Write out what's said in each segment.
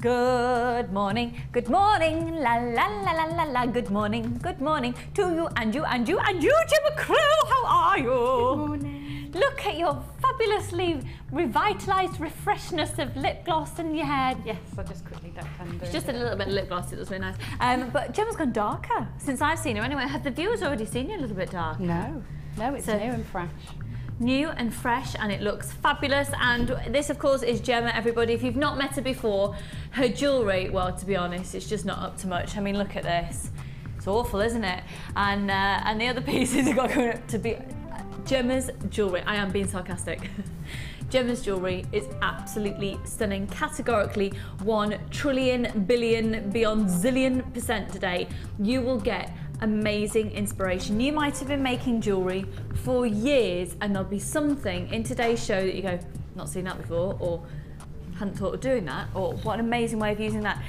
Good morning, la la la la la la. Good morning to you and you and you and you, Gemma Crew. How are you? Good morning. Look at your fabulously revitalised refreshness of lip gloss in your head. Yes, I just quickly ducked under. It's just a little bit of lip gloss. It was really nice. But Gemma's gone darker since I've seen her. Anyway, have the viewers already seen you a little bit dark? No, it's new and fresh. New and fresh, and it looks fabulous. And this, of course, is Gemma, everybody. If you've not met her before, her jewellery, well, to be honest, it's just not up to much. I mean, look at this. It's awful, isn't it? And the other pieces have got going up to be Gemma's jewellery. I am being sarcastic. Gemma's jewellery is absolutely stunning. Categorically 1 trillion, billion, beyond zillion % today. You will get amazing inspiration. You might have been making jewellery for years and there'll be something in today's show that you go, not seen that before, or hadn't thought of doing that, or what an amazing way of using that.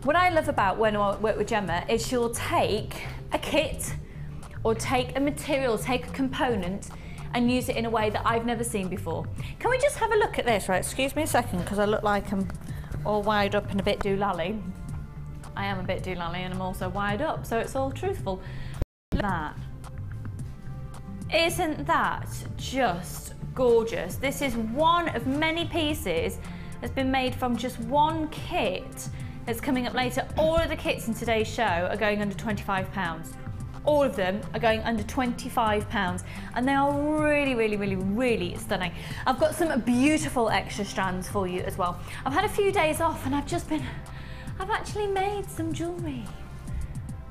What I love about when I work with Gemma is she'll take a kit or take a material, take a component and use it in a way that I've never seen before. Can we just have a look at this? Right, excuse me a second, because I look like I'm all wired up and a bit doolally. I am a bit doolally and I'm also wired up, so it's all truthful. Look at that. Isn't that just gorgeous? This is one of many pieces that's been made from just one kit that's coming up later. All of the kits in today's show are going under £25. All of them are going under £25 and they are really, really, really, really stunning. I've got some beautiful extra strands for you as well. I've had a few days off and I've actually made some jewellery.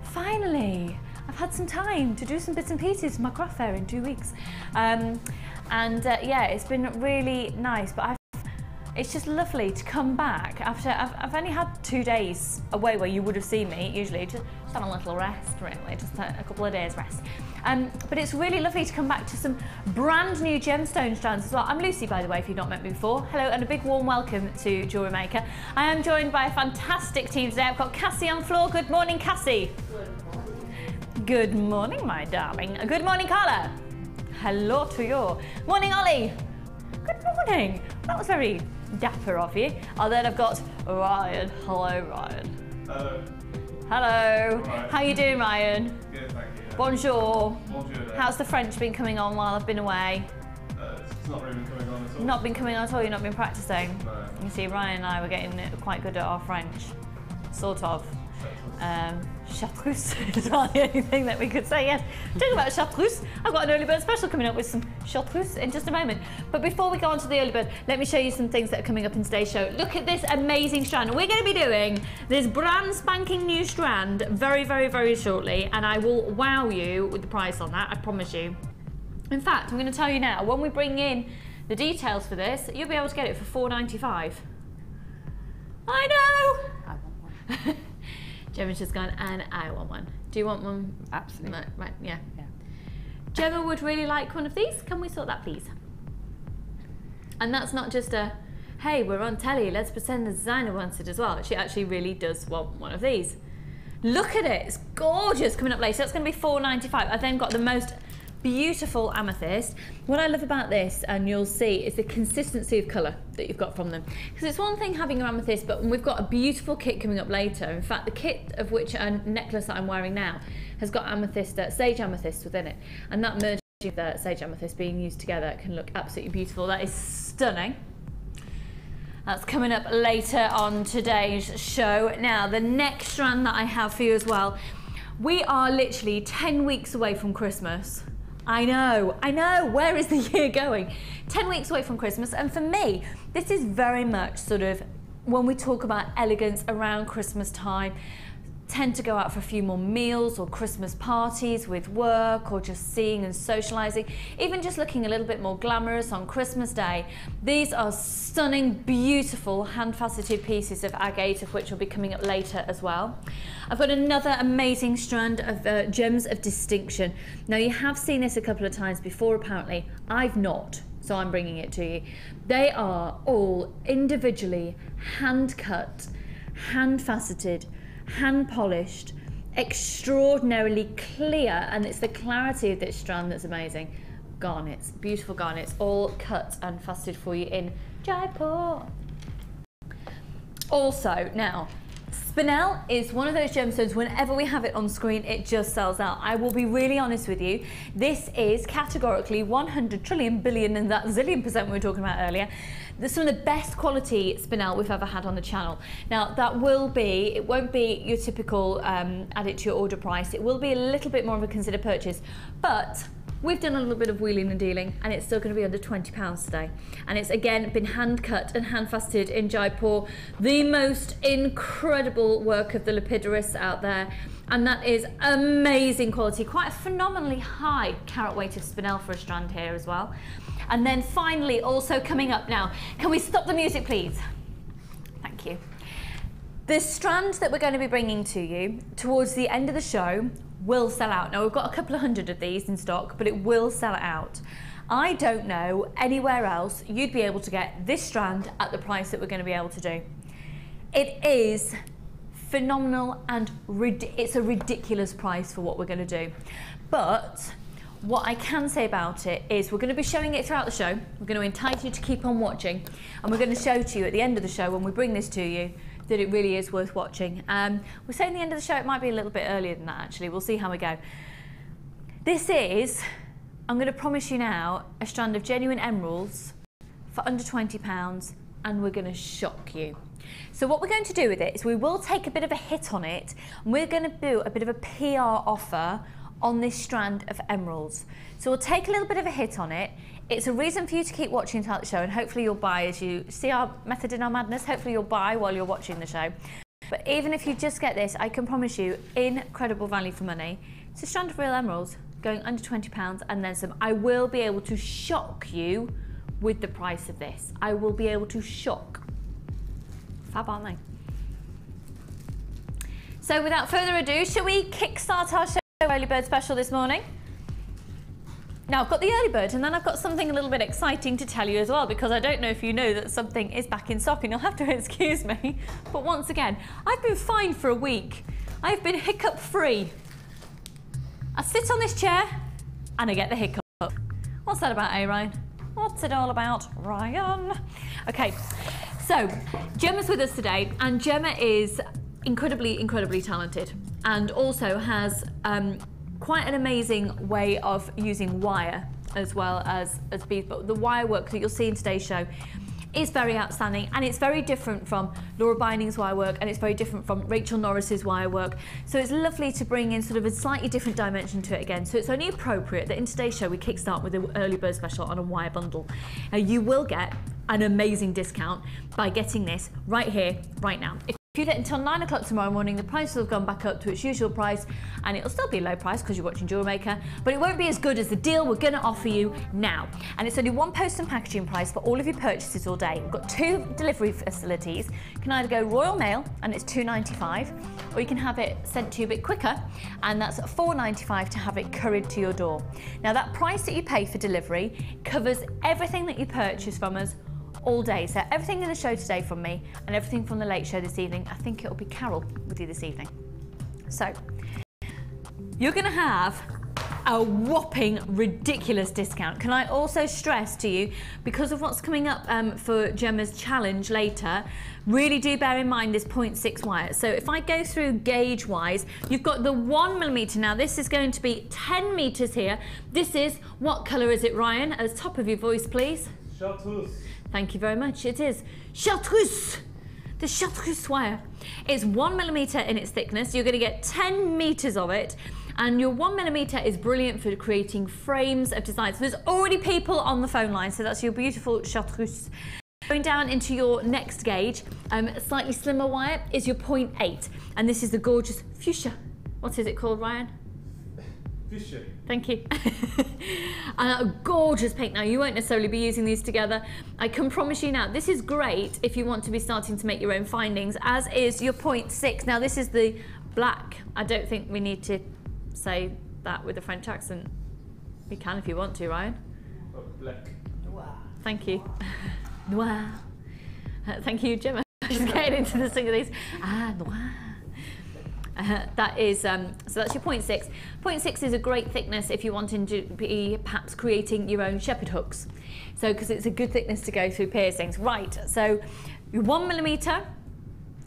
Finally, I've had some time to do some bits and pieces for my craft fair in 2 weeks. Yeah, it's been really nice, but it's just lovely to come back after, I've only had 2 days away where you would have seen me, usually just on a little rest, really, just a couple of days rest. But it's really lovely to come back to some brand new gemstone strands as well. I'm Lucy, by the way, if you've not met me before. Hello, and a big warm welcome to Jewellery Maker. I am joined by a fantastic team today. I've got Cassie on floor. Good morning, Cassie. Good morning. Good morning, my darling. Good morning, Carla. Hello to you. Morning, Ollie. Good morning. That was very dapper of you. Oh, then I've got Ryan. Hello, Ryan. Hello. Hello. Right. How you doing, Ryan? Good, thank you. Bonjour. Bonjour. How's the French been coming on while I've been away? It's not really been coming on at all. Not been coming on at all, you've not been practicing? No. You see, Ryan and I were getting quite good at our French. Sort of. Chartreuse is not the only thing that we could say, yes. Talking about chartreuse, I've got an early bird special coming up with some chartreuse in just a moment. But before we go on to the early bird, let me show you some things that are coming up in today's show. Look at this amazing strand. We're going to be doing this brand spanking new strand very, very, very shortly, and I will wow you with the price on that, I promise you. In fact, I'm going to tell you now, when we bring in the details for this, you'll be able to get it for £4.95. I know! I want one. Gemma's just gone, and I want one. Do you want one? Absolutely. Right, yeah. Yeah. Gemma would really like one of these. Can we sort that, please? And that's not just a, hey, we're on telly, let's pretend the designer wants it as well. She actually really does want one of these. Look at it, it's gorgeous. Coming up later, that's going to be £4.95. I've then got the most beautiful amethyst. What I love about this, and you'll see, is the consistency of colour that you've got from them. Because it's one thing having your amethyst, but we've got a beautiful kit coming up later. In fact, the kit of which a necklace that I'm wearing now has got amethyst, sage amethyst within it. And that merging of the sage amethyst being used together can look absolutely beautiful. That is stunning. That's coming up later on today's show. Now, the next strand that I have for you as well, we are literally 10 weeks away from Christmas. I know, where is the year going? 10 weeks away from Christmas, and for me, this is very much sort of, when we talk about elegance around Christmas time, tend to go out for a few more meals or Christmas parties with work, or just seeing and socialising, even just looking a little bit more glamorous on Christmas Day. These are stunning, beautiful hand-faceted pieces of agate, of which will be coming up later as well. I've got another amazing strand of gems of distinction. Now, you have seen this a couple of times before, apparently. I've not, so I'm bringing it to you. They are all individually hand-cut, hand-faceted, hand-polished, extraordinarily clear, and it's the clarity of this strand that's amazing. Garnets, beautiful garnets, all cut and faceted for you in Jaipur. Also, now, spinel is one of those gemstones, whenever we have it on screen, it just sells out. I will be really honest with you. This is categorically 100 trillion billion and that zillion % we were talking about earlier. This is some of the best quality spinel we've ever had on the channel. Now, that will be, it won't be your typical add it to your order price. It will be a little bit more of a considered purchase, but we've done a little bit of wheeling and dealing and it's still going to be under £20 today. And it's again been hand cut and hand faceted in Jaipur, the most incredible work of the lepidarists out there. And that is amazing quality, quite a phenomenally high carat weight of spinel for a strand here as well. And then finally, also coming up now, can we stop the music please? Thank you. The strand that we're going to be bringing to you towards the end of the show will sell out. Now we've got a couple of hundred of these in stock, but it will sell out. I don't know anywhere else you'd be able to get this strand at the price that we're going to be able to do. It is phenomenal and it's a ridiculous price for what we're going to do. But what I can say about it is we're going to be showing it throughout the show. We're going to entice you to keep on watching, and we're going to show to you at the end of the show when we bring this to you that it really is worth watching. We're saying the end of the show, it might be a little bit earlier than that actually. We'll see how we go. This is, I'm going to promise you now, a strand of genuine emeralds for under £20, and we're going to shock you. So what we're going to do with it is we will take a bit of a hit on it, and we're going to do a bit of a PR offer on this strand of emeralds. So we'll take a little bit of a hit on it. It's a reason for you to keep watching throughout the show, and hopefully you'll buy as you see our method in our madness. Hopefully you'll buy while you're watching the show. But even if you just get this, I can promise you incredible value for money. It's a strand of real emeralds going under £20 and then some. I will be able to shock you with the price of this. I will be able to shock. Fab, aren't they? So without further ado, shall we kickstart our show early bird special this morning? Now I've got the early bird, and then I've got something a little bit exciting to tell you as well, because I don't know if you know that something is back in stock, and you'll have to excuse me. But once again, I've been fine for a week. I've been hiccup free. I sit on this chair and I get the hiccup. What's that about, Ryan? What's it all about, Ryan? Okay, so Gemma's with us today, and Gemma is incredibly, incredibly talented, and also has quite an amazing way of using wire as well as beads. But the wire work that you'll see in today's show is very outstanding, and it's very different from Laura Binding's wire work, and it's very different from Rachel Norris's wire work. So it's lovely to bring in sort of a slightly different dimension to it again. So it's only appropriate that in today's show we kickstart with an early bird special on a wire bundle. Now you will get an amazing discount by getting this right here, right now. If you get until 9 o'clock tomorrow morning, the price will have gone back up to its usual price, and it'll still be a low price because you're watching Jewellery Maker, but it won't be as good as the deal we're going to offer you now. And it's only one post and packaging price for all of your purchases all day. We've got 2 delivery facilities. You can either go Royal Mail, and it's £2.95, or you can have it sent to you a bit quicker, and that's £4.95 to have it couriered to your door. Now that price that you pay for delivery covers everything that you purchase from us all day. So everything in the show today from me, and everything from the late show this evening. I think it'll be Carol with you this evening. So you're going to have a whopping ridiculous discount. Can I also stress to you, because of what's coming up for Gemma's challenge later, really do bear in mind this 0.6 wire. So if I go through gauge wise, you've got the 1mm. Now this is going to be 10 meters here. This is, what color is it, Ryan? At the top of your voice, please. Chartreuse. Thank you very much. It is chartreuse. The chartreuse wire. It's 1mm in its thickness. You're going to get 10 meters of it, and your 1mm is brilliant for creating frames of designs. So there's already people on the phone line, so that's your beautiful chartreuse. Going down into your next gauge, a slightly slimmer wire is your 0.8, and this is the gorgeous fuchsia. What is it called, Ryan? Fuchsia. Thank you. A gorgeous pink. Now you won't necessarily be using these together. I can promise you now, this is great if you want to be starting to make your own findings, as is your 0.6. Now this is the black. I don't think we need to say that with a French accent. You can if you want to, Ryan. Oh, black. Noir. Thank you. Noir. Thank you, Gemma. Just getting into the swing of these. Ah, noir. That is, so that's your 0.6. 0.6 is a great thickness if you're wanting to be perhaps creating your own shepherd hooks. So, because it's a good thickness to go through piercings. Right, so your 1mm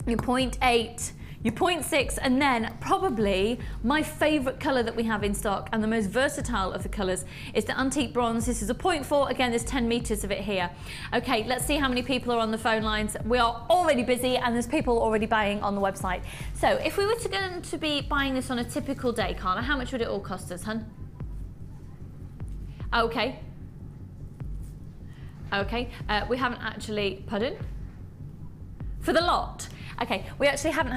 your 0.8, your 0.6, and then probably my favorite color that we have in stock and the most versatile of the colors is the antique bronze. This is a 0.4. Again, there's 10 meters of it here. Okay, let's see how many people are on the phone lines. We are already busy and there's people already buying on the website. So if we were going to be buying this on a typical day, Carla, how much would it all cost us, hun? Okay. Okay, we haven't actually, pardon? For the lot. Okay, we actually haven't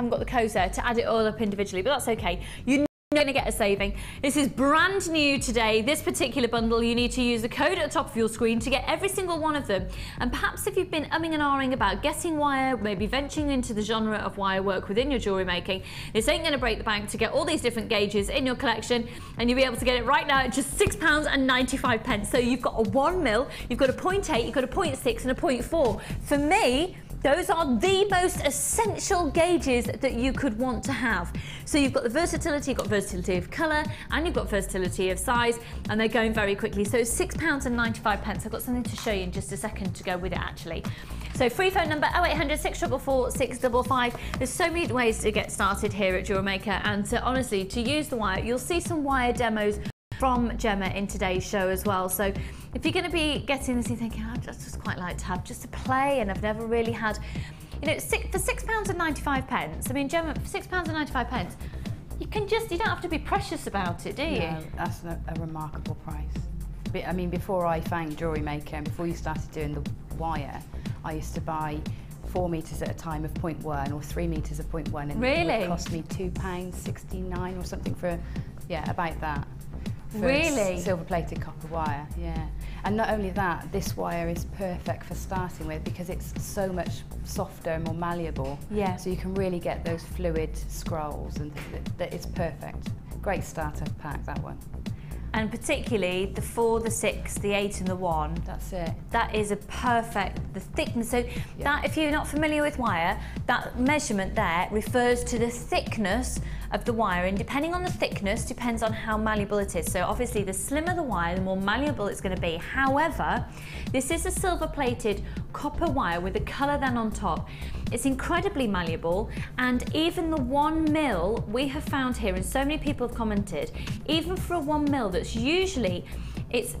got the codes there to add it all up individually, but that's okay. You're going to get a saving. This is brand new today. This particular bundle, you need to use the code at the top of your screen to get every single one of them. And perhaps if you've been umming and ahhing about getting wire, maybe venturing into the genre of wire work within your jewellery making, this ain't going to break the bank to get all these different gauges in your collection, and you'll be able to get it right now at just £6.95. So you've got a 1 mil, you've got a 0.8, you've got a 0.6 and a 0.4. For me, those are the most essential gauges that you could want to have. So you've got the versatility, you've got versatility of colour, and you've got versatility of size, and they're going very quickly. So £6.95. I've got something to show you in just a second to go with it actually. So free phone number 0800 644 655. There's so many ways to get started here at Jewellery Maker, and honestly, to use the wire, you'll see some wire demos from Gemma in today's show as well. So if you're going to be getting this and thinking, I'd just quite like to have just a play, and I've never really had, you know, for £6.95. I mean, Gemma, for £6.95, you don't have to be precious about it, do you? No, that's a remarkable price. I mean, before I found Jewellery Maker and before you started doing the wire, I used to buy 4 meters at a time of 0.1 or 3 meters of 0.1, and really? it would cost me £2.69 or something for, yeah, about that. Really? Silver-plated copper wire, yeah. And not only that, this wire is perfect for starting with because it's so much softer and more malleable. Yeah. So you can really get those fluid scrolls, and it's perfect. Great starter pack, that one. And particularly the 4, the 6, the 8 and the 1. That's it. That is a perfect, the thickness. So that, if you're not familiar with wire, that measurement there refers to the thickness of the wire, and depending on the thickness depends on how malleable it is. So obviously the slimmer the wire, the more malleable it's going to be. However, this is a silver plated copper wire with a colour then on top. It's incredibly malleable, and even the 1 mil we have found here, and so many people have commented, even for a 1 mil that's usually, it's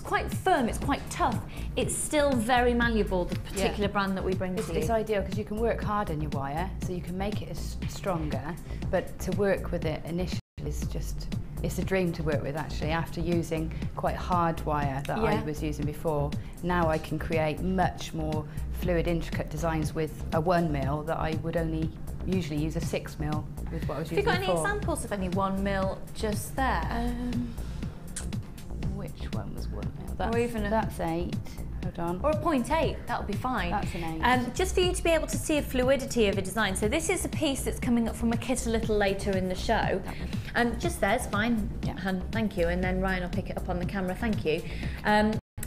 quite firm, it's quite tough, it's still very malleable, the particular brand that we bring to you. It's ideal because you can work hard on your wire, so you can make it stronger, but to work with it initially is just, it's a dream to work with actually. After using quite hard wire that I was using before, now I can create much more fluid, intricate designs with a 1 mil that I would only usually use a 6 mil with what I was using before. Have you got any examples of any 1 mil just there? Which one was 1 mil? That's 8. Hold on. Or a 0.8, that would be fine. That's an 8. Just for you to be able to see a fluidity of a design. So this is a piece that's coming up from a kit a little later in the show. Just there's fine, hun, thank you. And then Ryan will pick it up on the camera, thank you.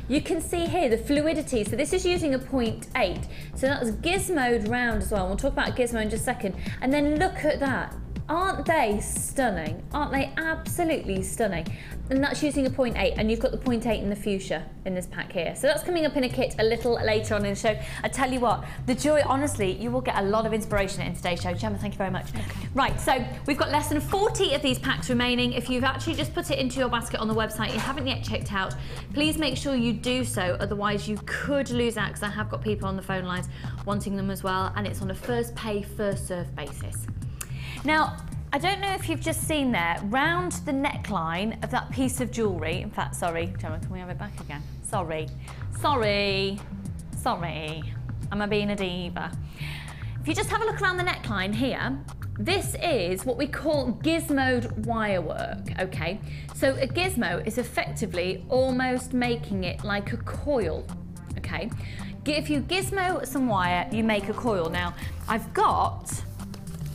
You can see here the fluidity. So this is using a 0.8. So that's gizmoed round as well. We'll talk about gizmo in just a second. And then look at that. Aren't they stunning? Aren't they absolutely stunning? And that's using a 0.8, and you've got the 0.8 in the fuchsia in this pack here. So that's coming up in a kit a little later on in the show. I tell you what, the joy, honestly, you will get a lot of inspiration in today's show. Gemma, thank you very much. Okay. Right, so we've got less than 40 of these packs remaining. If you've actually just put it into your basket on the website, you haven't yet checked out, please make sure you do so, otherwise you could lose out, because I have got people on the phone lines wanting them as well, and it's on a first pay, first serve basis. Now, I don't know if you've just seen there, round the neckline of that piece of jewellery, in fact, sorry, Gemma, can we have it back again? Sorry, am I being a diva? If you just have a look around the neckline here, this is what we call gizmoed wire work, okay? So a gizmo is effectively almost making it like a coil, okay? If you gizmo some wire, you make a coil. Now, I've got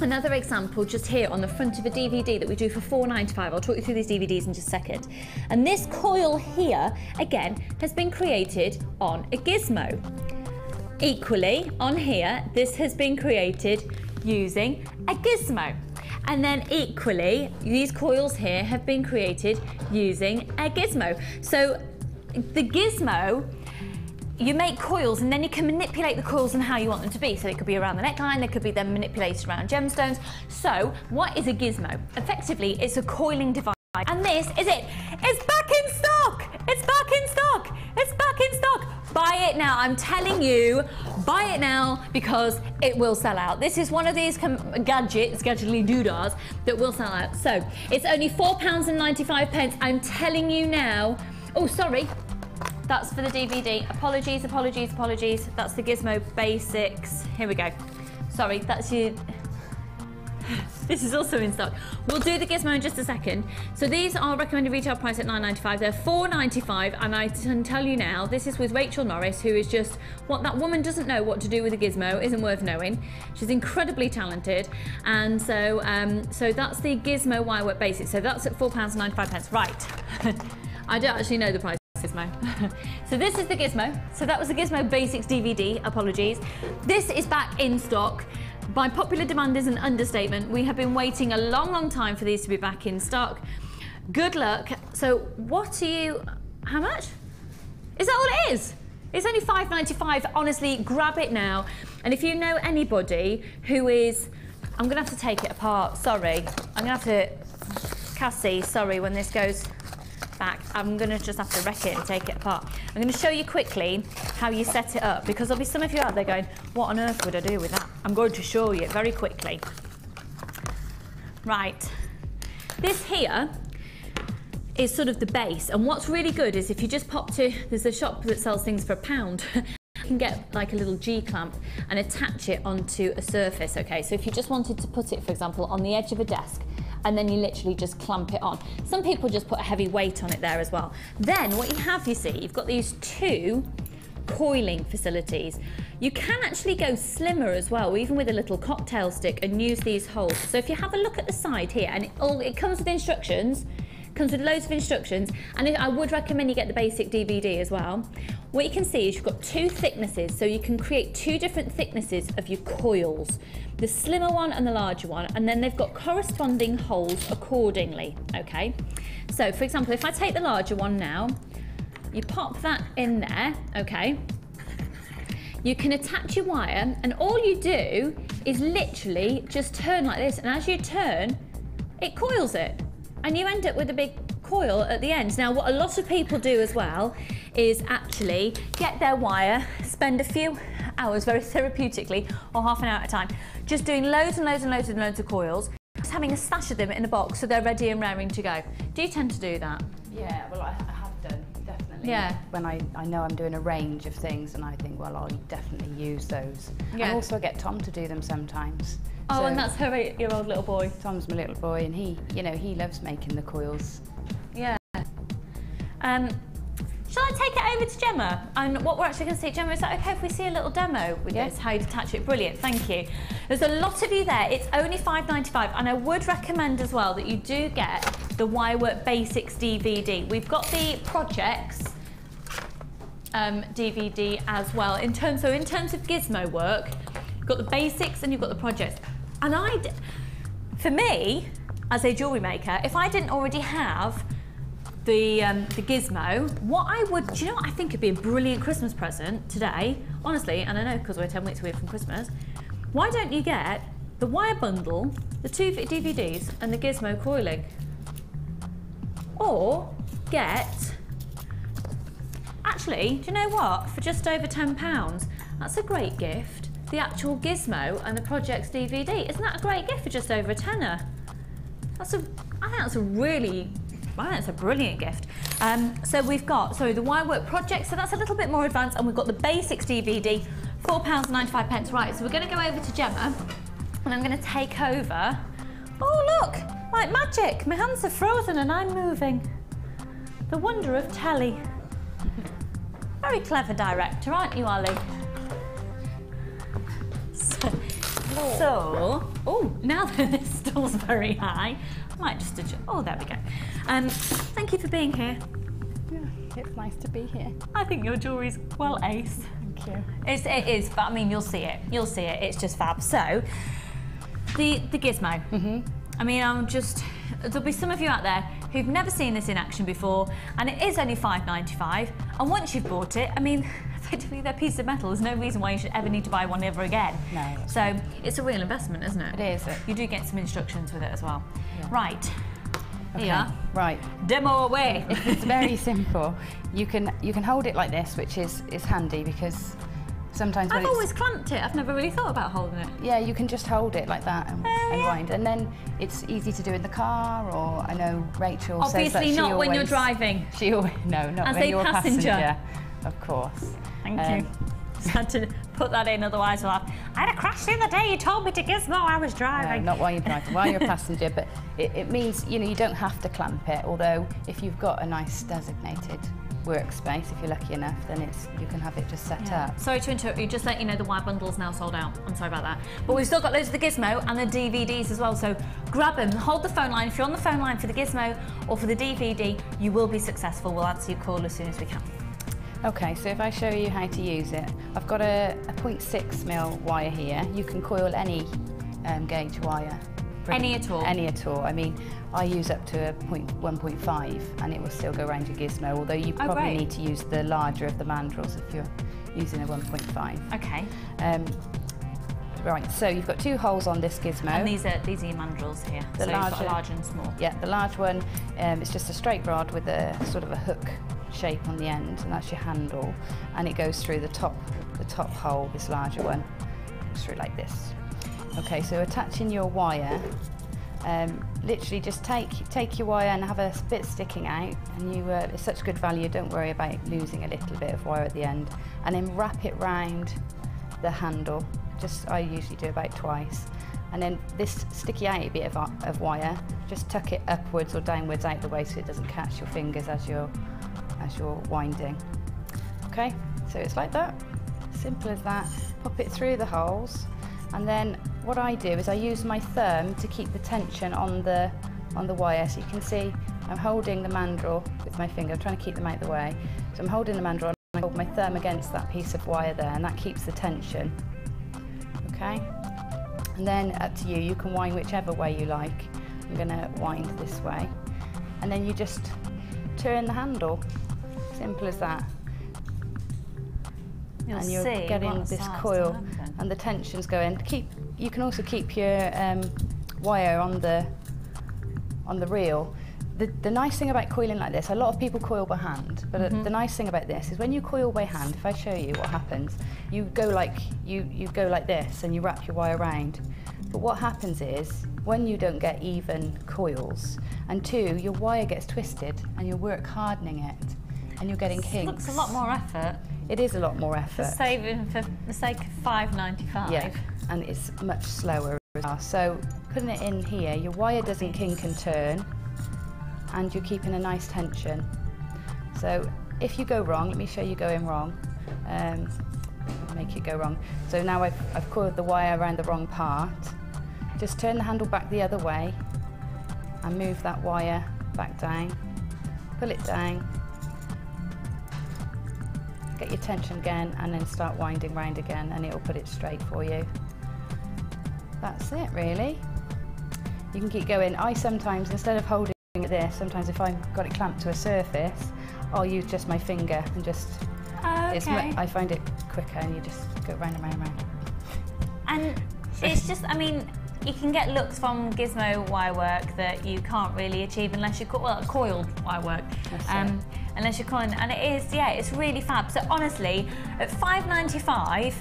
another example just here on the front of a DVD that we do for £4.95. I'll talk you through these DVDs in just a second. And this coil here, again, has been created on a gizmo. Equally, on here, this has been created using a gizmo. And then equally, these coils here have been created using a gizmo. So the gizmo you make coils and then you can manipulate the coils and how you want them to be. So it could be around the neckline, they could be then manipulated around gemstones. So what is a gizmo? Effectively, it's a coiling device. And this is it. It's back in stock. It's back in stock. It's back in stock. Buy it now. I'm telling you, buy it now because it will sell out. This is one of these gadgetly doodahs that will sell out. So it's only £4.95. I'm telling you now. Oh, sorry. That's for the DVD. Apologies, apologies, apologies. That's the Gizmo Basics. Here we go. Sorry, that's you. This is also in stock. We'll do the Gizmo in just a second. So these are recommended retail price at £9.95. They're £4.95, and I can tell you now, this is with Rachel Norris, who is just, what that woman doesn't know what to do with a Gizmo isn't worth knowing. She's incredibly talented, and so so that's the Gizmo Wirework Basics. So that's at £4.95. Right. I don't actually know the price. Gizmo. So this is the Gizmo. So that was the Gizmo Basics DVD, apologies. This is back in stock. By popular demand is an understatement. We have been waiting a long, long time for these to be back in stock. Good luck. So what are you, how much? Is that all it is? It's only £5.95. Honestly, grab it now. And if you know anybody who is, I'm gonna have to take it apart, sorry. I'm gonna have to, Cassie, sorry, when this goes back, I'm gonna just have to wreck it and take it apart. I'm gonna show you quickly how you set it up, because there'll be some of you out there going, what on earth would I do with that? I'm going to show you very quickly. Right, this here is sort of the base, and what's really good is if you just pop to, there's a shop that sells things for £1. You can get like a little G-clamp and attach it onto a surface, okay? So if you just wanted to put it, for example, on the edge of a desk, and then you literally just clamp it on. Some people just put a heavy weight on it there as well. Then what you have, you see, you've got these two coiling facilities. You can actually go slimmer as well, even with a little cocktail stick, and use these holes. So if you have a look at the side here, and it comes with instructions, comes with loads of instructions, and I would recommend you get the basic DVD as well. What you can see is you've got two thicknesses, so you can create two different thicknesses of your coils, the slimmer one and the larger one, and then they've got corresponding holes accordingly, okay? So for example, if I take the larger one now, you pop that in there, okay? You can attach your wire, and all you do is literally just turn like this, and as you turn, it coils it, and you end up with a big coil at the end. Now, what a lot of people do as well is actually get their wire, spend a few hours very therapeutically, or half an hour at a time, just doing loads and loads and loads and loads of coils, just having a stash of them in a box so they're ready and raring to go. Do you tend to do that? Yeah, well, I have done, definitely. Yeah. When I know I'm doing a range of things and I think, well, I'll definitely use those. Yeah. And also I get Tom to do them sometimes. Oh, So and that's her 8-year-old little boy. Tom's my little boy, and he, you know, he loves making the coils. Yeah. Shall I take it over to Gemma? And what we're actually going to see, Gemma, is that okay if we see a little demo with this, how you attach it? Brilliant, thank you. There's a lot of you there. It's only £5.95, and I would recommend as well that you do get the Wirework Basics DVD. We've got the projects DVD as well. In terms of Gizmo work, you've got the basics and you've got the projects. And for me, as a jewellery maker, if I didn't already have the Gizmo, what I would, do you know what I think would be a brilliant Christmas present today, honestly, and I know because we're 10 weeks away from Christmas, why don't you get the wire bundle, the 2 DVDs and the Gizmo coiling? Or get, actually, do you know what, for just over £10, that's a great gift, the actual Gizmo and the Projects DVD. Isn't that a great gift for just over a tenner? I think that's a brilliant gift. So we've got, the Wirework Project, so that's a little bit more advanced, and we've got the Basics DVD, £4.95. Right, so we're going to go over to Gemma, and I'm going to take over. Oh, look, like magic, my hands are frozen and I'm moving. The wonder of telly. Very clever director, aren't you, Ali? So, oh, now that this stool's very high, I might just adjust. Oh, there we go. Thank you for being here. Yeah, it's nice to be here. I think your jewellery's well ace. Thank you. It is, but I mean, you'll see it. You'll see it. It's just fab. So, the Gizmo. I mean, there'll be some of you out there who've never seen this in action before, and it is only £5.95. And once you've bought it, I mean, effectively they're pieces of metal. There's no reason why you should ever need to buy one ever again. No. So it's a real investment, isn't it? It is. You do get some instructions with it as well. Yeah. Right. Okay. Here. Right. Demo away. It's very simple. You can hold it like this, which is handy because sometimes when I've always clamped it. I've never really thought about holding it. yeah, you can just hold it like that and wind, and then it's easy to do in the car. Or I know Rachel says that Obviously she not when you're always- driving. She always no, not As when a you're passenger. a passenger. Of course. Thank you. Just had to put that in, otherwise we'll have. I had a crash the other day. You told me to gizmo. I was driving. No, not while you're driving, while you're a passenger, but it means you don't have to clamp it. Although if you've got a nice designated workspace, if you're lucky enough, then you can have it just set up. Sorry to interrupt you, just let you know the wire bundle's now sold out. I'm sorry about that. But we've still got loads of the gizmo and the DVDs as well, so grab them, hold the phone line. If you're on the phone line for the gizmo or for the DVD, you will be successful. We'll answer your call as soon as we can. Okay, so if I show you how to use it, I've got a 0.6mm wire here. You can coil any gauge wire. Any at all? Any at all. I mean, I use up to a 1.5 and it will still go around your gizmo, although you probably need to use the larger of the mandrels if you're using a 1.5. Okay. Right, so you've got two holes on this gizmo. And these are your mandrels here. The so larger, you've got large and small. Yeah, the large one is just a straight rod with a sort of a hook shape on the end, and that's your handle, and it goes through the top hole. This larger one goes through like this. Okay, so attaching your wire, literally just take your wire and have a bit sticking out, and it's such good value, don't worry about losing a little bit of wire at the end, and then wrap it round the handle. I usually do about twice, and then this sticky out bit of wire, just tuck it upwards or downwards out the way so it doesn't catch your fingers as you're winding. Okay, so it's like that, simple as that. Pop it through the holes, and then what I do is I use my thumb to keep the tension on the wire. So you can see I'm holding the mandrel with my finger. I'm trying to keep them out of the way. So I'm holding the mandrel and I hold my thumb against that piece of wire there, and that keeps the tension. Okay, and then up to you. You can wind whichever way you like. I'm going to wind this way, and then you just turn the handle. Simple as that. And you're getting this coil, and the tension's going. You can also keep your wire on the reel. The nice thing about coiling like this, a lot of people coil by hand, but the nice thing about this is when you coil by hand, if I show you what happens, you go like this and you wrap your wire around. But what happens is when you don't get even coils, and two, your wire gets twisted and you work hardening it, and you're getting kinks. Looks a lot more effort. It is a lot more effort. For the sake of £5.95. Yeah, and it's much slower as well. So putting it in here, your wire doesn't kink and turn, and you're keeping a nice tension. So if you go wrong, let me show you going wrong. Make it go wrong. So now I've coiled the wire around the wrong part. Just turn the handle back the other way and move that wire back down. Pull it down. Get your tension again, and then start winding round again, and it'll put it straight for you. That's it, really. You can keep going. I sometimes, instead of holding it there, sometimes if I've got it clamped to a surface, I'll use just my finger and just. Okay. I find it quicker, and you just go round and round and round. And it's just, I mean, you can get looks from gizmo wire work that you can't really achieve unless you're coiled wire work. Unless you're coiling, and it is, yeah, it's really fab. So honestly, at $5.95,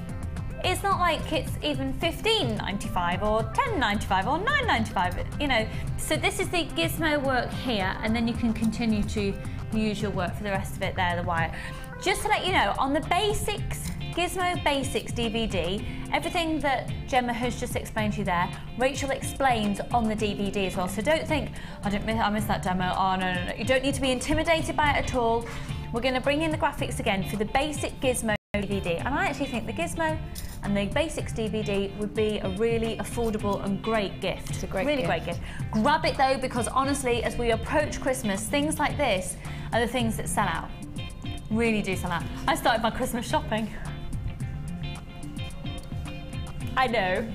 it's not like it's even $15.95 or $10.95 or $9.95, you know. So this is the gizmo work here, and then you can continue to use your work for the rest of it there, the wire. Just to let you know, on the Basics, Gizmo Basics DVD, everything that Gemma has just explained to you there, Rachel explains on the DVD as well. So don't think, I missed that demo. Oh, no. You don't need to be intimidated by it at all. We're going to bring in the graphics again for the Basic Gizmo DVD. And I actually think the Gizmo and the Basics DVD would be a really affordable and great gift. It's a great gift. Grab it though, because honestly, as we approach Christmas, things like this are the things that sell out. Really do sell out. I started my Christmas shopping. I know.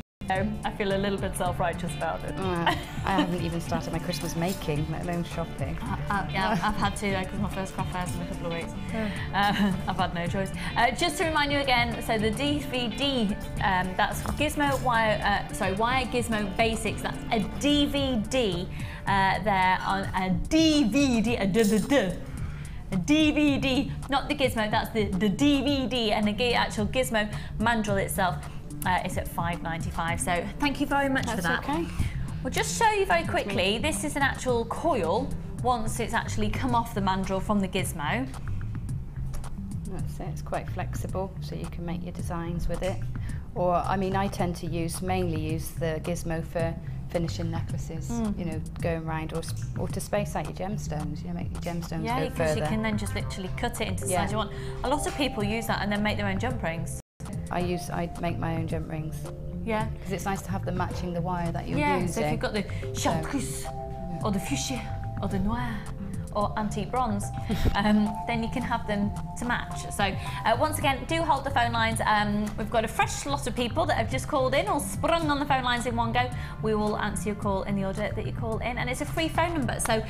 I feel a little bit self-righteous about it. I haven't even started my Christmas making, let alone shopping. Yeah, I've had to, because my first craft fair's in a couple of weeks. I've had no choice. Just to remind you again, so the DVD, that's Gizmo Wire, Wire Gizmo Basics. That's a DVD there on a DVD, a DVD, not the Gizmo, that's the DVD, and the actual Gizmo mandrel itself is at £5.95. So thank you very much for that. Okay. We'll just show you very quickly, this is an actual coil once it's actually come off the mandrel from the Gizmo. That's it, it's quite flexible, so you can make your designs with it. Or, I mean, I tend to mainly use the Gizmo for finishing necklaces, you know, going around, or to space out your gemstones, you know, make your gemstones go because further. you can then just literally cut it into the size you want. A lot of people use that and then make their own jump rings. I make my own jump rings. Yeah. Because it's nice to have them matching the wire that you're using. So if you've got the chartreuse, or the fuchsia, or the noir, or antique bronze, then you can have them to match. So once again, do hold the phone lines. We've got a fresh lot of people that have just called in or sprung on the phone lines in one go. We will answer your call in the order that you call in, and it's a free phone number. So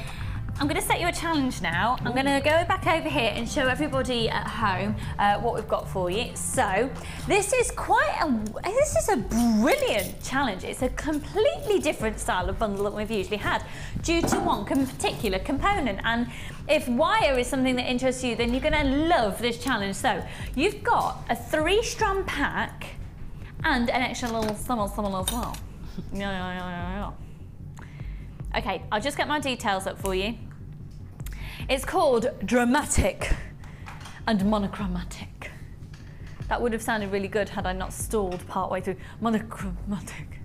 I'm going to set you a challenge now. I'm going to go back over here and show everybody at home what we've got for you. So this is a brilliant challenge. It's a completely different style of bundle than we've usually had due to one particular component. And if wire is something that interests you, then you're going to love this challenge. So you've got a 3-strand pack and an extra little some as well. Yeah. Okay, I'll just get my details up for you. It's called Dramatic and Monochromatic. That would have sounded really good had I not stalled partway through. Monochromatic.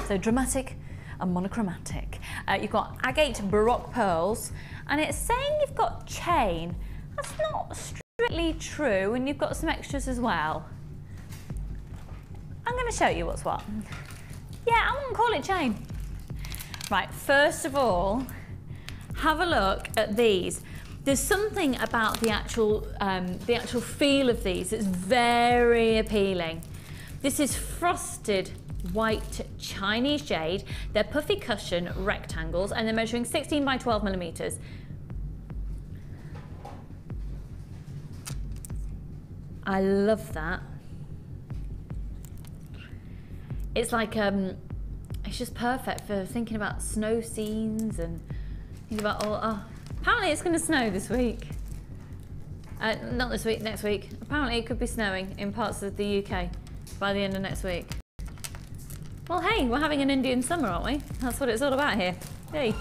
So Dramatic and Monochromatic. You've got agate baroque pearls, and it's saying you've got chain. That's not strictly true, and you've got some extras as well. I'm going to show you what's what. Yeah, I wouldn't call it chain. Right, first of all, have a look at these. There's something about the actual feel of these that's very appealing. This is frosted white Chinese jade. They're puffy cushion rectangles, and they're measuring 16 by 12 millimeters. I love that. It's like it's just perfect for thinking about snow scenes and think about apparently it's going to snow this week. Not this week, next week. Apparently it could be snowing in parts of the UK by the end of next week. Well, hey, we're having an Indian summer, aren't we? That's what it's all about here. Hey.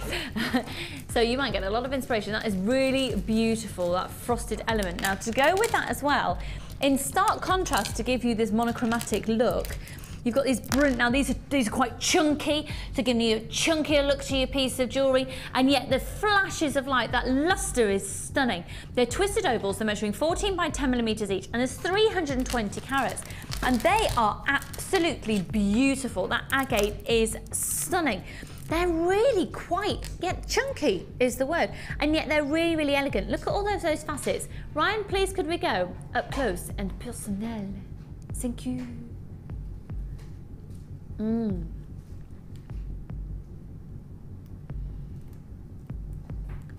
So you might get a lot of inspiration. That is really beautiful, that frosted element. Now, to go with that as well, in stark contrast to give you this monochromatic look, you've got these brilliant, now these are quite chunky, to give you a chunkier look to your piece of jewellery, and yet the flashes of light, that lustre is stunning. They're twisted ovals, they're measuring 14 by 10 millimeters each, and there's 320 carats. And they are absolutely beautiful. That agate is stunning. They're really quite, chunky is the word, and yet they're really, really elegant. Look at all those facets. Ryan, please could we go up close and personnel? Thank you.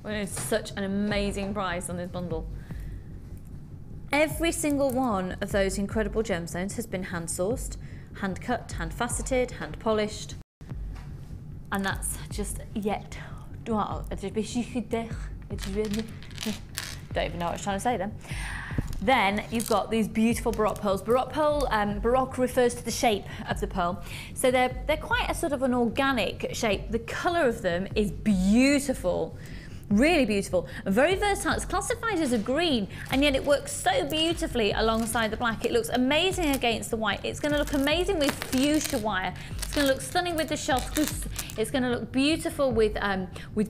Well, it's such an amazing price on this bundle. Every single one of those incredible gemstones has been hand sourced, hand cut, hand faceted, hand polished, and that's just don't even know what I was trying to say then. Then you've got these beautiful baroque pearls. Baroque refers to the shape of the pearl. So they're quite a sort of an organic shape. The colour of them is beautiful, really beautiful. Very versatile. It's classified as a green, and yet it works so beautifully alongside the black. It looks amazing against the white. It's going to look amazing with fuchsia wire. It's going to look stunning with the chartreuse. It's going to look beautiful with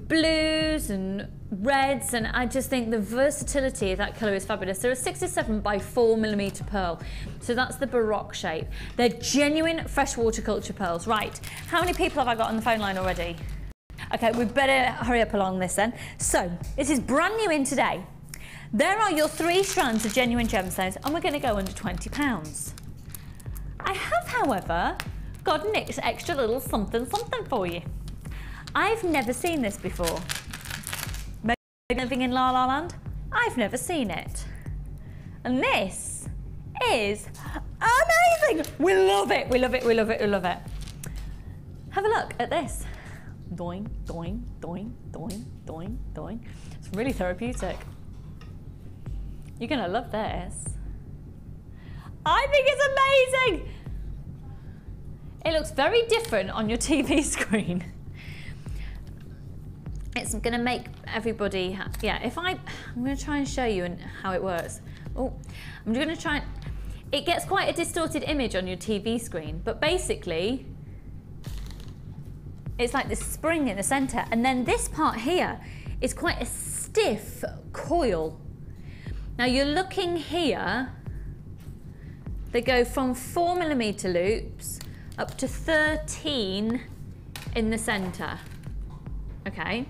blues and reds, and I just think the versatility of that colour is fabulous. They're a 67 by 4 millimeter pearl, so that's the baroque shape. They're genuine freshwater culture pearls. Right, how many people have I got on the phone line already? Okay, we better hurry up along this then. So, this is brand new in today. There are your 3 strands of genuine gemstones, and we're going to go under £20. I have, however, got an extra little something for you. I've never seen this before. Maybe living in La La Land, I've never seen it. And this is amazing. We love it, we love it, we love it, we love it. Have a look at this. Doing, doing, doing, doing, doing, doing. It's really therapeutic. You're gonna love this. I think it's amazing. It looks very different on your TV screen. It's gonna make everybody, I'm gonna try and show you how it works. Oh, I'm gonna try, it gets quite a distorted image on your TV screen, but basically, it's like this spring in the center, and then this part here is quite a stiff coil. Now you're looking here, they go from 4mm loops up to 13 in the center, okay,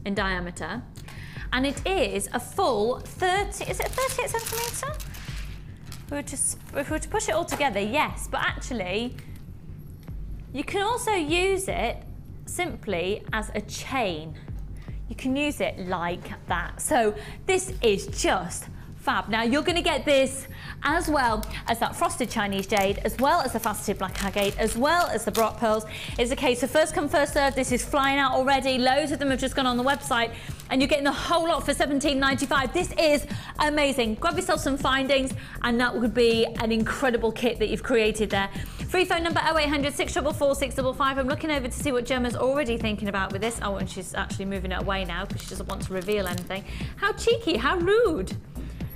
in diameter. And it is a full 30, is it 38 centimetre? If we were to push it all together, yes, but actually, you can also use it simply as a chain. You can use it like that. So this is just fab. Now you're going to get this as well as that frosted Chinese jade, as well as the faceted black agate, as well as the Baroque pearls. It's a case of first come, first served. This is flying out already. Loads of them have just gone on the website, and you're getting the whole lot for £17.95. This is amazing. Grab yourself some findings, and that would be an incredible kit that you've created there. Free phone number 0800 644 655. I'm looking over to see what Gemma's already thinking about with this. Oh, and she's actually moving it away now because she doesn't want to reveal anything. How cheeky, how rude.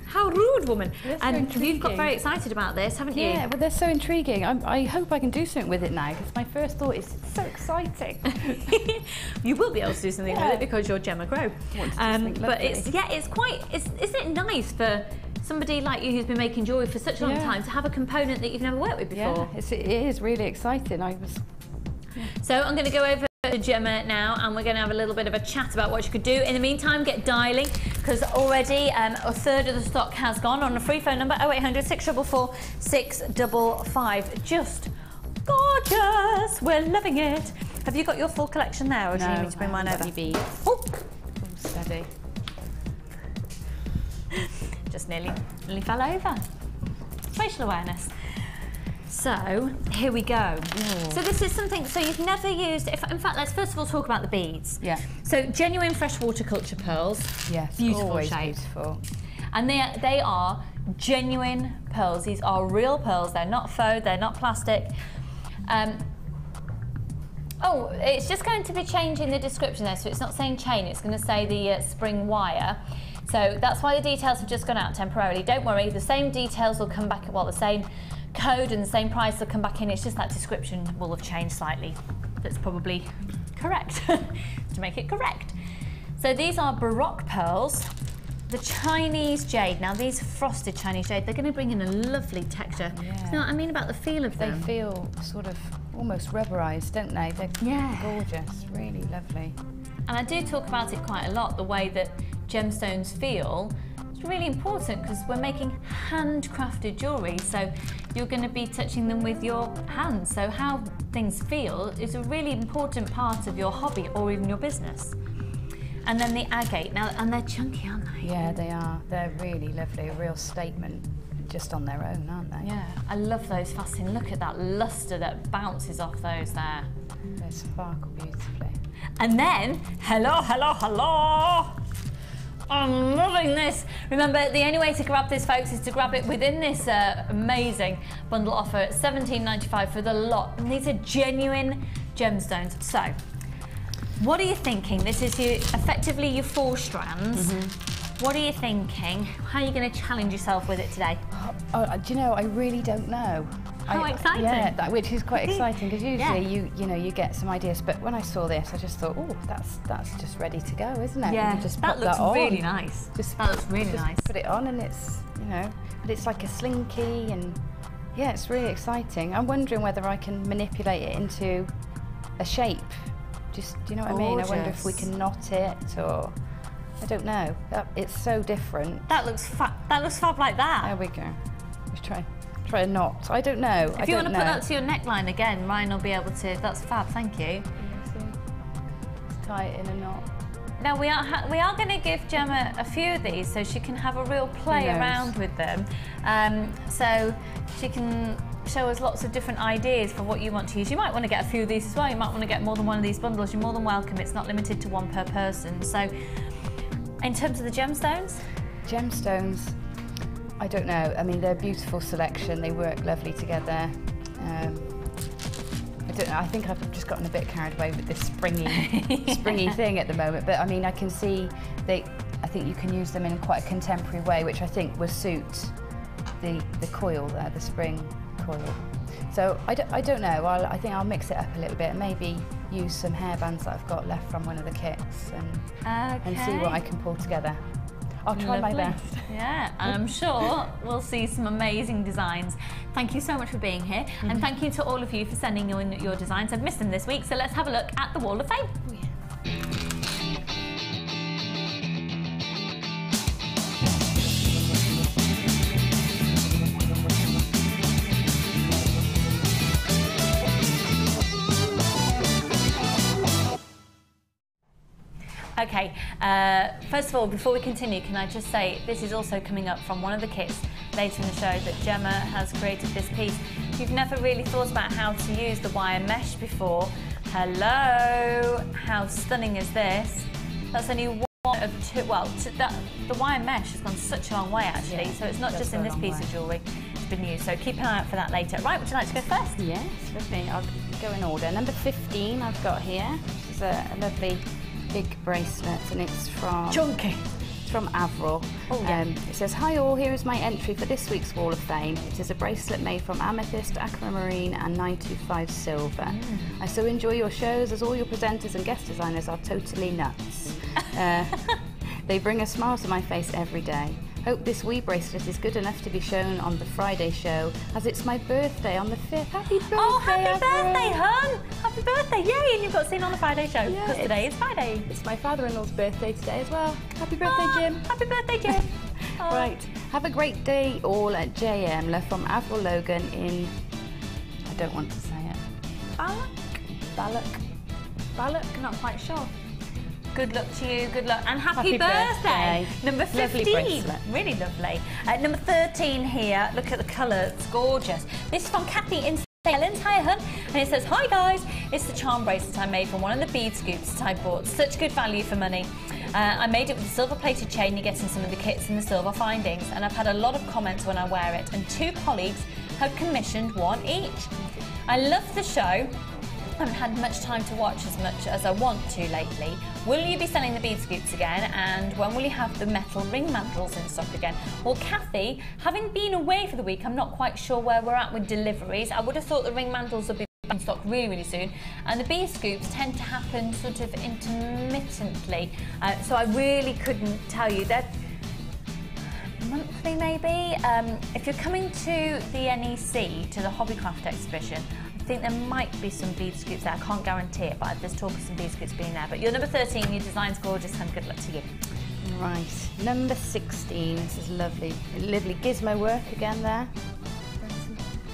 How rude, woman. And you've got very excited about this, haven't you? Yeah, well, they're so intriguing. I hope I can do something with it now, because my first thought is it's so exciting. You will be able to do something with it because you're Gemma Grow. But it's isn't it nice for somebody like you who's been making jewellery for such a long time to have a component that you've never worked with before? Yeah, it is really exciting. So I'm going to go over to Gemma now, and we're going to have a little bit of a chat about what you could do. In the meantime, get dialing, because already a third of the stock has gone on a free phone number 0800 644 655. Just gorgeous. We're loving it. Have you got your full collection there, or do you need me to bring mine over? Oh, steady. Just nearly fell over. Spatial awareness. So here we go. Ooh. So this is something, so you've never used, in fact, let's first of all talk about the beads. Yeah. So genuine freshwater culture pearls. Yes, beautiful shape. Beautiful. And they are genuine pearls. These are real pearls. They're not faux, they're not plastic. Oh, it's just going to be changing the description there, so it's not saying chain, it's going to say the spring wire. So that's why the details have just gone out temporarily. Don't worry, the same details will come back, well, the same code and the same price will come back in. It's just that description will have changed slightly. That's probably correct, to make it correct. So these are Baroque pearls. The Chinese jade, now these frosted Chinese jade, they're going to bring in a lovely texture. Yeah. You know what I mean about the feel of them? They feel sort of almost rubberized, don't they? They're gorgeous, really lovely. And I do talk about it quite a lot, the way that gemstones feel. It's really important because we're making handcrafted jewellery, so you're going to be touching them with your hands. So how things feel is a really important part of your hobby or even your business. And then the agate, now, and they're chunky, aren't they? Yeah, they are. They're really lovely, a real statement just on their own, aren't they? Yeah, I love those faceting. Look at that lustre that bounces off those there. They sparkle beautifully. And then, hello, hello, hello! I'm loving this. Remember, the only way to grab this, folks, is to grab it within this amazing bundle offer at £17.95 for the lot. And these are genuine gemstones. So, what are you thinking? This is effectively your 4 strands. What are you thinking? How are you going to challenge yourself with it today? Do you know, I really don't know. How exciting! Yeah, which is quite exciting because usually you get some ideas, but when I saw this, I just thought, oh, that's just ready to go, isn't it? Yeah, you just that put looks that on. really nice. That looks really nice. Put it on, and it's but it's like a slinky, and yeah, it's really exciting. I'm wondering whether I can manipulate it into a shape. Just, do you know what I mean? I wonder if we can knot it, or I don't know. It's so different. That looks fab like that. There we go. Let's try. Try a knot. I don't know. If you want to put that to your neckline again, Ryan will be able to. That's fab. Thank you. Let's tie it in a knot. Now we are going to give Gemma a few of these so she can have a real play around with them. So she can show us lots of different ideas for what you want to use. You might want to get a few of these as well. You might want to get more than one of these bundles. You're more than welcome. It's not limited to one per person. So in terms of the gemstones? Gemstones, I don't know. I mean, they're a beautiful selection. They work lovely together. I don't know. I think I've just gotten a bit carried away with this springy thing at the moment. But I mean, I can see I think you can use them in quite a contemporary way, which I think will suit the coil there, the spring coil. So I don't know. I think I'll mix it up a little bit and maybe use some hairbands that I've got left from one of the kits and see what I can pull together. I'll try my best. Yeah, and I'm sure we'll see some amazing designs. Thank you so much for being here, and thank you to all of you for sending in your designs. I've missed them this week, so let's have a look at the Wall of Fame. Okay, first of all, before we continue, can I just say this is also coming up from one of the kits later in the show that Gemma has created this piece. If you've never really thought about how to use the wire mesh before, hello, how stunning is this? That's only one of two, well, the wire mesh has gone such a long way actually, so it's not just in this piece of jewellery, it's been used, so keep an eye out for that later. Right, would you like to go first? Yes, with me. I'll go in order. Number 15 I've got here. This is a lovely big bracelet, and it's from Chunky. It's from Avril. Oh, yeah. It says, "Hi all, here is my entry for this week's Wall of Fame. It is a bracelet made from amethyst, aquamarine and 925 silver. I so enjoy your shows as all your presenters and guest designers are totally nuts. They bring a smile to my face every day. Hope this wee bracelet is good enough to be shown on the Friday show, as it's my birthday on the 5th. Happy birthday, Oh, happy Avril. birthday, hun! Happy birthday, yay! And you've got seen on the Friday show, Yeah, because today is Friday. It's my father-in-law's birthday today as well. Happy birthday, Jim. Happy birthday, Jim. Oh. Right, have a great day all at JM. Left from Avril Logan in, I don't want to say it. Ballock? Not quite sure. Good luck to you, good luck, and happy birthday. Number 15, really lovely. Number 13 here, look at the colour, it's gorgeous. This is from Kathy in Ellen, hi hun, and it says, "Hi guys, it's the charm bracelet I made from one of the bead scoops that I bought. Such good value for money. I made it with a silver plated chain you get in some of the kits in the silver findings, and I've had a lot of comments when I wear it, and 2 colleagues have commissioned one each. I love the show. I haven't had much time to watch as much as I want to lately. Will you be selling the bead scoops again, and when will you have the metal ring mantles in stock again?" Well, Kathy, having been away for the week, I'm not quite sure where we're at with deliveries. I would have thought the ring mantles would be in stock really, really soon, and the bead scoops tend to happen sort of intermittently, so I really couldn't tell you. They're monthly maybe. If you're coming to the NEC, to the Hobbycraft exhibition, I think there might be some bead scoops there. I can't guarantee it, but there's talk of some bead scoops being there. But you're number 13, your design's gorgeous, and good luck to you. Right, number 16, this is lovely gizmo work again there.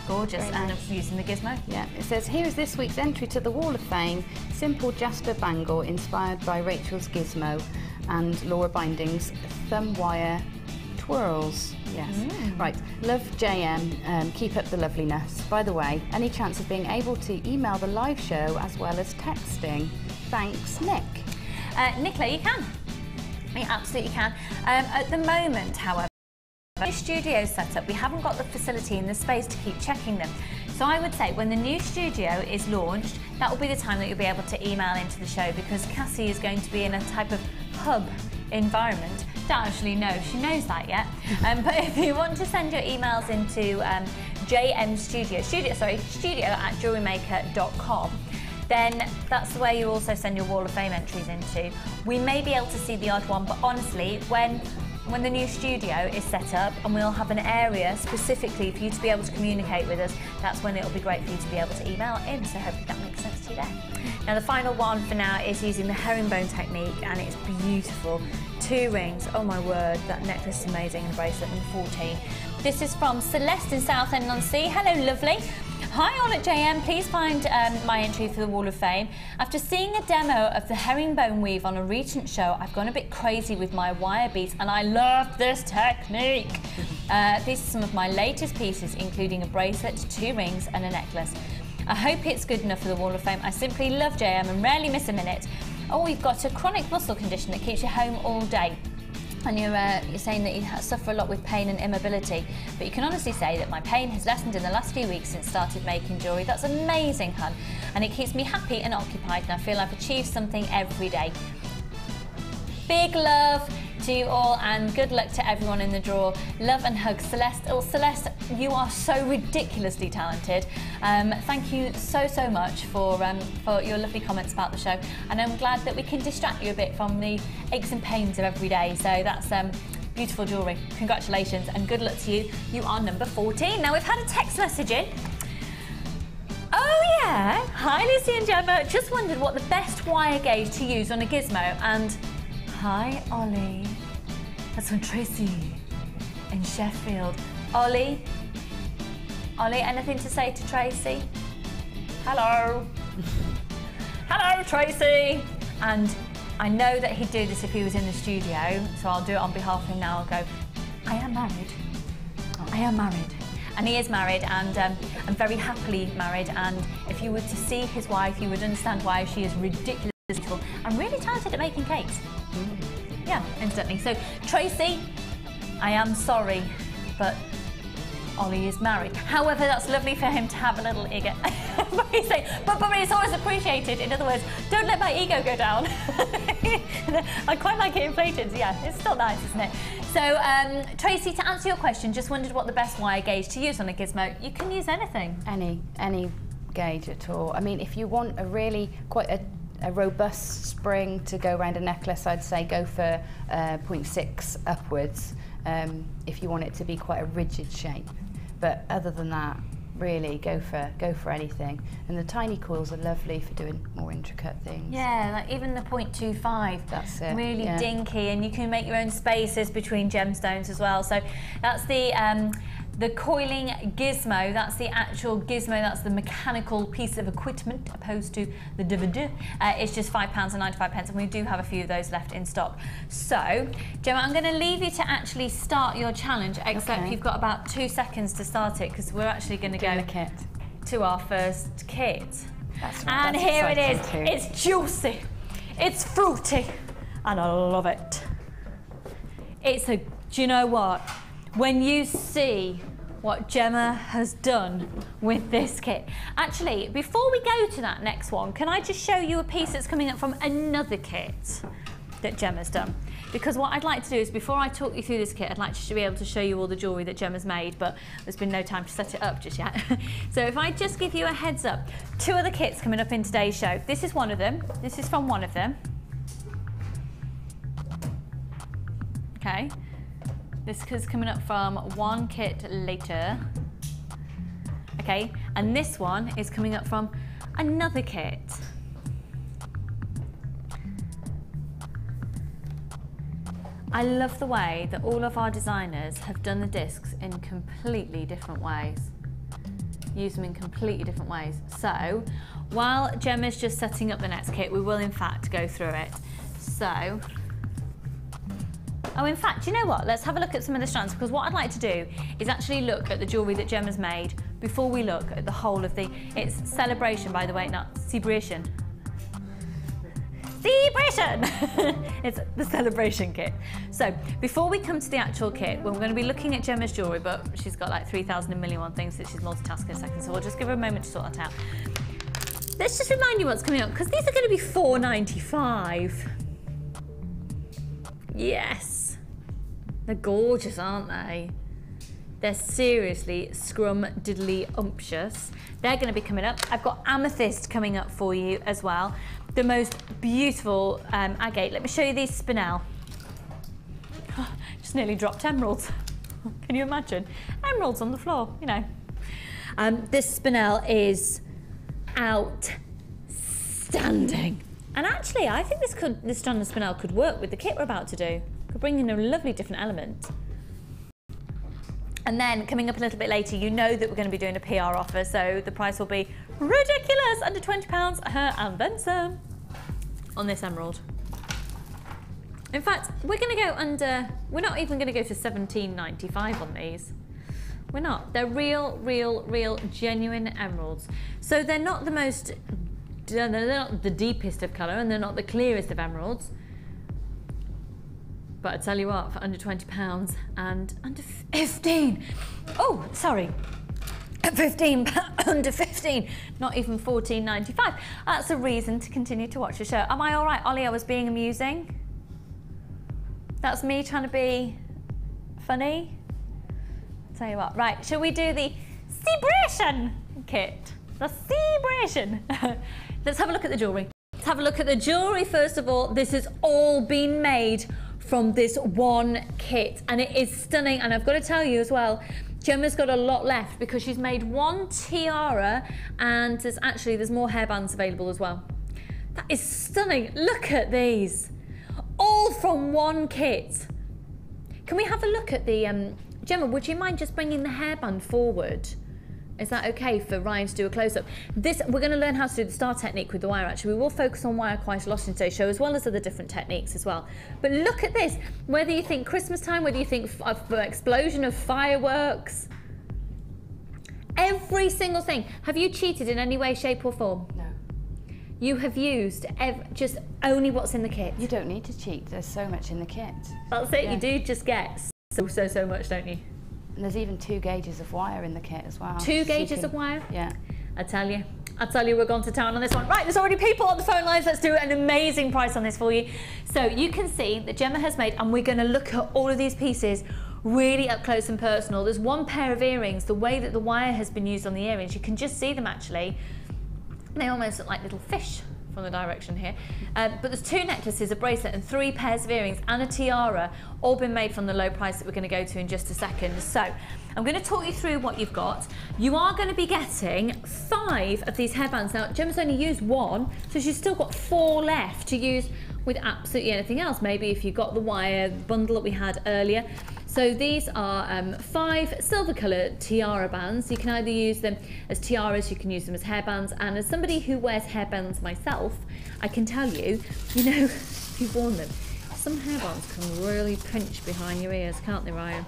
Gorgeous, Very and nice. using the gizmo. Yeah, it says, "Here is this week's entry to the Wall of Fame. Simple Jasper bangle inspired by Rachel's gizmo and Laura Binding's thumb wire twirls." Yes. Right, love JM, keep up the loveliness. By the way, any chance of being able to email the live show as well as texting? Thanks, Nick. Nicola, you can. You absolutely can. At the moment, however, the studio set up, we haven't got the facility and the space to keep checking them. So I would say when the new studio is launched, that will be the time that you'll be able to email into the show, because Cassie is going to be in a type of hub environment. Don't actually know if she knows that yet. But if you want to send your emails into studio at jewellerymaker.com, then that's the way you also send your Wall of Fame entries into. We may be able to see the odd one, but honestly, when the new studio is set up and we'll have an area specifically for you to be able to communicate with us, that's when it'll be great for you to be able to email in, so hopefully that makes sense to you there. Now the final one for now is using the herringbone technique, and it's beautiful. 2 rings, oh my word, that necklace is amazing, and the bracelet, number 14. This is from Celeste in Southend-on-Sea. Hello, lovely. Hi all at JM, please find my entry for the Wall of Fame. After seeing a demo of the herringbone weave on a recent show, I've gone a bit crazy with my wire beads and I love this technique. These are some of my latest pieces, including a bracelet, 2 rings and a necklace. I hope it's good enough for the Wall of Fame. I simply love JM and rarely miss a minute. Oh, you've got a chronic muscle condition that keeps you home all day. And you're saying that you suffer a lot with pain and immobility, but you can honestly say that my pain has lessened in the last few weeks since started making jewellery. That's amazing, hun, and it keeps me happy and occupied, and I feel I've achieved something every day. Big love to you all, and good luck to everyone in the draw. Love and hugs, Celeste. Oh, Celeste, you are so ridiculously talented. Thank you so much for your lovely comments about the show, and I'm glad that we can distract you a bit from the aches and pains of every day. So that's beautiful jewellery. Congratulations and good luck to you. You are number 14. Now we've had a text message in. Oh yeah, hi Lucy and Gemma. Just wondered what the best wire gauge to use on a gizmo. And hi Ollie. That's from Tracy in Sheffield. Ollie, anything to say to Tracy? Hello. Hello, Tracy. And I know that he'd do this if he was in the studio, so I'll do it on behalf of him now. I'll go, I am married. I am married. And he is married, and very happily married. And if you were to see his wife, you would understand why she is ridiculously beautiful and really talented at making cakes. Yeah, instantly. So, Tracy, I am sorry, but Ollie is married. However, that's lovely for him to have a little ego. but it's always appreciated. In other words, don't let my ego go down. I quite like it inflated. Yeah, it's still nice, isn't it? So, Tracy, to answer your question, just wondered what the best wire gauge to use on a gizmo. You can use anything. Any gauge at all. I mean, if you want a really quite a robust spring to go around a necklace, I'd say go for 0.6 upwards if you want it to be quite a rigid shape. But other than that, really go for anything. And the tiny coils are lovely for doing more intricate things. Yeah, like even the 0.25. That's it. Really dinky, and you can make your own spaces between gemstones as well. So that's the coiling gizmo. That's the actual gizmo. That's the mechanical piece of equipment, opposed to the DVD. It's just £5.95, and we do have a few of those left in stock. So, Gemma, I'm going to leave you to actually start your challenge, except you've got about 2 seconds to start it, because we're actually going to go to our first kit. That's and here it is. Too. It's juicy, it's fruity, and I love it. Do you know what? When you see what Gemma has done with this kit. Actually, before we go to that next one, can I just show you a piece that's coming up from another kit that Gemma's done? Because what I'd like to do is, before I talk you through this kit, I'd like to be able to show you all the jewellery that Gemma's made, but there's been no time to set it up just yet. So if I just give you a heads up, 2 other kits coming up in today's show. This is one of them. This is from one of them. Okay. This is coming up from one kit later. Okay, and this one is coming up from another kit. I love the way that all of our designers have done the discs in completely different ways. Use them in completely different ways. So, while Gemma's just setting up the next kit, we will in fact go through it. So, oh, in fact, you know what? Let's have a look at some of the strands, because what I'd like to do is actually look at the jewellery that Gemma's made before we look at the whole of the... It's Celebration, by the way, not Celebration. Celebration! It's the Celebration kit. So, before we come to the actual kit, we're going to be looking at Gemma's jewellery, but she's got like 3,000 million and one things that she's multitasking in a second, so we'll just give her a moment to sort that out. Let's just remind you what's coming up, because these are going to be £4.95. Yes. They're gorgeous, aren't they? They're seriously scrum-diddly-umptious. They're going to be coming up. I've got amethyst coming up for you as well. The most beautiful agate. Let me show you these spinel. Just nearly dropped emeralds. Can you imagine? Emeralds on the floor, you know. This spinel is outstanding. And actually, I think this strand of spinel could work with the kit we're about to do. Could bring in a lovely different element. And then coming up a little bit later, you know that we're going to be doing a PR offer, so the price will be ridiculous, under £20, and then some, on this emerald. In fact, we're going to go under, we're not even going to go to £17.95 on these. We're not. They're real, genuine emeralds. So they're not the most, they're not the deepest of colour, and they're not the clearest of emeralds. But I tell you what, for under £20 and under 15, oh, sorry, at 15, under 15, not even £14.95. That's a reason to continue to watch the show. Am I all right, Ollie? I was being amusing. That's me trying to be funny. Tell you what, right, shall we do the celebration kit? The celebration. Let's have a look at the jewellery. Let's have a look at the jewellery first of all. This has all been made from this one kit, and it is stunning. And I've got to tell you as well, Gemma's got a lot left because she's made one tiara, and there's more hairbands available as well. That is stunning. Look at these, all from one kit. Can we have a look at the Gemma, would you mind just bringing the hairband forward? Is that okay for Ryan to do a close-up? We're going to learn how to do the star technique with the wire, actually. We will focus on wire quite a lot in today's show, as well as other different techniques as well. But look at this. Whether you think Christmas time, whether you think explosion of fireworks, every single thing. Have you cheated in any way, shape or form? No. You have used just only what's in the kit. You don't need to cheat. There's so much in the kit. That's it. Yeah. You do just get so much, don't you? And there's even 2 gauges of wire in the kit as well. 2 gauges of wire? Yeah. I tell you, we're gone to town on this one. Right, there's already people on the phone lines. Let's do an amazing price on this for you. So you can see that Gemma has made, and we're going to look at all of these pieces really up close and personal. There's one pair of earrings, the way that the wire has been used on the earrings, you can just see them actually. They almost look like little fish from the direction here. But there's 2 necklaces, a bracelet and 3 pairs of earrings and a tiara, all been made from the low price that we're going to go to in just a second. So I'm going to talk you through what you've got. You are going to be getting 5 of these hairbands. Now Gemma's only used 1, so she's still got 4 left to use with absolutely anything else. Maybe if you got the wire bundle that we had earlier. So these are 5 silver colour tiara bands. You can either use them as tiaras, you can use them as hairbands, and as somebody who wears hairbands myself, I can tell you, you know, if you've worn them, some hairbands can really pinch behind your ears, can't they, Ryan?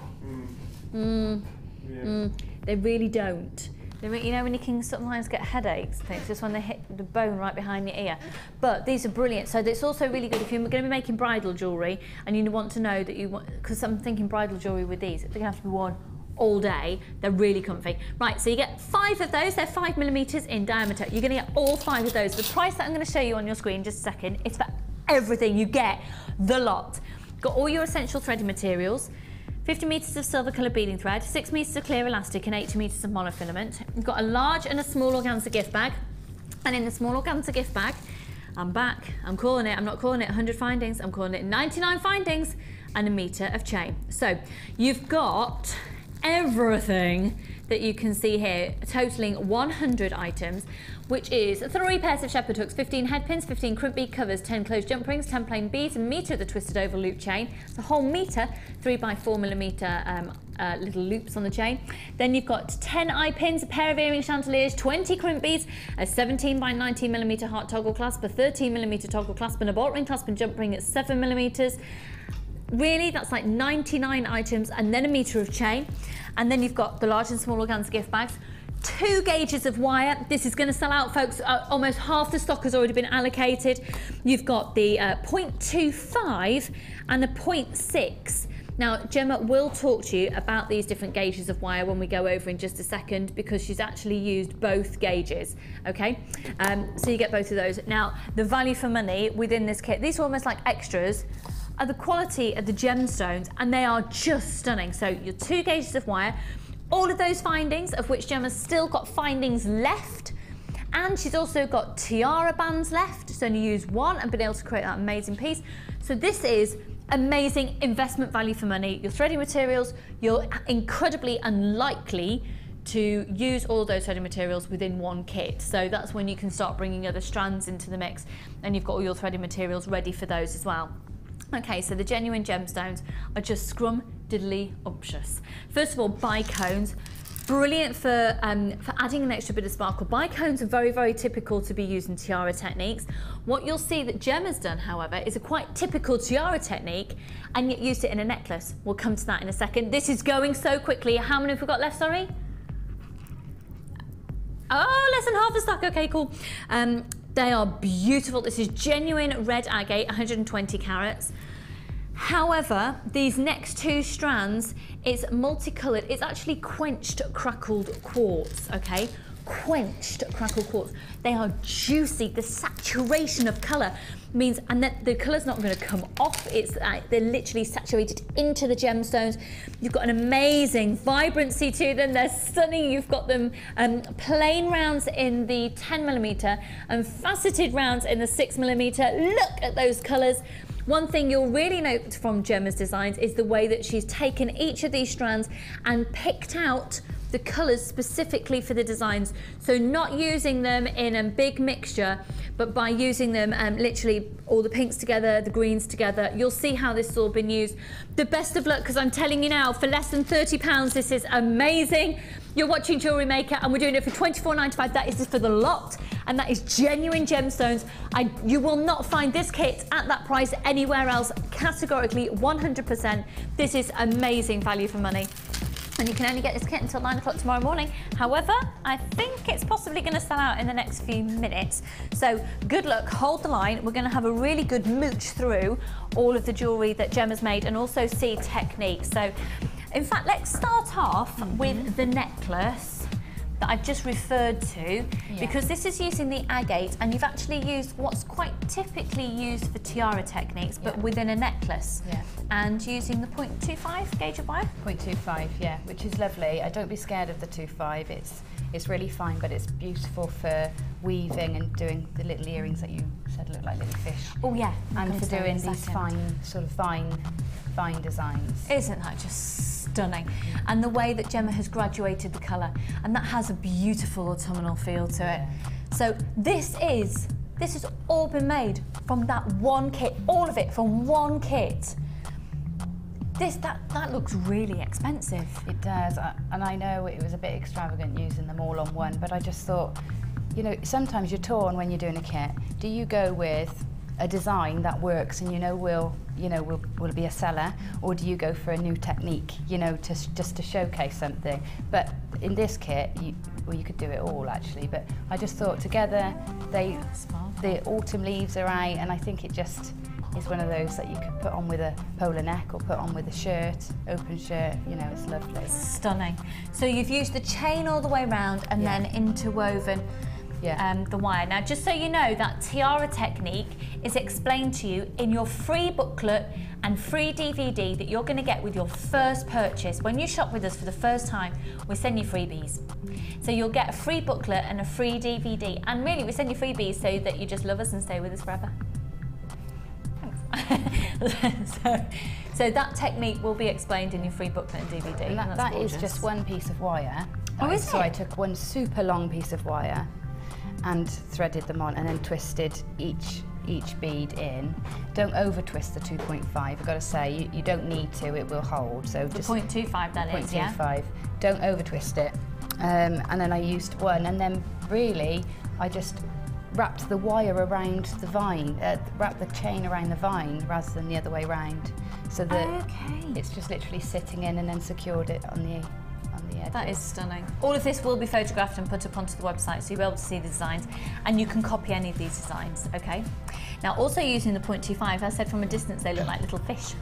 They really don't. You know when you can sometimes get headaches, things, just when they hit the bone right behind your ear. But these are brilliant. So it's also really good if you're going to be making bridal jewellery and you want to know that you want, because I'm thinking bridal jewellery with these, they're going to have to be worn all day. They're really comfy. Right, so you get 5 of those. They're 5mm in diameter. You're going to get all 5 of those. The price that I'm going to show you on your screen in just a second, it's for everything. You get the lot. Got all your essential threading materials. 50 metres of silver colour beading thread, 6 metres of clear elastic and 80 metres of monofilament. You've got a large and a small organza gift bag. And in the small organza gift bag, I'm back. I'm calling it, I'm not calling it 100 findings, I'm calling it 99 findings and a metre of chain. So you've got everything that you can see here, totaling 100 items, which is 3 pairs of shepherd hooks, 15 head pins, 15 crimp bead covers, 10 closed jump rings, 10 plain beads, a metre of the twisted over loop chain. It's a whole metre, 3x4mm little loops on the chain. Then you've got 10 eye pins, a pair of earring chandeliers, 20 crimp beads, a 17x19mm heart toggle clasp, a 13mm toggle clasp, and a bolt ring clasp and jump ring at 7mm. Really, that's like 99 items and then a metre of chain. And then you've got the large and small organza gift bags, 2 gauges of wire. This is going to sell out, folks. Almost half the stock has already been allocated. You've got the 0.25 and the 0.6. Now, Gemma will talk to you about these different gauges of wire when we go over in just a second, because she's actually used both gauges, okay? So you get both of those. Now, the value for money within this kit, these are almost like extras, are the quality of the gemstones, and they are just stunning. So your 2 gauges of wire, all of those findings, of which Gemma's still got findings left, and she's also got tiara bands left, so only use 1 and been able to create that amazing piece. So this is amazing investment value for money. Your threading materials, you're incredibly unlikely to use all those threading materials within one kit. So that's when you can start bringing other strands into the mix, and you've got all your threading materials ready for those as well. Okay, so the genuine gemstones are just diddly umptious. First of all, bicones. Brilliant for adding an extra bit of sparkle. Bicones are very, very typical to be used in tiara techniques. What you'll see that Gemma's done, however, is a quite typical tiara technique, and yet used it in a necklace. We'll come to that in a second. This is going so quickly. How many have we got left, sorry? Oh, less than half the stock. Okay, cool. They are beautiful. This is genuine red agate, 120 carats. However, these next two strands, it's multicolored. It's actually quenched crackled quartz, okay? Quenched crackled quartz. They are juicy. The saturation of color means, and that the color's not going to come off. It's they're literally saturated into the gemstones. You've got an amazing vibrancy to them. They're stunning. You've got them plain rounds in the 10mm and faceted rounds in the 6mm. Look at those colors. One thing you'll really note from Gemma's designs is the way that she's taken each of these strands and picked out the colours specifically for the designs. So not using them in a big mixture, but by using them literally all the pinks together, the greens together. You'll see how this has all been used. The best of luck, because I'm telling you now, for less than £30, this is amazing. You're watching Jewellery Maker and we're doing it for £24.95. That is for the lot, and that is genuine gemstones. You will not find this kit at that price anywhere else, categorically 100%. This is amazing value for money. And you can only get this kit until 9 o'clock tomorrow morning. However, I think it's possibly going to sell out in the next few minutes. So good luck, hold the line. We're going to have a really good mooch through all of the jewellery that Gemma's made and also see techniques. So in fact, let's start off with the necklace that I've just referred to, because this is using the agate, and you've actually used what's quite typically used for tiara techniques, but within a necklace. And using the 0.25 gauge of wire? 0.25, yeah, which is lovely. Don't be scared of the 2.5. It's really fine, but it's beautiful for weaving and doing the little earrings that you said look like little fish. Oh yeah. And for doing these fine, sort of fine designs. Isn't that just stunning? And the way that Gemma has graduated the colour, and that has a beautiful autumnal feel to it. So this has all been made from that one kit, all of it from one kit. That looks really expensive. It does, and I know it was a bit extravagant using them all on one, but I just thought, you know, sometimes you're torn when you're doing a kit. Do you go with a design that works and will be a seller, or do you go for a new technique, just to showcase something? But in this kit, you could do it all actually, but I just thought together the autumn leaves are out, and I think it just is one of those that you could put on with a polo neck or put on with a shirt, open shirt, it's lovely. Stunning. So you've used the chain all the way around and then interwoven the wire. Now, just so you know, that tiara technique is explained to you in your free booklet and free DVD that you're going to get with your first purchase. When you shop with us for the first time, we send you freebies. So you'll get a free booklet and a free DVD, and really we send you freebies so that you just love us and stay with us forever. So that technique will be explained in your free booklet and DVD. And that is just one piece of wire. Oh, is it? So I took one super long piece of wire and threaded them on, and then twisted each bead in. Don't over twist the 2.5. I've got to say, you don't need to. It will hold. So the just 0.25 that is, yeah. 0.25. Don't over twist it. And then I used one, and then really I just wrapped the wire around the vine, wrapped the chain around the vine rather than the other way around, so that it's just literally sitting in, and then secured it on the edge. That is stunning. All of this will be photographed and put up onto the website, so you'll be able to see the designs, and you can copy any of these designs, okay? Now, also using the 0.25, I said from a distance they look like little fish.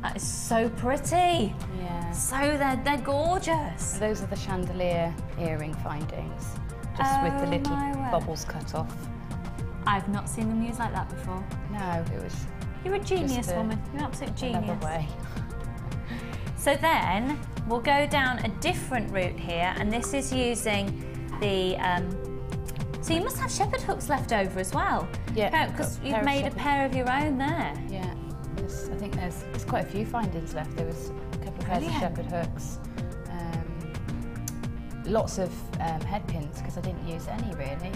That is so pretty. Yeah. So they're gorgeous. Those are the chandelier earring findings, just with the little bubbles cut off. I've not seen them used like that before. No, it was. You're a genius woman. You're an absolute genius. Another way. So then we'll go down a different route here, and this is using the. So you must have shepherd hooks left over as well. Yeah. Because you've made a pair of your own there. Yeah. I think there's quite a few findings left. There was a couple of pairs of shepherd hooks. Lots of head pins, because I didn't use any really.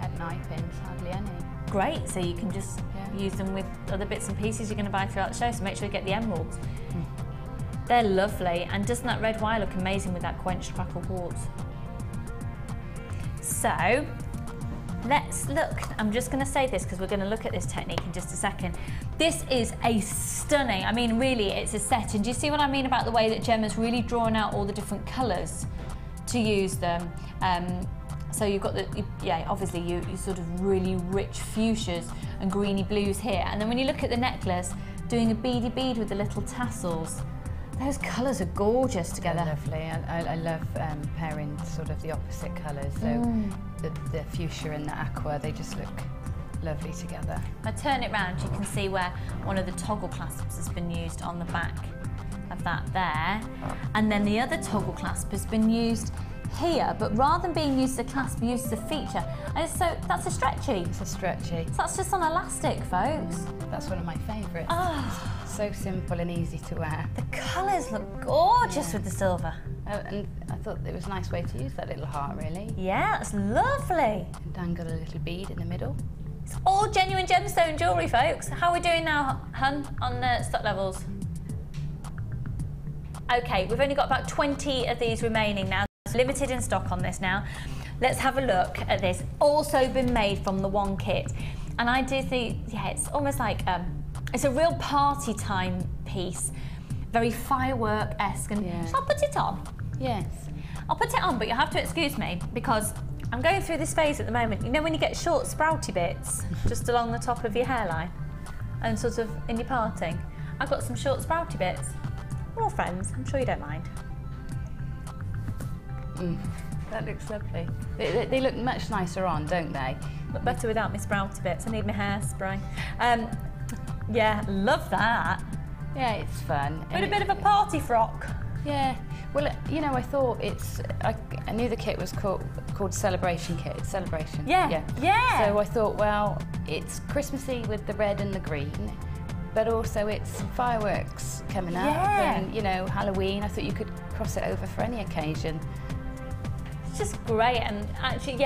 Head and eye pins, hardly any. Great, so you can just use them with other bits and pieces you're going to buy throughout the show, so make sure you get the emeralds. They're lovely, and doesn't that red wire look amazing with that quenched crackle quartz? So let's look. I'm just going to say this because we're going to look at this technique in just a second. This is a stunning, I mean really it's a set, and do you see what I mean about the way that Gemma's really drawn out all the different colours to use them? So you've got the, yeah, obviously you sort of really rich fuchsias and greeny blues here, and then when you look at the necklace, doing a beady bead with the little tassels, those colours are gorgeous together. They're lovely. I love pairing sort of the opposite colours. So the fuchsia and the aqua, they just look lovely together. If I turn it round, you can see where one of the toggle clasps has been used on the back of that there. And then the other toggle clasp has been used here, but rather than being used as a clasp, used as a feature. And so that's a stretchy. It's a stretchy. So that's just on elastic, folks. That's one of my favourites. So simple and easy to wear. The colours look gorgeous with the silver. And I thought it was a nice way to use that little heart, really. Yeah, that's lovely. And dangle a little bead in the middle. It's all genuine gemstone jewellery, folks. How are we doing now, hun, on the stock levels? Okay, we've only got about 20 of these remaining now. It's limited in stock on this now. Let's have a look at this. Also been made from the one kit. And I do think, yeah, it's almost like, it's a real party time piece. Very firework-esque. And shall I put it on? Yes. I'll put it on, but you'll have to excuse me because I'm going through this phase at the moment. You know when you get short sprouty bits just along the top of your hairline and sort of in your parting? I've got some short sprouty bits. We're all friends, I'm sure you don't mind. That looks lovely. They look much nicer on, don't they? Look better without my sprouty bits. I need my hairspray. Yeah, love that. Yeah, it's fun. With a bit of a party frock. Yeah. Well, you know, I thought I knew the kit was called Celebration Kit. It's Celebration. Yeah. So I thought, well, it's Christmassy with the red and the green, but also it's fireworks coming up and, you know, Halloween. I thought you could cross it over for any occasion. It's just great, and actually,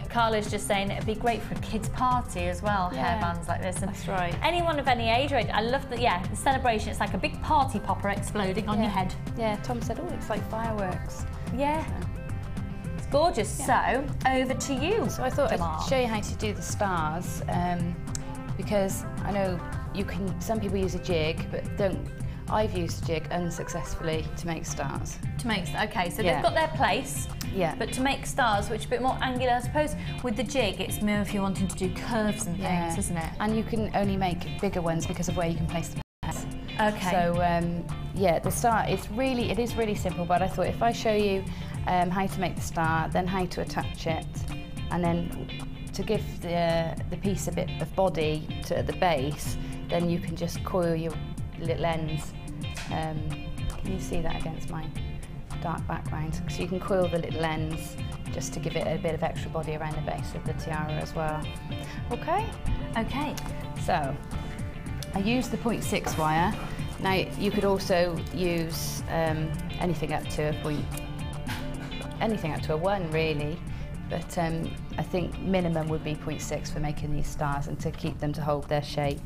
Carla's just saying it'd be great for a kid's party as well, hairbands like this. And that's right. Anyone of any age range, I love that, the celebration, it's like a big party popper exploding on your head. Yeah, Tom said, oh, it's like fireworks. Yeah. It's gorgeous. So, over to you. So I thought Gemma. I'd show you how to do the stars, because I know some people use a jig, but I've used a jig unsuccessfully to make stars. Okay, so they've got their place, but to make stars, which are a bit more angular, I suppose, with the jig, it's more if you're wanting to do curves and things, isn't it? And you can only make bigger ones because of where you can place the pairs. Okay. So, the star, it is really simple, but I thought if I show you how to make the star, then how to attach it, and then to give the piece a bit of body to the base, then you can just coil your little ends. Can you see that against my dark background? So you can coil the little ends just to give it a bit of extra body around the base of the tiara as well. Okay? Okay. So I used the 0.6 wire. Now you could also use anything up to a 1 really, but I think minimum would be 0.6 for making these stars and to keep them to hold their shape.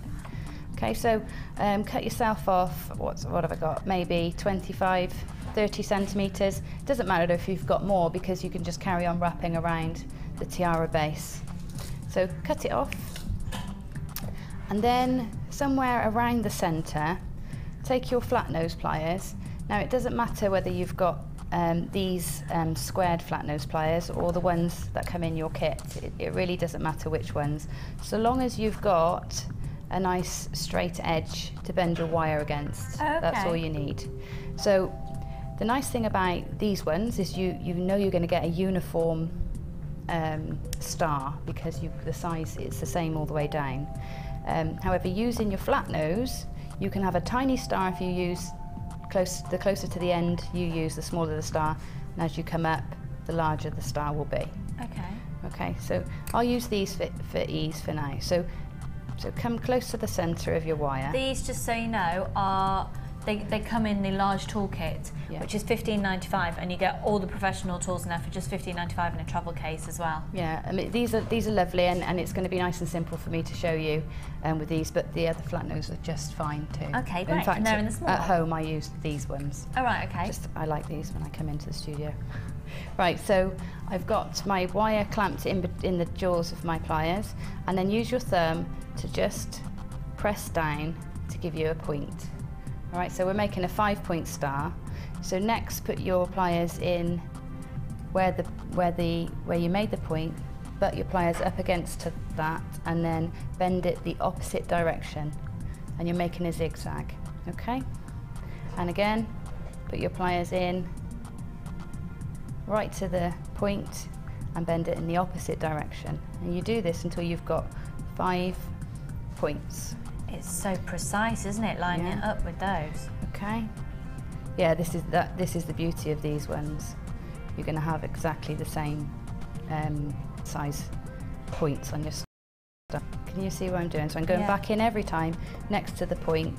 Okay, so cut yourself off, what have I got, maybe 25, 30 centimetres. Doesn't matter if you've got more because you can just carry on wrapping around the tiara base. So cut it off, and then somewhere around the centre, take your flat nose pliers. Now it doesn't matter whether you've got these squared flat nose pliers or the ones that come in your kit. It really doesn't matter which ones, so long as you've got a nice straight edge to bend your wire against. Okay. That's all you need. So the nice thing about these ones is you know you're going to get a uniform star because the size is the same all the way down. However, using your flat nose, you can have a tiny star if you use the closer to the end you use, the smaller the star, and as you come up, the larger the star will be. Okay, so I'll use these for ease for now. So come close to the centre of your wire. These, just so you know, are they come in the large toolkit, Yeah. which is $15.95, and you get all the professional tools in there for just $15.95 in a travel case as well. Yeah, I mean, these are lovely, and it's going to be nice and simple for me to show you with these, but the other flat nose are just fine too. Okay, great. In fact, And they're in the small. at home I use these ones. Oh, right, okay. I like these when I come into the studio. Right, so I've got my wire clamped in the jaws of my pliers, and then use your thumb to just press down to give you a point. All right, so we're making a 5-point star. So next, put your pliers in where you made the point, butt your pliers up against that, and then bend it the opposite direction, and you're making a zigzag. Okay, and again, put your pliers in right to the point and bend it in the opposite direction, and you do this until you've got 5 points. It's so precise, isn't it, lining it up with those? Okay. Yeah, this is the beauty of these ones. You're going to have exactly the same size points on your stuff. Can you see what I'm doing? So I'm going back in every time next to the point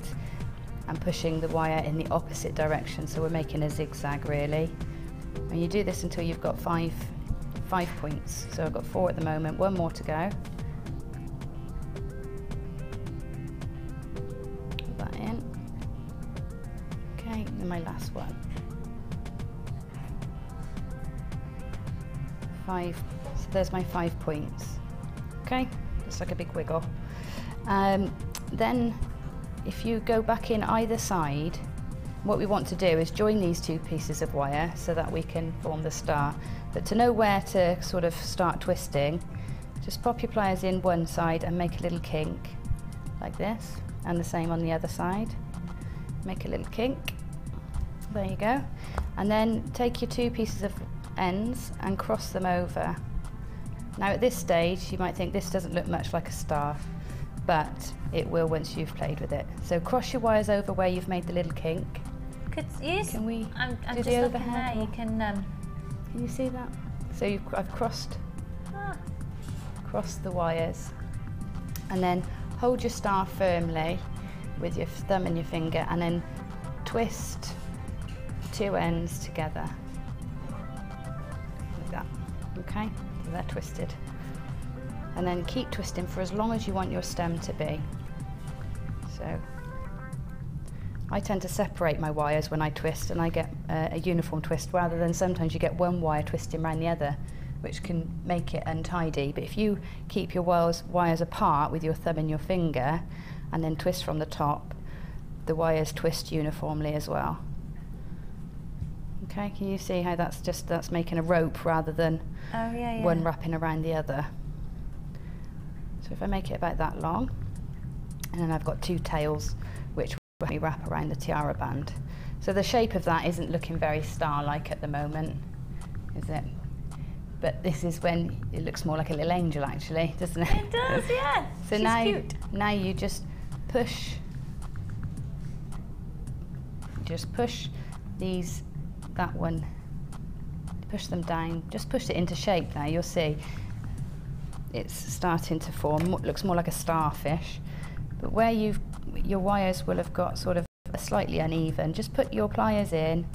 and pushing the wire in the opposite direction. So we're making a zigzag really. And you do this until you've got 5 points. So I've got 4 at the moment, 1 more to go. Put that in. Okay, and my last one. 5, so there's my 5 points. Okay, just like a big wiggle. Then if you go back in either side, what we want to do is join these 2 pieces of wire so that we can form the star. But to know where to sort of start twisting, just pop your pliers in one side and make a little kink like this, and the same on the other side. Make a little kink. There you go. And then take your 2 pieces of ends and cross them over. Now at this stage you might think this doesn't look much like a star, but it will once you've played with it. So cross your wires over where you've made the little kink. Can we I'm do just the looking overhead? there. You can. Can you see that? So I've crossed the wires, and then hold your star firmly with your thumb and your finger, and then twist 2 ends together like that. Okay, so they're twisted, and then keep twisting for as long as you want your stem to be. So I tend to separate my wires when I twist, and I get a uniform twist, rather than sometimes you get one wire twisting around the other, which can make it untidy. But if you keep your wires apart with your thumb and your finger, and then twist from the top, the wires twist uniformly as well. Okay, can you see how that's making a rope rather than one wrapping around the other? So if I make it about that long, and then I've got 2 tails which we wrap around the tiara band. So the shape of that isn't looking very star-like at the moment, is it? But this is when it looks more like a little angel actually, doesn't it? It does, yeah. So She's cute. now you just push that one, push them down, just push it into shape now. You'll see it's starting to form, looks more like a starfish. But where your wires will have got sort of a slightly uneven, just put your pliers in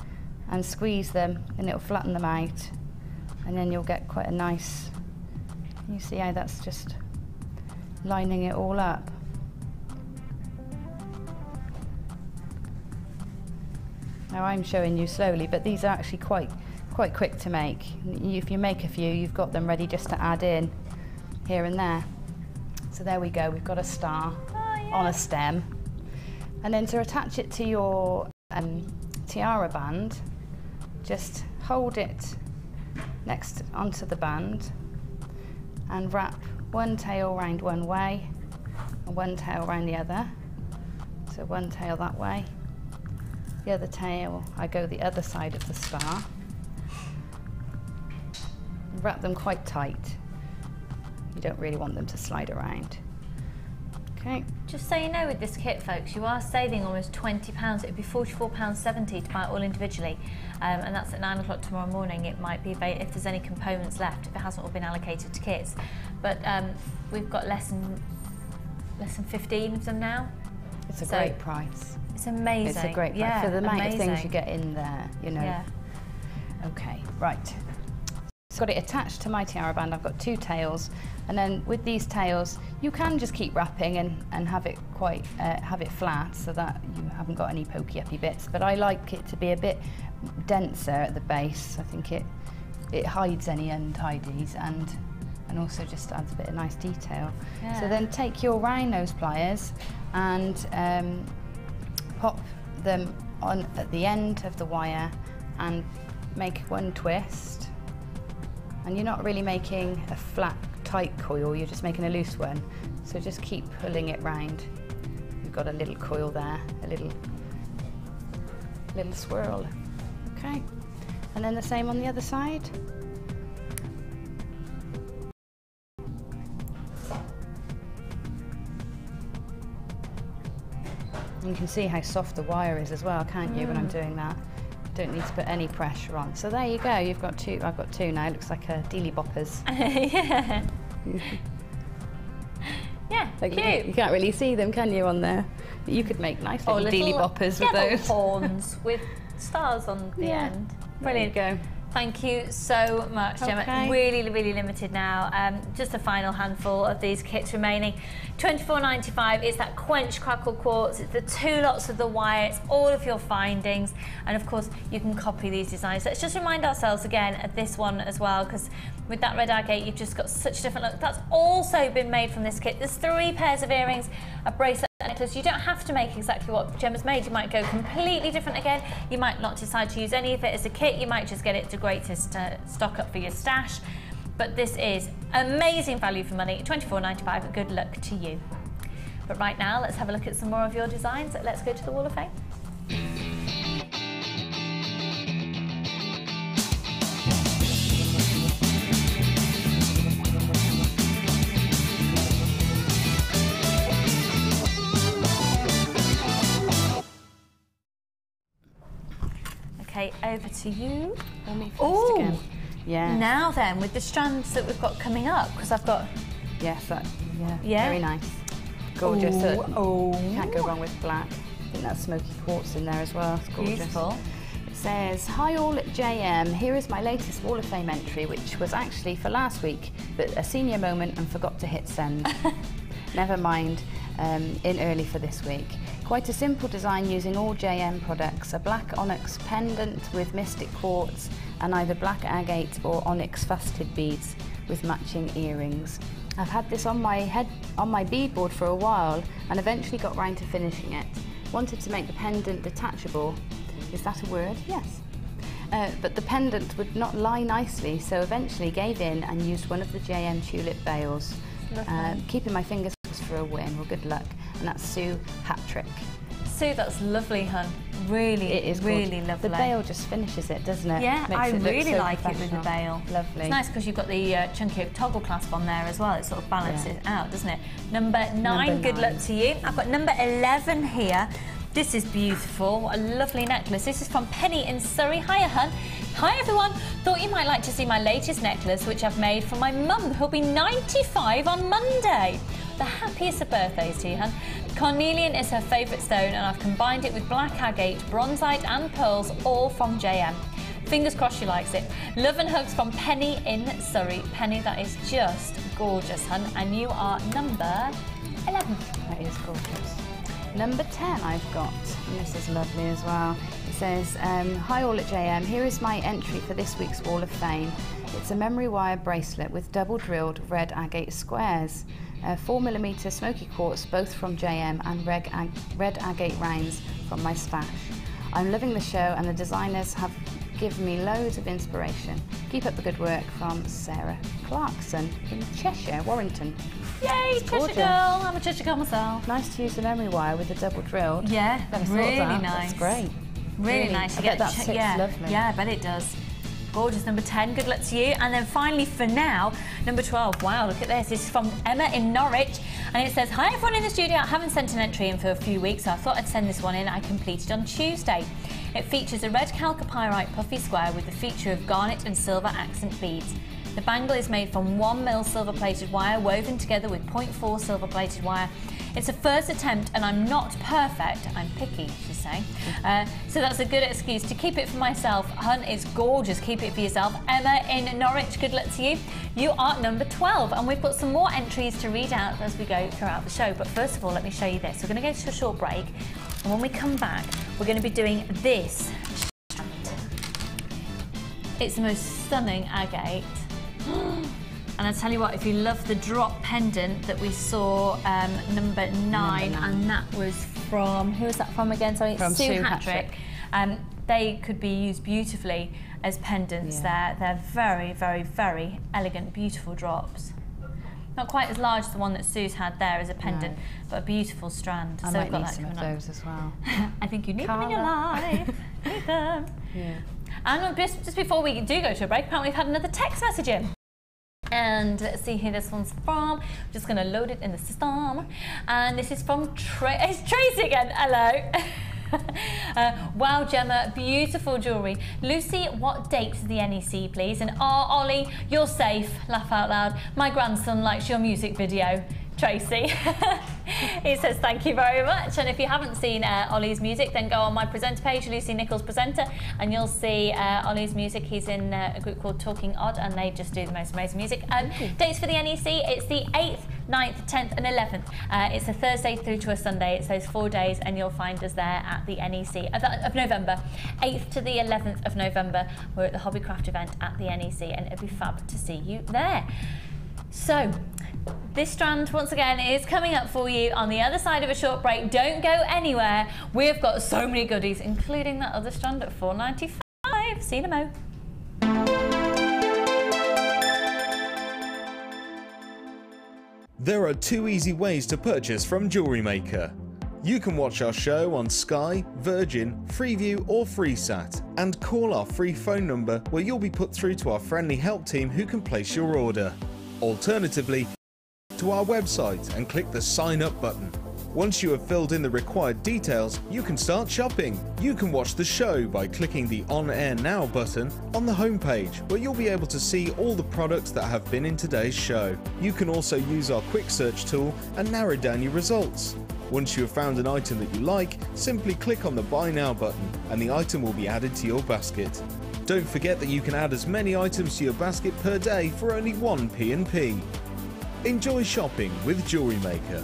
and squeeze them, and it'll flatten them out, and then you'll get quite a nice, you see how that's just lining it all up. Now I'm showing you slowly, but these are actually quite quick to make. If you make a few, you've got them ready just to add in here and there. So there we go, we've got a star on a stem. And then to attach it to your tiara band, just hold it next onto the band and wrap one tail round one way and one tail round the other. So one tail that way, the other tail, I go the other side of the star. Wrap them quite tight. You don't really want them to slide around. Okay. Just so you know, with this kit, folks, you are saving almost £20. It'd be £44.70 to buy it all individually, and that's at 9 o'clock tomorrow morning. It might be if there's any components left, if it hasn't all been allocated to kits. But we've got less than 15 of them now. It's a great price. It's It's amazing. It's a great pack for the amount of things you get in there, you know. Yeah. Okay, right. It's got it attached to my tiara band. I've got 2 tails, and then with these tails, you can just keep wrapping and have it quite have it flat so that you haven't got any pokey uppy bits. But I like it to be a bit denser at the base. I think it hides any untidies and also just adds a bit of nice detail. Yeah. So then take your round nose pliers and pop them on at the end of the wire and make 1 twist. And you're not really making a flat, tight coil, you're just making a loose one. So just keep pulling it round. You've got a little coil there, a little swirl. Okay. And then the same on the other side. You can see how soft the wire is as well, can't you, when I'm doing that? Don't need to put any pressure on. So there you go, you've got 2, I've got 2 now, it looks like a dealy boppers. Yeah. Yeah, like cute. You can't really see them, can you, on there? But you could make nice little dealy boppers with those. horns with stars on the end. Brilliant. There you go. Thank you so much, Gemma. Okay. Really, really limited now. Just a final handful of these kits remaining. £24.95. It's that quench crackle quartz. It's the 2 lots of the wire. It's all of your findings, and of course you can copy these designs. Let's just remind ourselves again of this one as well, because with that red agate you've just got such a different look. That's also been made from this kit. There's 3 pairs of earrings, a bracelet, a necklace. You don't have to make exactly what Gemma's made. You might go completely different again. You might not decide to use any of it as a kit. You might just get it to great to stock up for your stash. But this is amazing value for money, £24.95. Good luck to you. But right now, let's have a look at some more of your designs. Let's go to the Wall of Fame. Okay, over to you. Me first again. Yeah. Now then, with the strands that we've got coming up, because I've got... Yes, Yeah. very nice. Gorgeous. Oh. You can't go wrong with black. I think that's smoky quartz in there as well. It's gorgeous. Beautiful. It says, "Hi all at JM, here is my latest Wall of Fame entry, which was actually for last week, but a senior moment and forgot to hit send. Never mind, in early for this week. Quite a simple design using all JM products, a black onyx pendant with mystic quartz and either black agate or onyx faceted beads with matching earrings. I've had this on my beadboard for a while and eventually got round to finishing it. Wanted to make the pendant detachable. Is that a word? Yes. But the pendant would not lie nicely, so eventually gave in and used one of the JM tulip veils. Keeping my fingers crossed for a win. Well, good luck." And that's Sue Hattrick. Sue, that's lovely, hun. Really, it is really gorgeous. lovely. The veil just finishes it, doesn't it? Yeah, Makes I it look really so like it with the professional. veil. Lovely. It's nice because you've got the chunky toggle clasp on there as well. It sort of balances it out, doesn't it? Number 9, good luck to you. I've got number 11 here. This is beautiful. What a lovely necklace. This is from Penny in Surrey. Hiya, hun. Hi, everyone. Thought you might like to see my latest necklace, which I've made for my mum, who'll be 95 on Monday. The happiest of birthdays to you, hun. Cornelian is her favourite stone, and I've combined it with black agate, bronzite and pearls, all from JM. Fingers crossed she likes it. Love and hugs from Penny in Surrey. Penny, that is just gorgeous, hun. And you are number 11. That is gorgeous. Number 10 I've got, and this is lovely as well. It says, "Hi all at JM, here is my entry for this week's Wall of Fame. It's a memory wire bracelet with double drilled red agate squares. 4mm smoky quartz, both from JM, and red agate rounds from my stash. I'm loving the show and the designers have given me loads of inspiration. Keep up the good work, from Sarah Clarkson in Cheshire, Warrington." Yay, Cheshire girl. I'm a Cheshire girl myself. Nice to use the memory wire with the double drilled. Yeah, Never thought really of that. nice. That's great. Really nice. I bet that sits lovely. Yeah, I bet it does. Gorgeous. Number 10, good luck to you. And then finally for now, number 12. Wow, look at this. This is from Emma in Norwich. And it says, "Hi everyone in the studio. I haven't sent an entry in for a few weeks, so I thought I'd send this one in. I completed on Tuesday. It features a red chalcopyrite puffy square with the feature of garnet and silver accent beads. The bangle is made from 1mm silver plated wire woven together with 0.4 silver plated wire. It's a first attempt and I'm not perfect. I'm picky, she's saying. So that's a good excuse to keep it for myself. Hunt is gorgeous. Keep it for yourself. Emma in Norwich, good luck to you. You are number 12 and we've got some more entries to read out as we go throughout the show. But first of all, let me show you this. We're going to go to a short break and when we come back, we're going to be doing this. It's the most stunning agate. And I tell you what, if you love the drop pendant that we saw, number 9, and that was from, who was that from again? Sorry, from Sue Hattrick. They could be used beautifully as pendants. Yeah. They're very, very, very elegant, beautiful drops. Not quite as large as the one that Sue's had there as a pendant, but a beautiful strand. I might need some of those as well. I think you need them in your life. Need them. Yeah. And just before we do go to a break, apparently we've had another text message in. And let's see who this one's from. I'm just going to load it in the system. And this is from it's Tracy again. Hello. Wow, Gemma, beautiful jewellery. Lucy, what date's the NEC, please? And Ollie, you're safe. Laugh out loud. My grandson likes your music video. Tracy. He says thank you very much, and if you haven't seen Ollie's music, then go on my presenter page, Lucy Nichols Presenter, and you'll see Ollie's music. He's in a group called Talking Odd and they just do the most amazing music. Dates for the NEC, it's the 8th, 9th, 10th and 11th. It's a Thursday through to a Sunday. It's those 4 days and you'll find us there at the NEC of November. 8th to the 11th of November, we're at the Hobbycraft event at the NEC and it'd be fab to see you there. So, this strand, once again, is coming up for you on the other side of a short break. Don't go anywhere. We've got so many goodies, including that other strand at $4.95. See you in a mo. There are 2 easy ways to purchase from Jewellery Maker. You can watch our show on Sky, Virgin, Freeview or FreeSat and call our free phone number where you'll be put through to our friendly help team who can place your order. Alternatively, to our website and click the sign up button. Once you have filled in the required details, you can start shopping. You can watch the show by clicking the On Air Now button on the homepage, where you'll be able to see all the products that have been in today's show. You can also use our quick search tool and narrow down your results. Once you have found an item that you like, simply click on the Buy Now button and the item will be added to your basket. Don't forget that you can add as many items to your basket per day for only 1 P&P. Enjoy shopping with Jewellery Maker.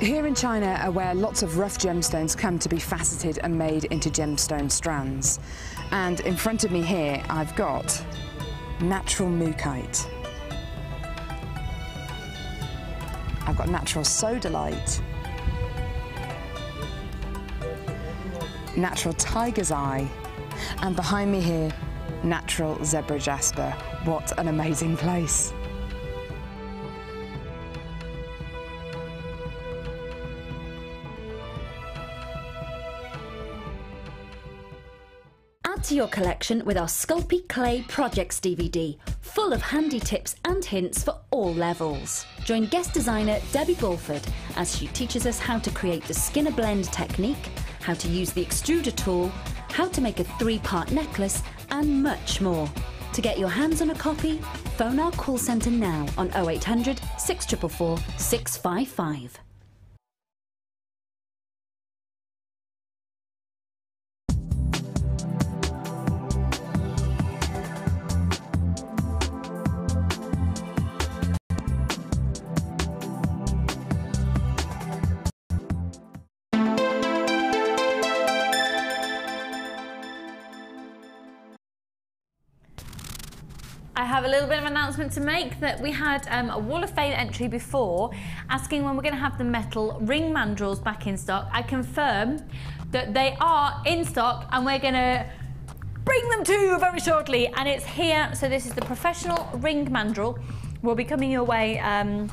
Here in China are where lots of rough gemstones come to be faceted and made into gemstone strands. And in front of me here, I've got natural mookaite. I've got natural sodalite, natural tiger's eye, and behind me here, natural zebra jasper. What an amazing place. Add to your collection with our Sculpey Clay Projects DVD, full of handy tips and hints for all levels. Join guest designer Debbie Bulford as she teaches us how to create the Skinner blend technique, how to use the extruder tool, how to make a 3-part necklace, and much more. To get your hands on a copy, phone our call centre now on 0800 644 655. I have a little bit of an announcement to make that we had a Wall of Fame entry before asking when we're going to have the metal ring mandrels back in stock. I confirm that they are in stock and we're going to bring them to you very shortly, and it's here. So this is the professional ring mandrel. Will be coming your way in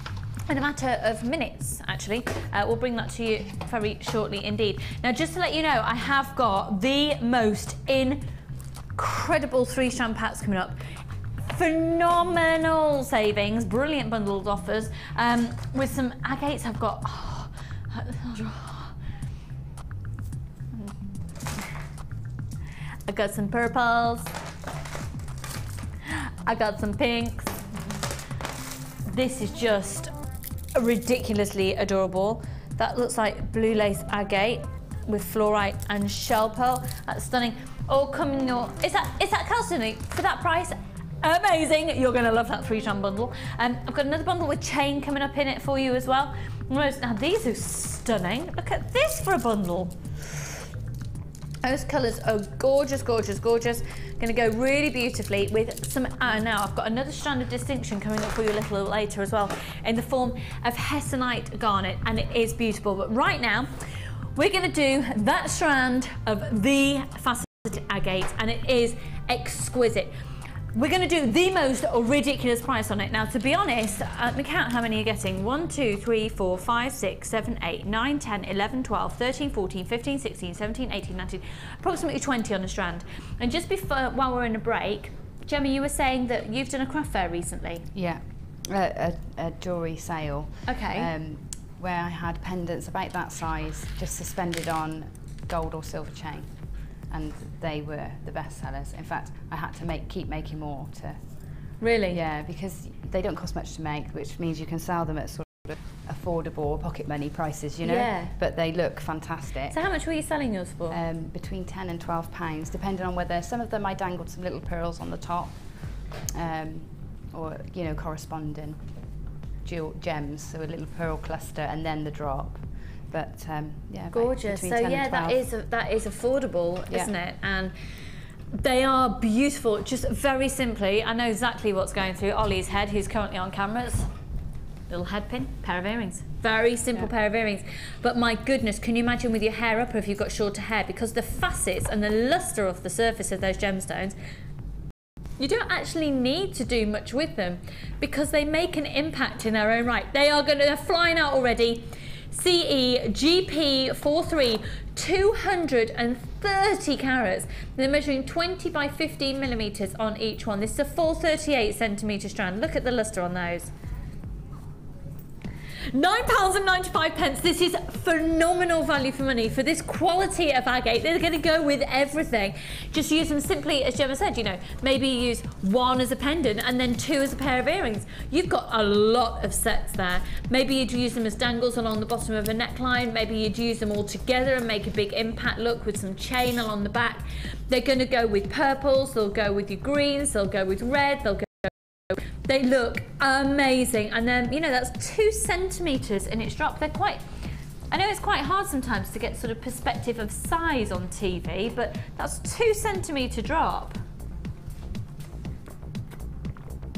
a matter of minutes, actually. We'll bring that to you very shortly indeed. Now, just to let you know, I have got the most incredible 3-strand packs coming up. Phenomenal savings, brilliant bundled offers with some agates. I've got I got some purples. I got some pinks. This is just ridiculously adorable. That looks like blue lace agate with fluorite and shell pearl. That's stunning. All coming in your, is that custom for that price? Amazing, you're gonna love that 3-strand bundle. I've got another bundle with chain coming up in it for you as well. Now these are stunning. Look at this for a bundle. Those colours are gorgeous, gorgeous, gorgeous. Gonna go really beautifully with some, now I've got another strand of distinction coming up for you a little later as well in the form of Hessonite garnet, and it is beautiful. But right now, we're gonna do that strand of the faceted agate, and it is exquisite. We're going to do the most ridiculous price on it. Now, to be honest, let me count how many you're getting. 1, 2, 3, 4, 5, 6, 7, 8, 9, 10, 11, 12, 13, 14, 15, 16, 17, 18, 19, approximately 20 on a strand. And just before, while we're in a break, Gemma, you were saying that you've done a craft fair recently. Yeah, a jewellery sale. Okay. Where I had pendants about that size, just suspended on gold or silver chain. And they were the best sellers. In fact, I had to keep making more to... Really? Yeah, because they don't cost much to make, which means you can sell them at sort of affordable pocket money prices, you know? Yeah. But they look fantastic. So how much were you selling yours for? Between £10 and £12, depending on whether, some of them I dangled some little pearls on the top, or, you know, corresponding gems, so a little pearl cluster and then the drop. But yeah, gorgeous. So yeah, that is affordable, isn't it? And they are beautiful. Just very simply, I know exactly what's going through Ollie's head, who's currently on cameras. Little head pin, pair of earrings. Very simple pair of earrings. But my goodness, can you imagine with your hair up, or if you've got shorter hair, because the facets and the luster of the surface of those gemstones, you don't actually need to do much with them because they make an impact in their own right. They're flying out already. CE GP 43, 230 carats. They're measuring 20 by 15 millimeters on each one. This is a full 38 centimetre strand. Look at the luster on those. £9.95. This is phenomenal value for money for this quality of agate. They're going to go with everything. Just use them simply, as Gemma said, you know, maybe use one as a pendant and then 2 as a pair of earrings. You've got a lot of sets there. Maybe you'd use them as dangles along the bottom of a neckline. Maybe you'd use them all together and make a big impact look with some chain along the back. They're going to go with purples. They'll go with your greens. They'll go with red. They'll go. They look amazing, and then, you know, that's 2 centimeters in its drop. They're quite, I know it's quite hard sometimes to get sort of perspective of size on TV, but that's 2 centimeter drop.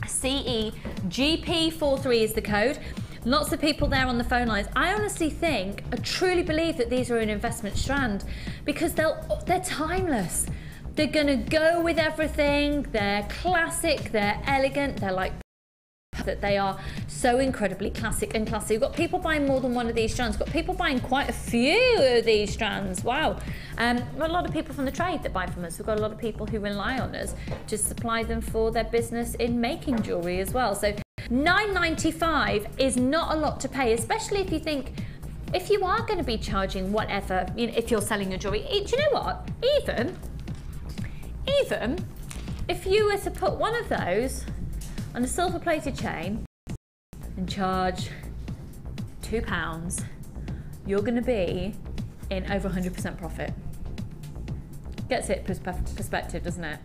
CE GP43 is the code. Lots of people there on the phone lines. I honestly think, I truly believe that these are an investment strand because they're timeless. They're gonna go with everything. They're classic, they're elegant, they're like that. They are so incredibly classic and classy. We've got people buying more than one of these strands. We've got people buying quite a few of these strands. Wow. We've got a lot of people from the trade that buy from us. We've got a lot of people who rely on us to supply them for their business in making jewellery as well. So £9.95 is not a lot to pay, especially if you think, if you are going to be charging whatever, you know, if you're selling your jewellery. Do you know what? Even if you were to put one of those on a silver plated chain and charge £2, you're going to be in over 100% profit. Gets it perspective, doesn't it?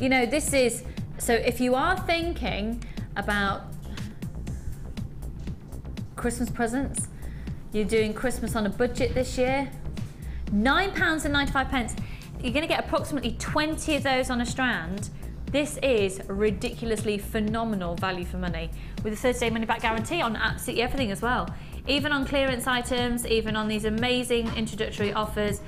You know, this is, so if you are thinking about Christmas presents, you're doing Christmas on a budget this year, £9.95. You're going to get approximately 20 of those on a strand. This is ridiculously phenomenal value for money with a 30-day money-back guarantee on absolutely everything as well. Even on clearance items, even on these amazing introductory offers.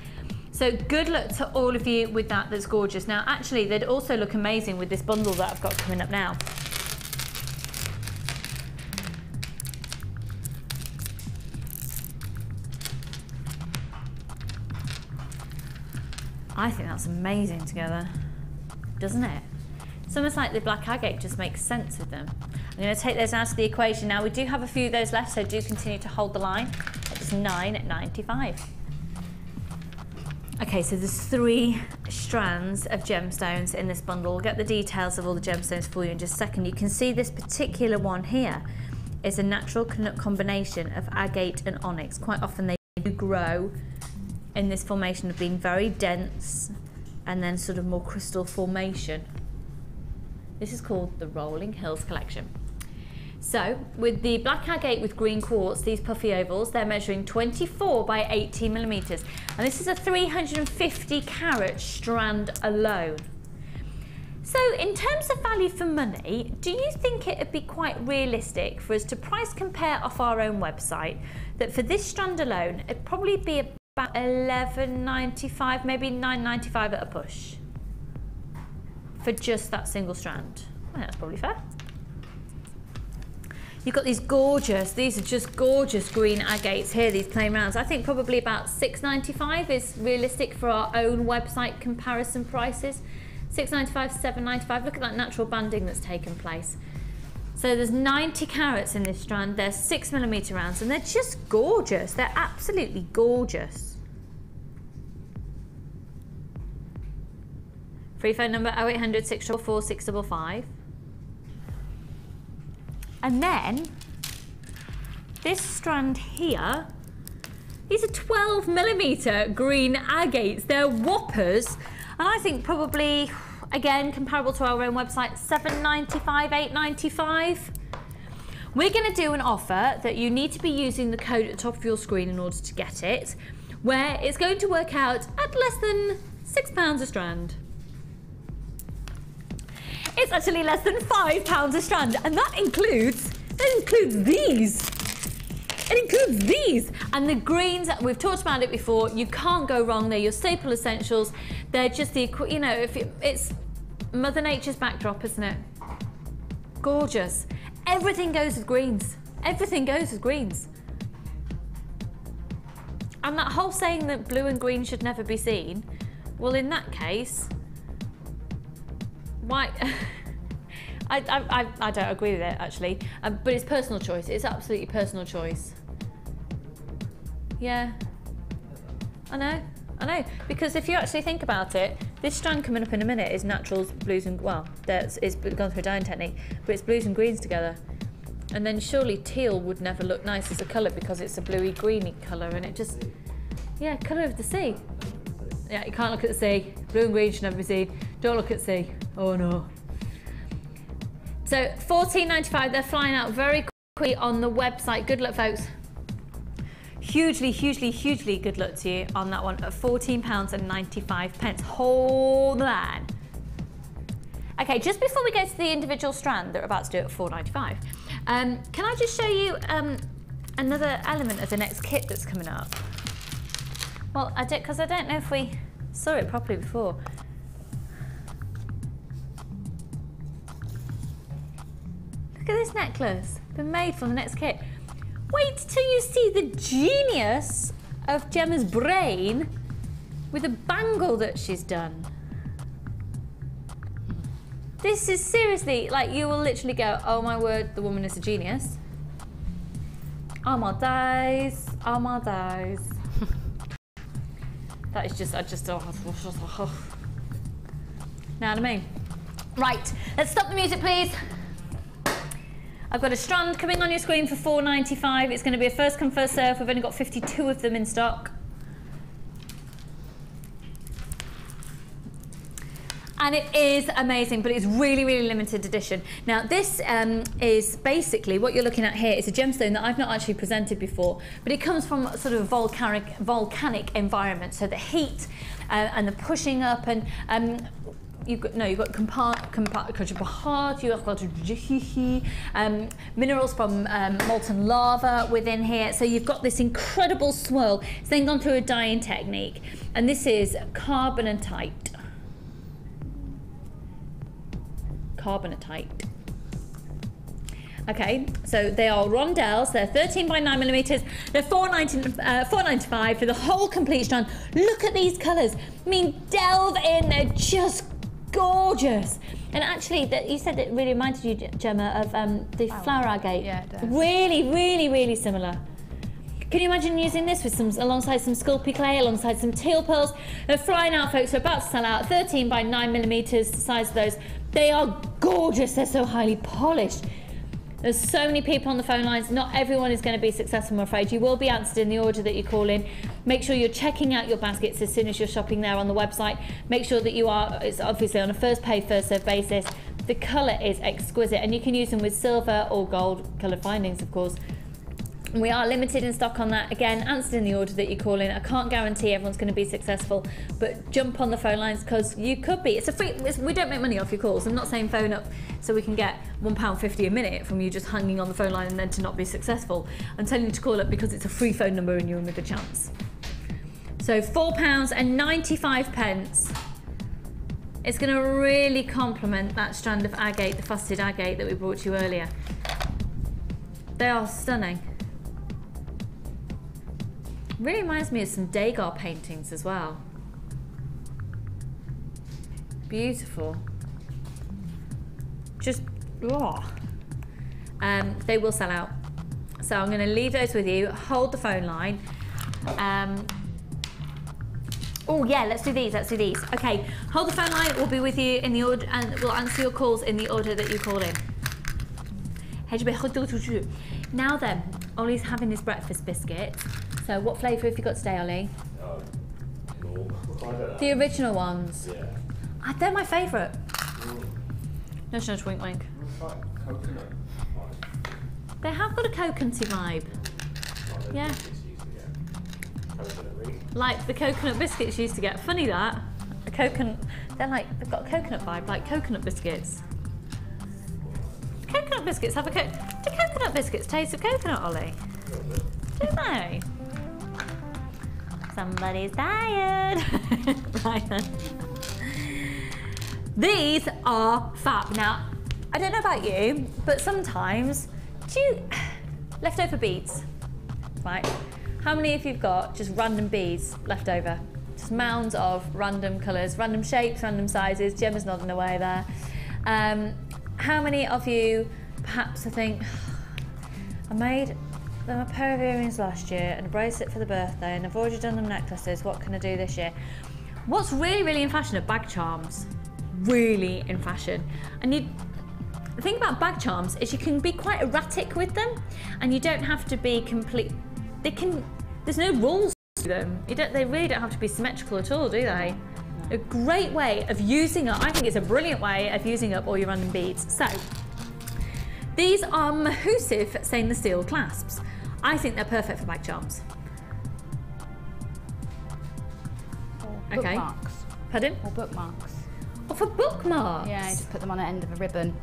So good luck to all of you with that. That's gorgeous. Now, actually, they'd also look amazing with this bundle that I've got coming up now. I think that's amazing together, doesn't it? It's almost like the black agate just makes sense with them. I'm going to take those out of the equation now. We do have a few of those left, so do continue to hold the line. Just just £9.95. Okay, so there's 3 strands of gemstones in this bundle. We'll get the details of all the gemstones for you in just a second. You can see this particular one here is a natural combination of agate and onyx. Quite often they do grow in this formation of being very dense and then sort of more crystal formation. This is called the Rolling Hills collection. So with the black agate with green quartz, these puffy ovals, they're measuring 24 by 18 millimeters. And this is a 350 carat strand alone. So in terms of value for money, do you think it would be quite realistic for us to price compare off our own website that for this strand alone, it'd probably be about $11.95, maybe $9.95 at a push for just that single strand? Well, that's probably fair. You've got these are just gorgeous green agates here, these plain rounds. I think probably about $6.95 is realistic for our own website comparison prices. $6.95, $7.95, look at that natural banding that's taken place. So there's 90 carats in this strand, they're 6mm rounds, and they're just gorgeous, they're absolutely gorgeous. Free phone number 0800 644 655. And then, this strand here, these are 12mm green agates. They're whoppers. And I think probably, again, comparable to our own website, $7.95, $8.95. We're gonna do an offer that you need to be using the code at the top of your screen in order to get it, where it's going to work out at less than £6 a strand. It's actually less than £5 a strand, and that includes these. It includes these. And the greens, we've talked about it before, you can't go wrong. They're your staple essentials. They're just the, you know, it's Mother Nature's backdrop, isn't it? Gorgeous. Everything goes with greens. Everything goes with greens. And that whole saying that blue and green should never be seen, well, in that case, why? I don't agree with it, actually, but it's personal choice. It's absolutely personal choice. Yeah, I know, because if you actually think about it, this strand coming up in a minute is naturals, blues and, well, it's gone through a dyeing technique, but it's blues and greens together. And then surely teal would never look nice as a colour because it's a bluey greeny colour, and it just, yeah, colour of the sea. Yeah, you can't look at the sea. Blue and green should never be seen. Don't look at sea. Oh no. So $14.95, they're flying out very quickly on the website. Good luck, folks. Hugely, hugely, hugely good luck to you on that one at £14.95. Hold on. Okay, just before we go to the individual strand that we're about to do at $4.95, can I just show you another element of the next kit that's coming up? Well, because I don't know if we saw it properly before. Look at this necklace, been made from the next kit. Wait till you see the genius of Gemma's brain with the bangle that she's done. This is seriously, like, you will literally go, oh my word, the woman is a genius. Oh my days, oh my days. That is just, know what I mean? Right, let's stop the music, please. I've got a strand coming on your screen for $4.95. It's going to be a first come, first serve. We've only got 52 of them in stock. And it is amazing, but it's really, really limited edition. Now, this is basically what you're looking at here. It's a gemstone that I've not actually presented before, but it comes from sort of a volcanic environment. So the heat and the pushing up, and you've got minerals from molten lava within here. So you've got this incredible swirl. It's then gone through a dyeing technique, and this is carbonatite. Okay, so they are rondelles. They're 13 by 9 millimeters. They're $4.95 for the whole complete strand. Look at these colours. I mean, delve in. They're just gorgeous. And actually, you said it really reminded you, Gemma, of the flower agate. Yeah, it does. Really, really, really similar. Can you imagine using this with alongside some Sculpey clay, alongside some teal pearls? They're flying out, folks. They're about to sell out. 13 by 9 millimeters, the size of those. They are gorgeous. They're so highly polished. There's so many people on the phone lines. Not everyone is going to be successful, I'm afraid. You will be answered in the order that you call in. Make sure you're checking out your baskets as soon as you're shopping there on the website. Make sure that it's obviously on a first pay, first serve basis. The colour is exquisite, and you can use them with silver or gold coloured findings, of course. We are limited in stock on that. Again, answered in the order that you call in. I can't guarantee everyone's going to be successful, but jump on the phone lines because you could be. We don't make money off your calls. I'm not saying phone up so we can get £1.50 a minute from you just hanging on the phone line and then to not be successful. I'm telling you to call up because it's a free phone number and you're in with a chance. So £4.95. It's going to really complement that strand of agate, the faceted agate that we brought you earlier. They are stunning. Really reminds me of some Degas paintings as well. Beautiful. Just, oh. They will sell out. So I'm going to leave those with you. Hold the phone line. Oh yeah, let's do these. Okay, hold the phone line. We'll be with you in the order, and we'll answer your calls in the order that you call in. Now then, Ollie's having his breakfast biscuit. So what flavour have you got today, Ollie? The original ones? Yeah. They're my favourite. No, wink wink. Coconut. They have got a coconutty vibe. Yeah. Like the coconut biscuits you used to get. Funny that. A coconut, they've got a coconut vibe, like coconut biscuits. Coconut biscuits have do coconut biscuits taste of coconut, Ollie? Do they? Somebody's tired. Right then. These are fab. Now, I don't know about you, but sometimes, leftover beads, right? How many of you've got just random beads left over? Just mounds of random colours, random shapes, random sizes. Gemma's nodding away there. How many of you, perhaps, I think, I made them a pair of earrings last year and a bracelet for the birthday, and I've already done them necklaces. What can I do this year? What's really, really in fashion are bag charms. Really in fashion. And the thing about bag charms is you can be quite erratic with them, and you don't have to be complete. There's no rules to them. They really don't have to be symmetrical at all, do they? A great way of using up, I think it's a brilliant way of using up all your random beads. So, these are Mahusive stainless steel clasps. I think they're perfect for bag charms. Or bookmarks. Okay. Pardon? Or bookmarks. Or for bookmarks? Yeah, you just put them on the end of a ribbon.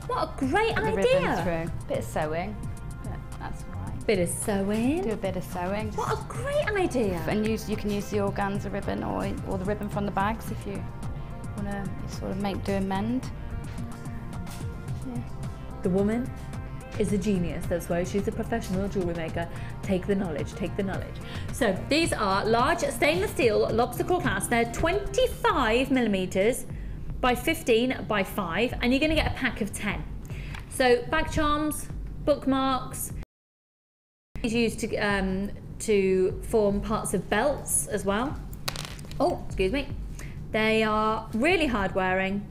What a great Put the idea. ribbon through. Bit of sewing. Yeah, that's all right. Bit of sewing. Do a bit of sewing. What a great idea. And you can use the organza ribbon or the ribbon from the bags if you want to sort of do a mend. Yeah. The woman is a genius, that's why she's a professional jewellery maker. Take the knowledge, take the knowledge. So these are large stainless steel lobster claw clasps. They're 25 millimeters by 15 by 5, and you're going to get a pack of 10. So bag charms, bookmarks, is used to form parts of belts as well. Oh, excuse me. They are really hard wearing.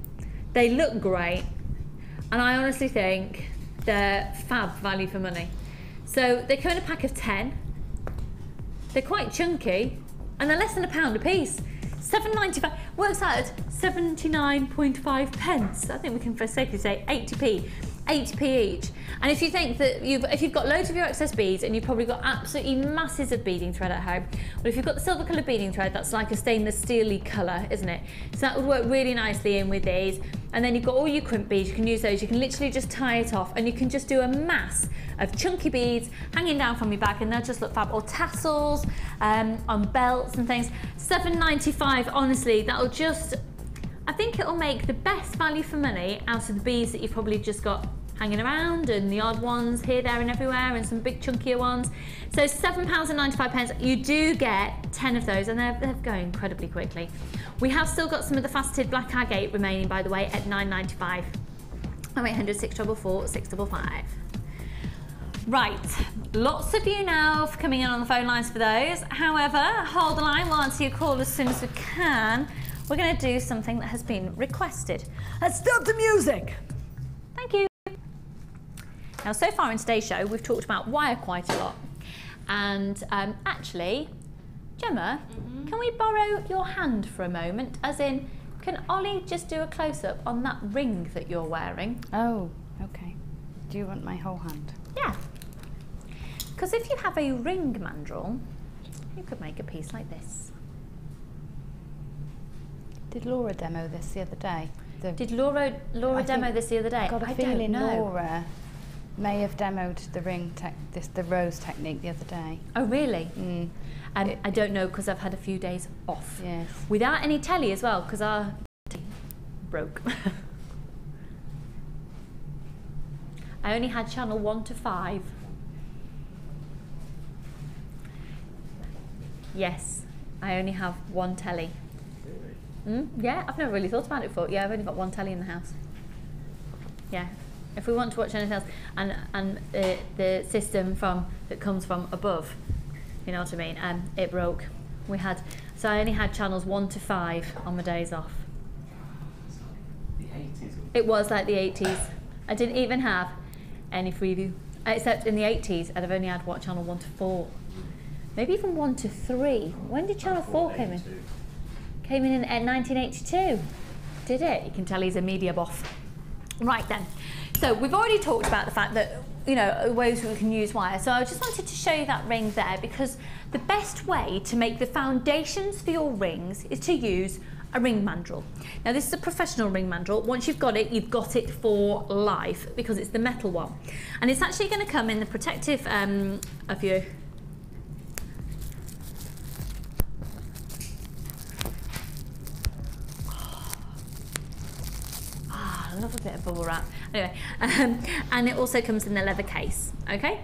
They look great, and I honestly think they're fab value for money. So they come in a pack of 10. They're quite chunky, and they're less than £1 a piece. £7.95 works out at 79.5 pence. I think we can for safely say 80p. 80p each. And if you think that if you've got loads of your excess beads and you've probably got absolutely masses of beading thread at home, well, if you've got the silver coloured beading thread, that's like a stainless steely colour, isn't it? So that would work really nicely in with these. And then you've got all your crimp beads, you can use those, you can literally just tie it off, and you can just do a mass of chunky beads hanging down from your back, and they'll just look fab. Or tassels on belts and things. £7.95, honestly, that'll just, I think it'll make the best value for money out of the beads that you've probably just got hanging around, and the odd ones here, there and everywhere, and some big chunkier ones. So £7.95, you do get 10 of those, and they're going incredibly quickly. We have still got some of the faceted black agate remaining, by the way, at £9.95. 0800 644 655. Right, lots of you now for coming in on the phone lines for those. However, hold the line, we'll answer your call as soon as we can. We're going to do something that has been requested. Let's stop the music. Thank you. Now, so far in today's show, we've talked about wire quite a lot. And actually, Gemma, can we borrow your hand for a moment? As in, can Ollie just do a close-up on that ring that you're wearing? Oh, okay. Do you want my whole hand? Yeah. Because if you have a ring mandrel, you could make a piece like this. Did Laura demo this the other day? Did Laura demo this the other day? I got a I feeling don't know. Laura may have demoed the rose technique the other day. Oh, really? And I don't know because I've had a few days off. Yes. Without any telly as well, because our telly broke. I only had channel 1 to 5. Yes, I only have one telly. Yeah, I've never really thought about it before. Yeah, I've only got one telly in the house. Yeah, if we want to watch anything else, and the system that comes from above, you know what I mean? It broke. So I only had channels 1 to 5 on my days off. The 80s. It was like the 80s. I didn't even have any Freeview, except in the 80s, I'd have only had channel 1 to 4. Maybe even 1 to 3. When did channel 4 come in? Came in 1982. Did it? You can tell he's a media boss. Right then. So we've already talked about the fact that, you know, ways we can use wire. So I just wanted to show you that ring there because the best way to make the foundations for your rings is to use a ring mandrel. Now this is a professional ring mandrel. Once you've got it for life because it's the metal one. And it's actually going to come in the protective of your... I love a bit of bubble wrap. Anyway, and it also comes in the leather case, okay?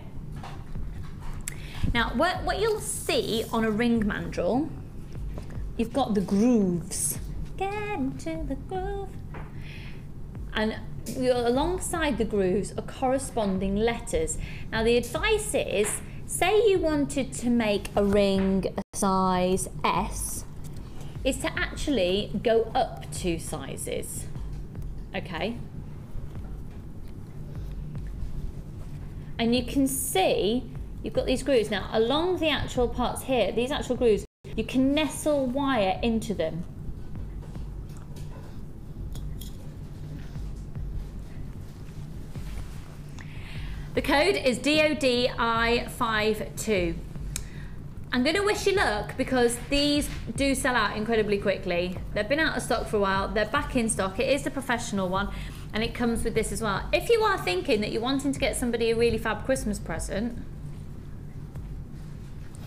Now, what you'll see on a ring mandrel, you've got the grooves. Get into the groove. And alongside the grooves are corresponding letters. Now, the advice is, say you wanted to make a ring a size S, is to actually go up 2 sizes. Okay, and you can see you've got these grooves. Now along the actual parts here, these actual grooves, you can nestle wire into them. The code is DODI52. I'm going to wish you luck because these do sell out incredibly quickly. They've been out of stock for a while. They're back in stock. It is the professional one and it comes with this as well. If you are thinking that you're wanting to get somebody a really fab Christmas present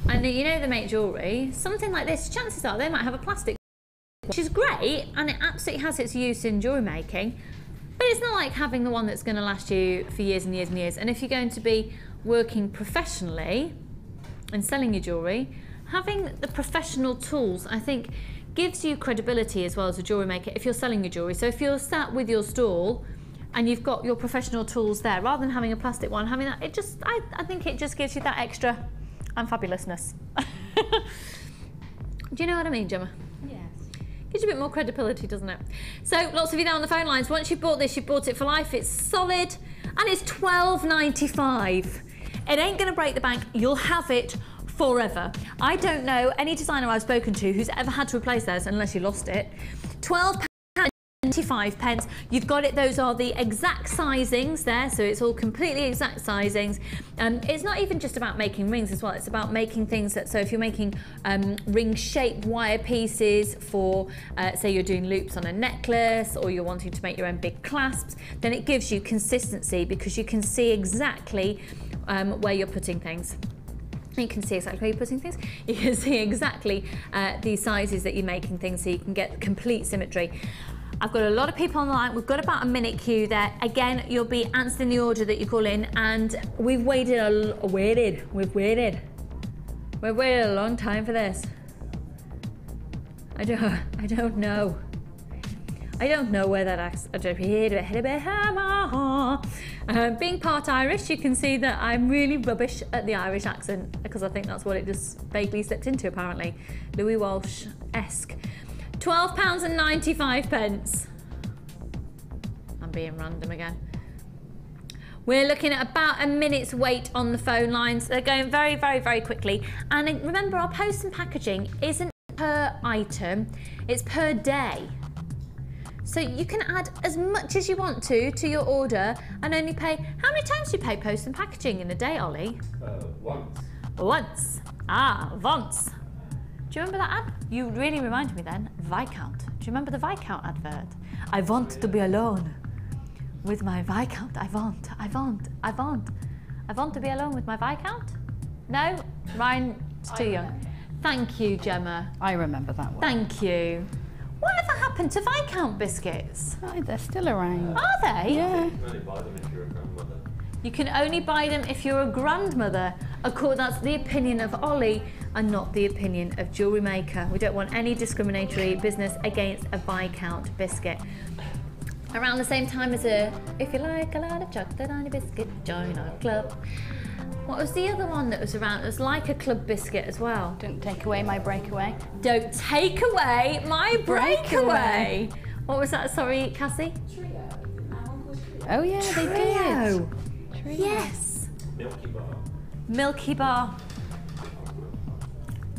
and you know they make jewellery, something like this, chances are they might have a plastic, which is great and it absolutely has its use in jewellery making, but it's not like having the one that's going to last you for years and years and years. And if you're going to be working professionally and selling your jewellery, having the professional tools, I think, gives you credibility as well as a jewellery maker if you're selling your jewellery. So if you're sat with your stall and you've got your professional tools there, rather than having a plastic one, having that, I think it just gives you that extra and fabulousness. Do you know what I mean, Gemma? Yes. Gives you a bit more credibility, doesn't it? So lots of you there on the phone lines, once you've bought this, you've bought it for life. It's solid and it's £12.95. It ain't going to break the bank. You'll have it forever. I don't know any designer I've spoken to who's ever had to replace theirs unless you lost it. £12.95. You've got it. Those are the exact sizings there, so it's all completely exact sizings. It's not even just about making rings as well. It's about making things that, so if you're making ring-shaped wire pieces for, say you're doing loops on a necklace or you're wanting to make your own big clasps, then it gives you consistency because you can see exactly where you're putting things. You can see exactly where you're putting things. You can see exactly the sizes that you're making things so you can get complete symmetry. I've got a lot of people on the line. We've got about a minute queue there. Again, you'll be answering the order that you call in and we've waited a long time for this. I don't know. I don't know where that accent. Being part Irish, you can see that I'm really rubbish at the Irish accent because I think that's what it just vaguely slipped into apparently. Louis Walsh-esque. £12.95. I'm being random again. We're looking at about a minute's wait on the phone lines. They're going very, very, very quickly. And remember, our post and packaging isn't per item, it's per day. So you can add as much as you want to your order and only pay. How many times do you pay post and packaging in a day, Ollie? Once. Once. Once. Do you remember that ad? You really reminded me then. Viscount. Do you remember the Viscount advert? I want to be alone with my Viscount. I want to be alone with my Viscount. No? Ryan's too young. Thank you, Gemma. I remember that one. Thank you. Whatever happened to Viscount biscuits? Oh, they're still around. Are they? Yeah. You can only buy them if you're a grandmother. You can only buy them if you're a grandmother. Of course, that's the opinion of Ollie and not the opinion of Jewellery Maker. We don't want any discriminatory business against a Viscount biscuit. Around the same time as if you like a lot of chocolate on your biscuit, join our club. What was the other one that was around? It was like a club biscuit as well. Don't take away my breakaway. Don't take away my breakaway. What was that? Sorry, Cassie? Oh yeah, they did. Trio. Yes. Milky Bar. Milky Bar.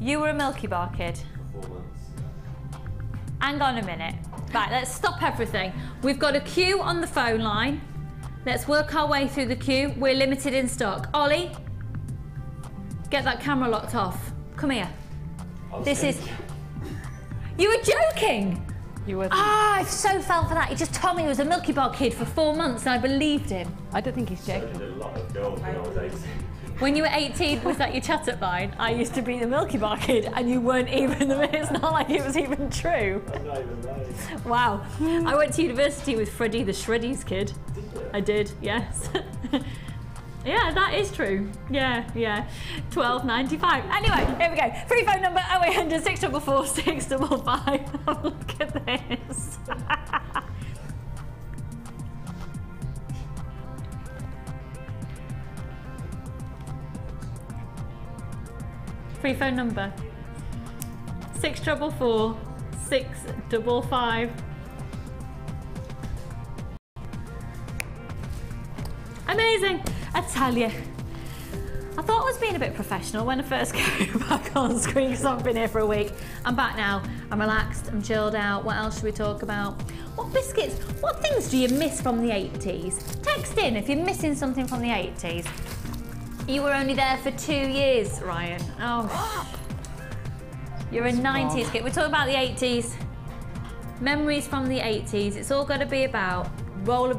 You were a Milky Bar kid. 4 months. Hang on a minute. Right, let's stop everything. We've got a queue on the phone line. Let's work our way through the queue. We're limited in stock. Ollie, get that camera locked off. Come here. This is... You were joking? You were. I so fell for that. He just told me he was a Milky Bar kid for 4 months and I believed him. I don't think he's I joking. did a lot of girls when I was 18. When you were 18, was that your chat up line? I used to be the Milky Bar kid and you weren't even, it's not like it was even true. I'm not even lying. Wow. I went to university with Freddie the Shreddies kid. I did, yes. Yeah, that is true. Yeah. £12.95. Anyway, here we go. Free phone number 0800 644 655. Look at this. Free phone number 644 655. Amazing, I tell you. I thought I was being a bit professional when I first came back on screen because I've been here for a week. I'm back now, I'm relaxed, I'm chilled out. What else should we talk about? What biscuits, what things do you miss from the 80s? Text in if you're missing something from the 80s. You were only there for 2 years, Ryan. Oh, you're a 90s kid. We're talking about the 80s. Memories from the 80s. It's all got to be about roller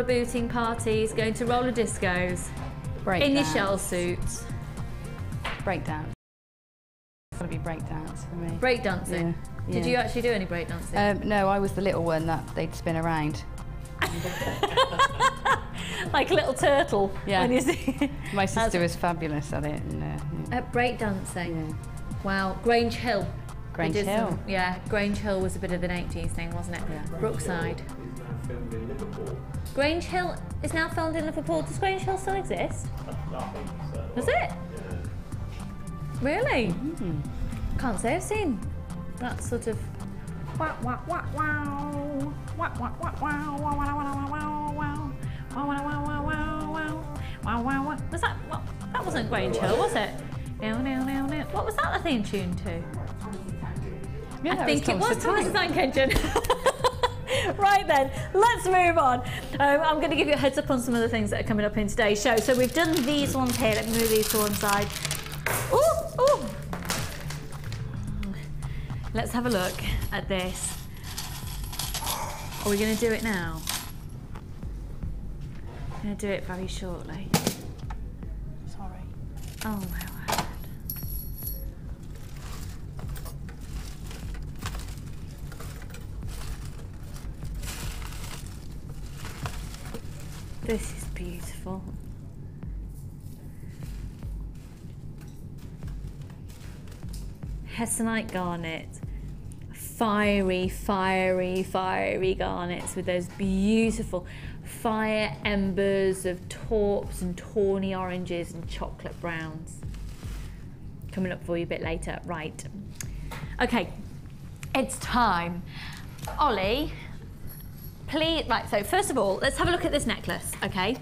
booting parties, going to roller discos, in your shell suits. Breakdance. It's got to be breakdance for me. Breakdancing? Yeah. Did you actually do any breakdancing? No, I was the little one that they'd spin around. Like a little turtle. Yeah. When you see. My sister was fabulous at it. And, At breakdancing? yeah. Wow. Grange Hill. Grange They did Hill. some- yeah, Grange Hill was a bit of an 80s thing, wasn't it? Yeah. Brookside. It's now filmed in Liverpool. Grange Hill is now filmed in Liverpool. Does Grange Hill still exist? I think so. Does it? Yeah. Really? Mm. Can't say I've seen that sort of. Wow, wow, wow, wow. Wow, wow, wow, wow, wow, wow, wow, wow, wow. Wow, wow, wow, wow, wow, wow. Wow, wow, wow. Was that, well, that wasn't Grange Hill, was it? No. What was that the theme tune to? Yeah, I think it was Thomas Thomas the Tank Engine. Right then, let's move on. I'm going to give you a heads up on some of the things that are coming up in today's show. So we've done these ones here. Let me move these to one side. Ooh. Let's have a look at this. Are we going to do it now? I'm going to do it very shortly. Sorry. Oh my word. This is beautiful. Hessonite garnet, fiery, fiery, fiery garnets with those beautiful fire embers of taupes and tawny oranges and chocolate browns. Coming up for you a bit later. Right. Okay, it's time. Ollie, please, right, so first of all, let's have a look at this necklace, okay?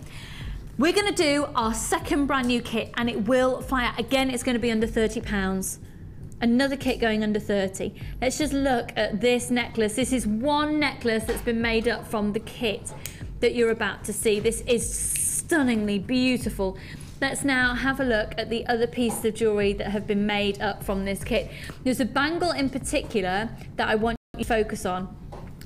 We're gonna do our second brand new kit and it will fire. Again, it's gonna be under £30. Another kit going under 30. Let's just look at this necklace. This is one necklace that's been made up from the kit that you're about to see. This is stunningly beautiful. Let's now have a look at the other pieces of jewellery that have been made up from this kit. There's a bangle in particular that I want you to focus on.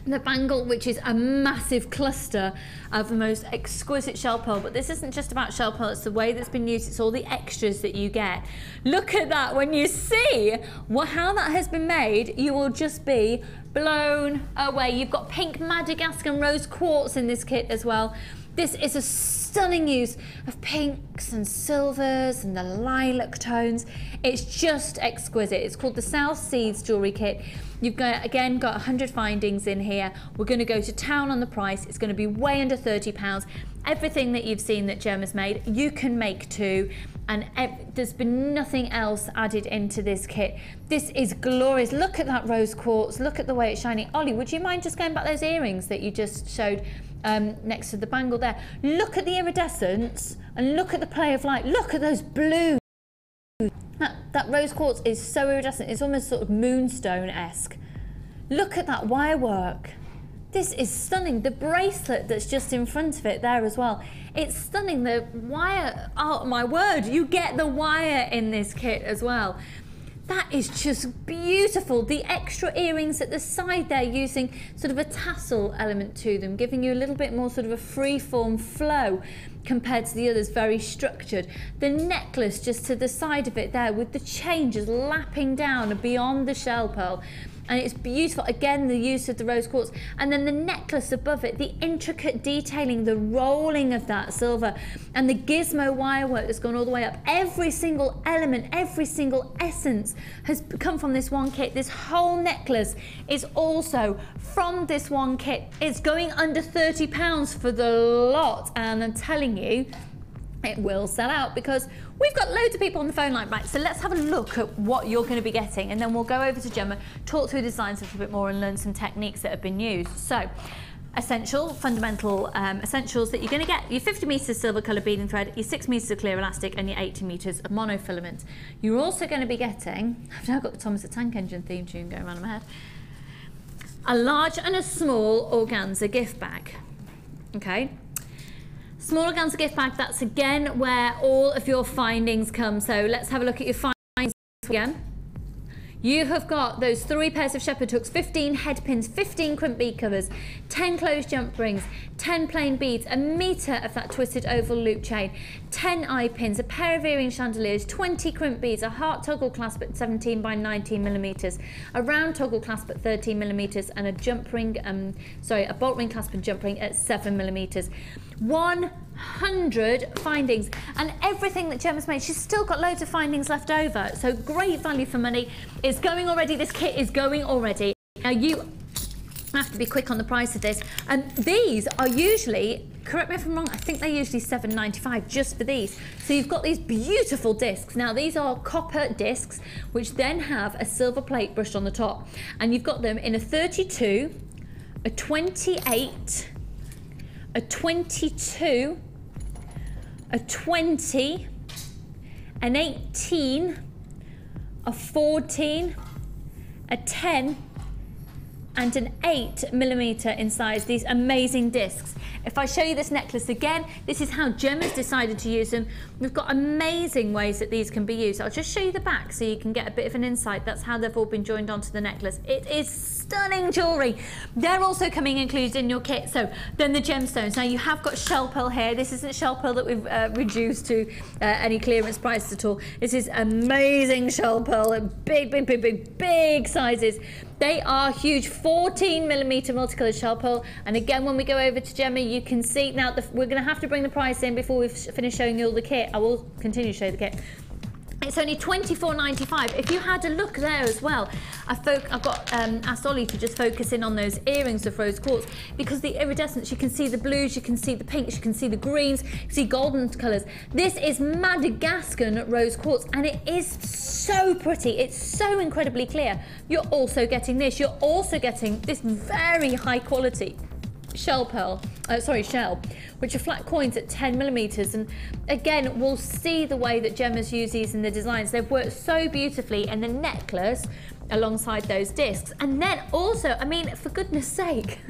The bangle, which is a massive cluster of the most exquisite shell pearl, but this isn't just about shell pearl, it's the way that's been used, it's all the extras that you get. Look at that. When you see how that has been made, you will just be blown away. You've got pink Madagascar rose quartz in this kit as well. This is a stunning use of pinks and silvers and the lilac tones. It's just exquisite. It's called the South Seas Jewellery Kit. You've got, again, got 100 findings in here. We're going to go to town on the price. It's going to be way under £30. Everything that you've seen that Gemma's made, you can make too. And there's been nothing else added into this kit. This is glorious. Look at that rose quartz. Look at the way it's shining. Ollie, would you mind just going back those earrings that you just showed next to the bangle there? Look at the iridescence and look at the play of light. Look at those blues. That rose quartz is so iridescent. It's almost sort of moonstone-esque. Look at that wire work. This is stunning. The bracelet that's just in front of it there as well. It's stunning. The wire, oh my word, you get the wire in this kit as well. That is just beautiful. The extra earrings at the side there using sort of a tassel element to them, giving you a little bit more sort of a free-form flow compared to the others, very structured. The necklace just to the side of it there with the chain just lapping down beyond the shell pearl. And it's beautiful. Again, the use of the rose quartz. And then the necklace above it, the intricate detailing, the rolling of that silver, and the gizmo wire work that's gone all the way up. Every single element, every single essence has come from this one kit. This whole necklace is also from this one kit. It's going under £30 for the lot. And I'm telling you, it will sell out because we've got loads of people on the phone line. Right, so let's have a look at what you're going to be getting and then we'll go over to Gemma, talk through the designs a little bit more and learn some techniques that have been used. So, essential, fundamental essentials that you're going to get: your 50 metres silver colour beading thread, your 6 metres of clear elastic and your 80 metres of monofilament. You're also going to be getting, I've now got the Thomas the Tank Engine theme tune going around in my head, a large and a small organza gift bag. Okay. Small organza gift bag, that's again where all of your findings come. So let's have a look at your findings again. You have got those 3 pairs of shepherd hooks, 15 head pins, 15 crimp bead covers, 10 closed jump rings, 10 plain beads, a metre of that twisted oval loop chain, 10 eye pins, a pair of earring chandeliers, 20 crimp beads, a heart toggle clasp at 17 by 19 millimetres, a round toggle clasp at 13 millimetres, and a jump ring, a bolt ring clasp and jump ring at 7 millimetres. 100 findings, and everything that Gemma's made, she's still got loads of findings left over, so great value for money. It's going already. This kit is going already. Now you have to be quick on the price of this, and these are usually, correct me if I'm wrong, I think they're usually £7.95 just for these. So you've got these beautiful discs. Now these are copper discs which then have a silver plate brushed on the top, and you've got them in a 32, a 28, a 22, a 20, an 18, a 14, a 10, and an 8 millimetre in size, these amazing discs. If I show you this necklace again, this is how Gemma's decided to use them. We've got amazing ways that these can be used. I'll just show you the back so you can get a bit of an insight. That's how they've all been joined onto the necklace. It is stunning jewellery. They're also coming included in your kit. So then the gemstones. Now you have got shell pearl here. This isn't shell pearl that we've reduced to any clearance prices at all. This is amazing shell pearl at big sizes. They are huge, 14 millimetre multicoloured shell pearl. And again, when we go over to Gemma, you can see, now we're going to have to bring the price in before we finish showing you all the kit. I will continue to show the kit. It's only £24.95. If you had a look there as well, I've got asked Ollie to just focus in on those earrings of rose quartz, because the iridescence, you can see the blues, you can see the pinks, you can see the greens, you can see golden colours. This is Madagascan rose quartz, and it is so pretty. It's so incredibly clear. You're also getting this. You're also getting this very high quality shell, which are flat coins at 10mm, and again we'll see the way that Gemma's used these in the designs. They've worked so beautifully in the necklace alongside those discs. And then also, I mean, for goodness sake,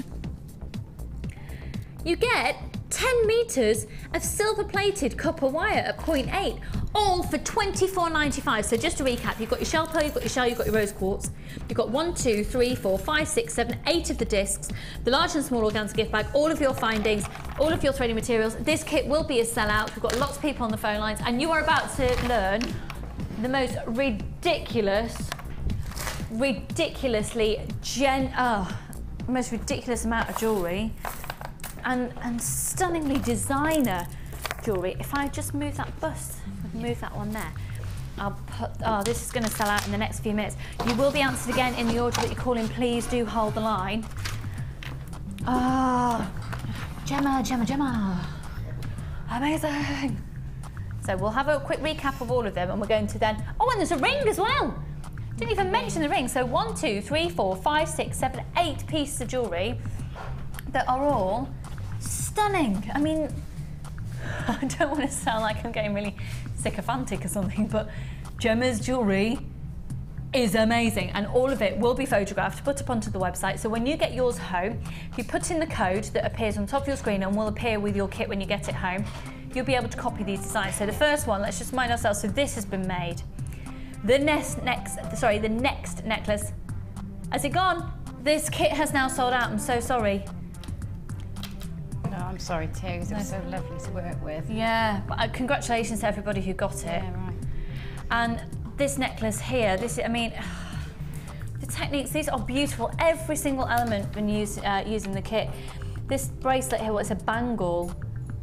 you get 10 meters of silver plated copper wire at 0.8, all for £24.95. So just to recap, you've got your shell pearl, you've got your shell, you've got your rose quartz, you've got 1, 2, 3, 4, 5, 6, 7, 8 of the discs, the large and small organza gift bag, all of your findings, all of your threading materials. This kit will be a sellout. We've got lots of people on the phone lines, and you are about to learn the most most ridiculous amount of jewellery and stunningly designer jewellery. If I just move that bust, move that one there, I'll put, this is going to sell out in the next few minutes. You will be answered again in the order that you call in. Please do hold the line. Gemma. Amazing. So we'll have a quick recap of all of them, and we're going to then, and there's a ring as well. Didn't even mention the ring. So 1, 2, 3, 4, 5, 6, 7, 8 pieces of jewellery that are all stunning. I mean, I don't want to sound like I'm getting really sycophantic or something, but Gemma's jewellery is amazing, and all of it will be photographed, put up onto the website. So when you get yours home, if you put in the code that appears on top of your screen and will appear with your kit when you get it home, you'll be able to copy these designs. So the first one, let's just remind ourselves, so this has been made. The next necklace, has it gone? This kit has now sold out. I'm so sorry. No, I'm sorry too, because it was so lovely to work with. Yeah, but congratulations to everybody who got it. Yeah, right. And this necklace here, I mean, the techniques, these are beautiful. Every single element when using the kit. This bracelet here, it's a bangle.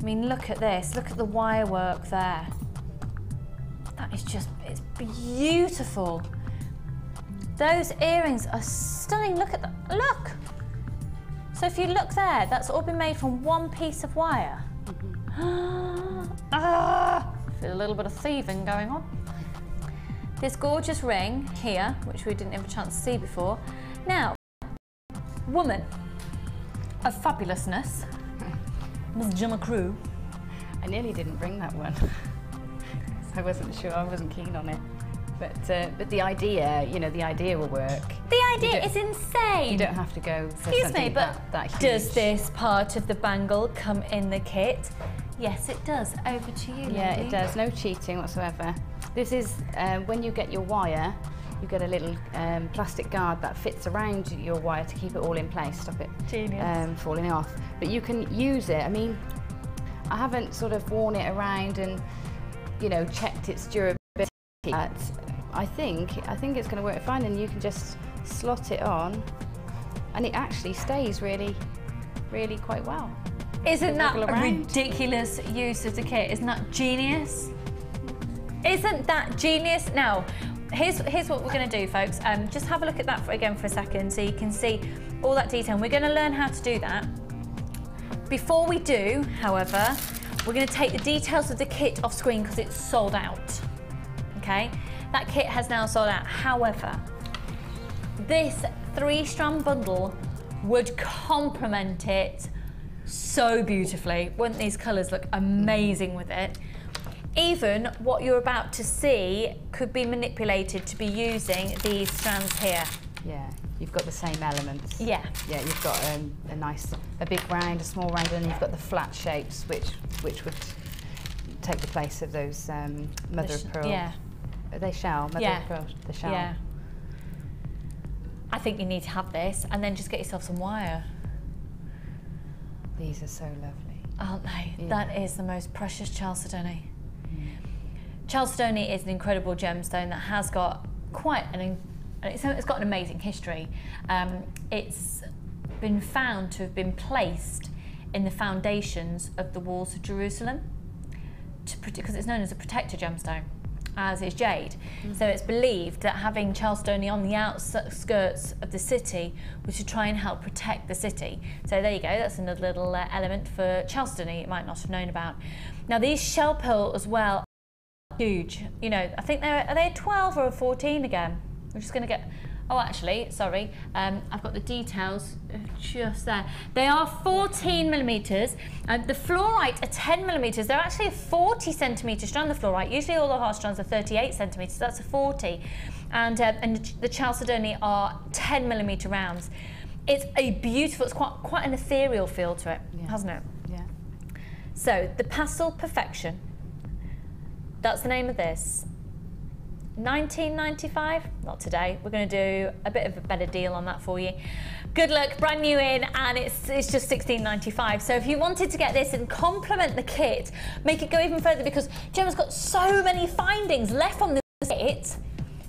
I mean, look at this. Look at the wire work there. That is just, it's beautiful. Those earrings are stunning. Look at that, look. So if you look there, that's all been made from one piece of wire. Feel a little bit of thieving going on. This gorgeous ring here, which we didn't have a chance to see before. Now, woman of fabulousness, Ms. Gemma Crew. I nearly didn't bring that one. I wasn't sure, I wasn't keen on it. But the idea, the idea will work. The idea is insane. You don't have to go for Excuse something me, but that huge. Does this part of the bangle come in the kit? Yes, it does. Over to you, Yeah, lady. it does. No cheating whatsoever. This is, when you get your wire, you get a little plastic guard that fits around your wire to keep it all in place, stop it falling off. But you can use it. I mean, I haven't sort of worn it around and, checked its durability, but I think it's going to work fine, and you can just slot it on, and it actually stays really, really quite well. Isn't that a ridiculous use of the kit? Isn't that genius? Isn't that genius? Now, here's what we're going to do, folks. Just have a look at that again for a second so you can see all that detail. We're going to learn how to do that. Before we do, however, we're going to take the details of the kit off screen because it's sold out. Okay? That kit has now sold out. However, this 3-strand bundle would complement it so beautifully. Wouldn't these colours look amazing with it? Even what you're about to see could be manipulated to be using these strands here. Yeah, you've got the same elements. Yeah. Yeah, you've got a big round, a small round, and you've got the flat shapes, which would take the place of those mother of pearl. Yeah. Are they shell? Mother of pearl, the shell. Yeah. I think you need to have this and then just get yourself some wire. These are so lovely. Aren't they? Yeah. That is the most precious chalcedony. Chalcedony is an incredible gemstone that has got it's got an amazing history. It's been found to have been placed in the foundations of the walls of Jerusalem because it's known as a protector gemstone. as is jade. So it's believed that having chalcedony on the outskirts of the city was to try and help protect the city. So there you go, that's another little element for chalcedony you might not have known about. Now these shell pearl as well are huge. You know, I think are they 12 or 14 again? We're just going to get, oh actually, sorry, I've got the details just there. They are 14 millimetres. The fluorite are 10 millimetres. They're actually a 40 centimetre strand, the fluorite. Usually all the heart strands are 38 centimetres, that's a 40. And the chalcedony are 10 millimetre rounds. It's a beautiful, it's quite an ethereal feel to it, hasn't it? Yeah. So the Pastel Perfection, that's the name of this. 1995, not today. We're going to do a bit of a better deal on that for you. Good luck, brand new in, and it's just $16.95. So if you wanted to get this and complement the kit, make it go even further, because Gemma's got so many findings left on this kit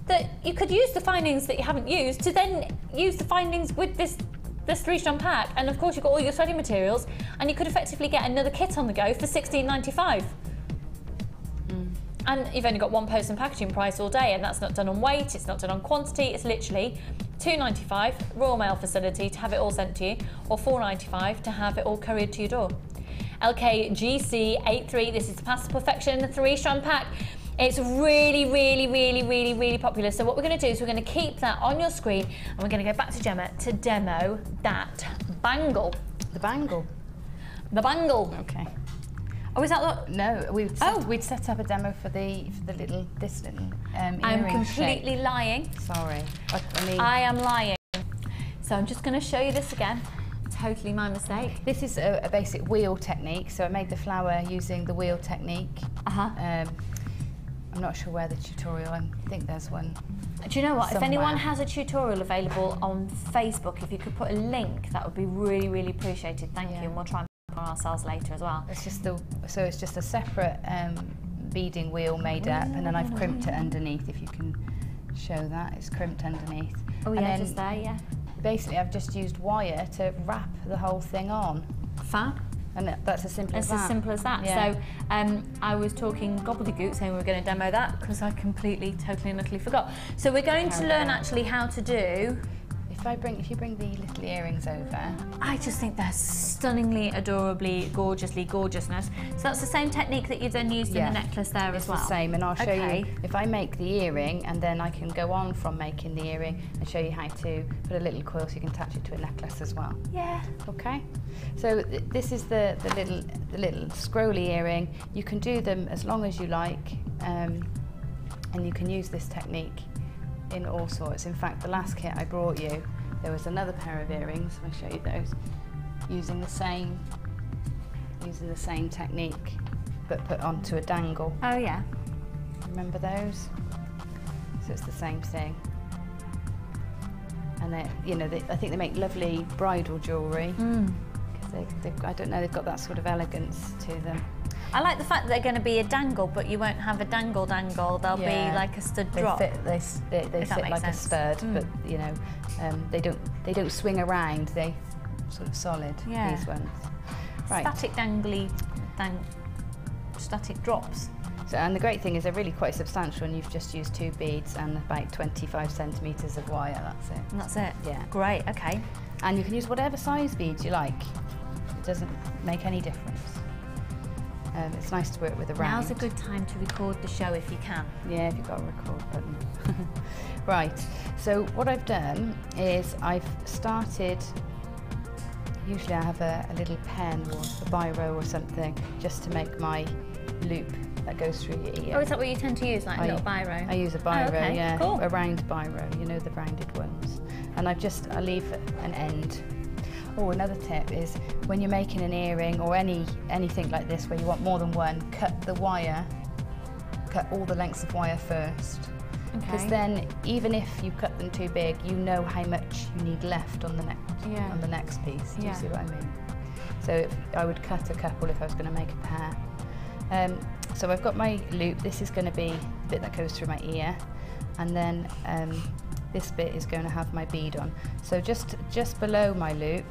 that you could use the findings that you haven't used to then use the findings with this 3-strand pack, and of course you've got all your threading materials, and you could effectively get another kit on the go for $16.95. And you've only got one post and packaging price all day, and that's not done on weight, it's not done on quantity, it's literally $2.95 Royal Mail facility to have it all sent to you, or $4.95 to have it all couriered to your door. LKGC83, this is the Pastel Perfection, the 3-strand pack. It's really, really, really, really, really popular. So what we're going to do is we're going to keep that on your screen, and we're going to go back to Gemma to demo that bangle. The bangle. The bangle. Okay. Oh, is that what? No, we'd set up a demo for this little I'm earring completely shape. lying. Sorry. I am lying. So I'm just going to show you this again. Totally my mistake. This is a basic wheel technique. So I made the flower using the wheel technique. I'm not sure where the tutorial. I think there's one. Do you know what? Somewhere. If anyone has a tutorial available on Facebook, if you could put a link, that would be really, really appreciated. Thank you, and we'll try and put on ourselves later as well. It's just it's just a separate beading wheel made up, and then I've crimped it underneath. If you can show that, it's crimped underneath. Oh and yeah, then just there, yeah. Basically, I've just used wire to wrap the whole thing on. Fab. And that's as simple as that. It's as simple as that. Yeah. So I was talking gobbledygook saying we were going to demo that because I completely, totally and utterly forgot. So we're going to learn actually how to do... If you bring the little earrings over. I just think they're stunningly, adorably, gorgeousness. So that's the same technique that you've then used in the necklace there as well? It's the same, and I'll show you, if I make the earring, and then I can go on from making the earring and show you how to put a little coil so you can attach it to a necklace as well. Yeah. Okay. So this is the little scrolly earring. You can do them as long as you like, and you can use this technique in all sorts. In fact, the last kit I brought you, there was another pair of earrings. I'll show you those, using the same technique, but put onto a dangle. Oh yeah. Remember those? So it's the same thing. And they, I think they make lovely bridal jewellery. Because I don't know, they've got that sort of elegance to them. I like the fact that they're going to be a dangle, but you won't have a dangle. They'll be like a stud drop. They fit like a stud, but they don't swing around. They sort of solid. Yeah. These ones. Right. Static static drops. So, and the great thing is they're really quite substantial, and you've just used 2 beads and about 25 centimetres of wire. That's it. And that's it. Yeah. Great. Okay. And you can use whatever size beads you like. It doesn't make any difference. It's nice to work with a round. Now's a good time to record the show if you can. Yeah, if you've got a record button. Right, so what I've done is I've started, usually I have a little pen or a biro or something just to make my loop that goes through your ear. Oh, is that what you tend to use, like a little biro? I use a biro, yeah, cool. A round biro, you know, the rounded ones. And I leave an end. Oh, another tip is when you're making an earring or anything like this where you want more than one, cut all the lengths of wire first. Because then, even if you cut them too big, you know how much you need left on the next piece. Do you see what I mean? So I would cut a couple if I was going to make a pair. So I've got my loop. This is going to be the bit that goes through my ear, and then this bit is going to have my bead on. So just below my loop,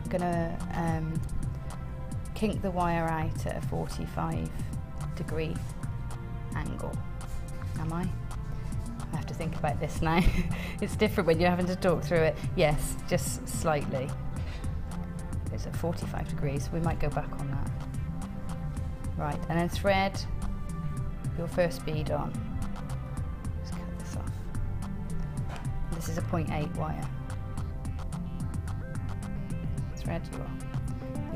I'm going to kink the wire out at a 45-degree angle. Am I? I have to think about this now. It's different when you're having to talk through it. Yes, just slightly. It's at 45 degrees, we might go back on that. Right, and then thread your first bead on. Just cut this off. This is a 0.8 wire. Thread your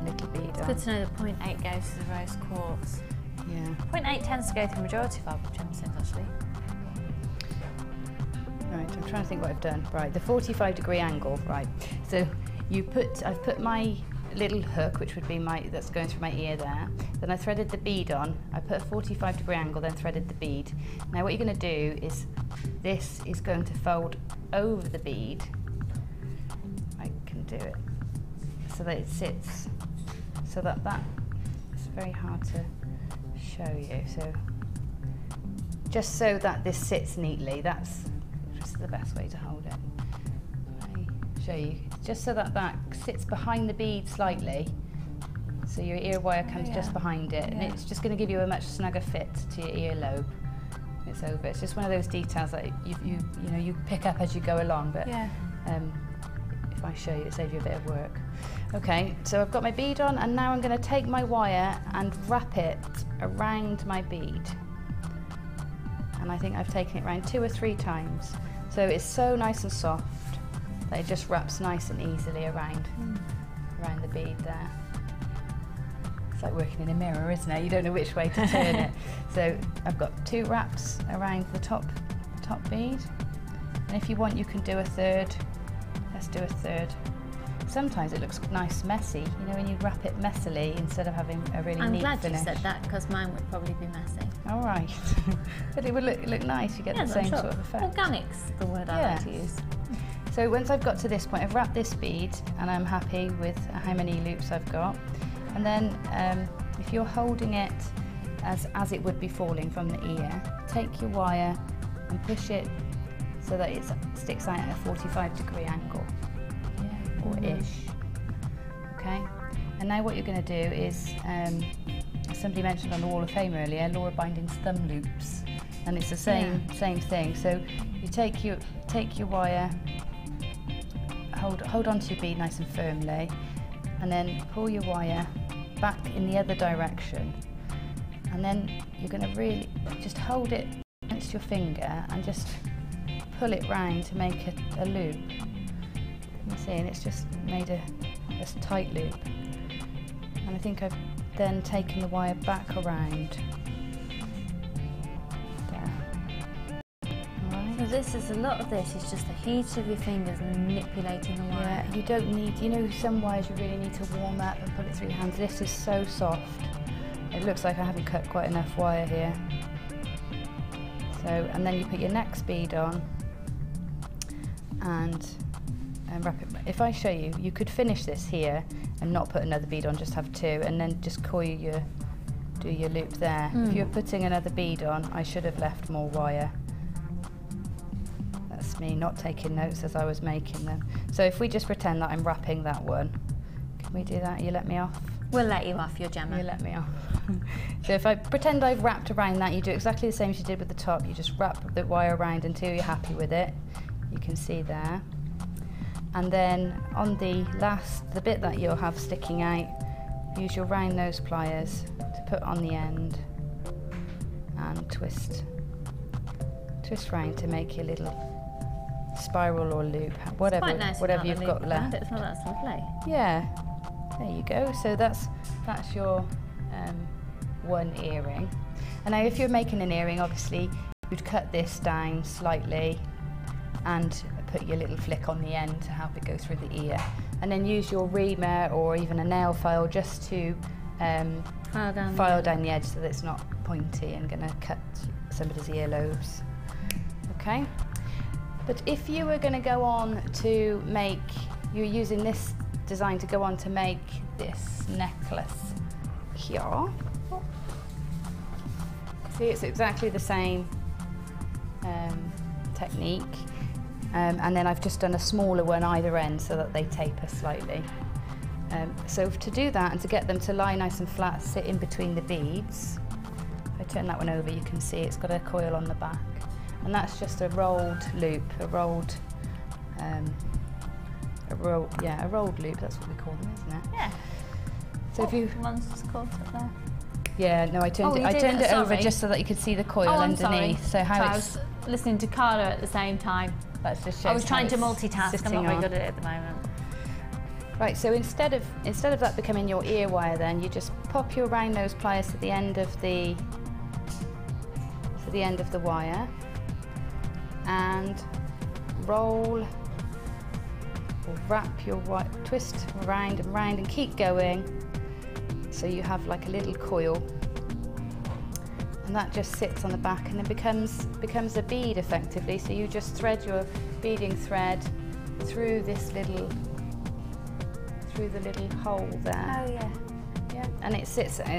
little bead on. Good to know that 0.8 goes to the rose quartz. Yeah. 0.8 tends to go through the majority of our gemstones actually. Right, I'm trying to think what I've done. Right, the 45-degree angle, right. So I've put my little hook, which would be that's going through my ear there. Then I threaded the bead on. I put a 45-degree angle, then threaded the bead. Now what you're going to do is, this is going to fold over the bead. I can do it so that it sits, so that it's very hard to show you. So just so that this sits neatly, that's just the best way to hold it. I'll show you. Just so that sits behind the bead slightly, so your ear wire comes just behind it, and it's just going to give you a much snugger fit to your earlobe. It's over. It's just one of those details that you pick up as you go along. But if I show you, it saves you a bit of work. Okay, so I've got my bead on, and now I'm going to take my wire and wrap it around my bead. And I think I've taken it around 2 or 3 times. So it's so nice and soft that it just wraps nice and easily around the bead there. It's like working in a mirror, isn't it? You don't know which way to turn it. So I've got 2 wraps around the top bead. And if you want, you can do a third. Let's do a third. Sometimes it looks nice messy, you know, when you wrap it messily instead of having a really neat finish. I'm glad you said that, because mine would probably be messy. All right. But it would look nice, you get the same sort of effect. Organic's the word I like to use. So once I've got to this point, I've wrapped this bead and I'm happy with how many loops I've got. And then if you're holding it as it would be falling from the ear, take your wire and push it so that it sticks out at a 45-degree angle, or ish. Okay. And now what you're going to do is, somebody mentioned on the Wall of Fame earlier, Laura Binding's thumb loops, and it's the same thing. So you take your wire, hold onto your bead nice and firmly, and then pull your wire back in the other direction, and then you're going to really just hold it against your finger and just pull it round to make a loop. You see, and it's just made a tight loop. And I think I've then taken the wire back around. There. Alright. So this is a lot of this is just the heat of your fingers and manipulating the wire. Yeah, you don't need, you know, some wires you really need to warm up and put it through your hands. This is so soft. It looks like I haven't cut quite enough wire here. So, and then you put your next bead on and wrap it. If I show you, you could finish this here and not put another bead on, just have 2, and then just do your loop there. If you're putting another bead on, I should have left more wire. That's me not taking notes as I was making them. So if we just pretend that I'm wrapping that one, can we do that? You let me off? We'll let you off, your Gemma. You let me off. So if I pretend I've wrapped around that, you do exactly the same as you did with the top. You just wrap the wire around until you're happy with it. You can see there. And then on the bit that you'll have sticking out, use your round nose pliers to put on the end and twist round to make your little spiral or loop, whatever you've got left. It's not that lovely. Yeah, there you go. So that's your one earring. And now if you're making an earring, obviously you'd cut this down slightly and put your little flick on the end to help it go through the ear, and then use your reamer or even a nail file just to file down the edge so that it's not pointy and going to cut somebody's earlobes. Okay, but if you were going to go on to make, you're using this design to go on to make this necklace here. See, it's exactly the same technique. And then I've just done a smaller one either end so that they taper slightly. So to do that and to get them to lie nice and flat, sit in between the beads, if I turn that one over, you can see it's got a coil on the back. And that's just a rolled loop, a rolled loop, that's what we call them, isn't it? Yeah. So if you... One's just caught up there. Yeah, no, I turned it over just so that you could see the coil underneath. So how I was listening to Cara at the same time. That's just I was trying to multitask. I'm not very good at it at the moment. Right, so instead of that becoming your ear wire, then you just pop your round nose pliers to the end of the wire and roll or wrap your wire, twist around and round and keep going. So you have like a little coil, and that just sits on the back and then becomes a bead effectively. So you just thread your beading thread through the little hole there. Oh yeah. Yeah. And it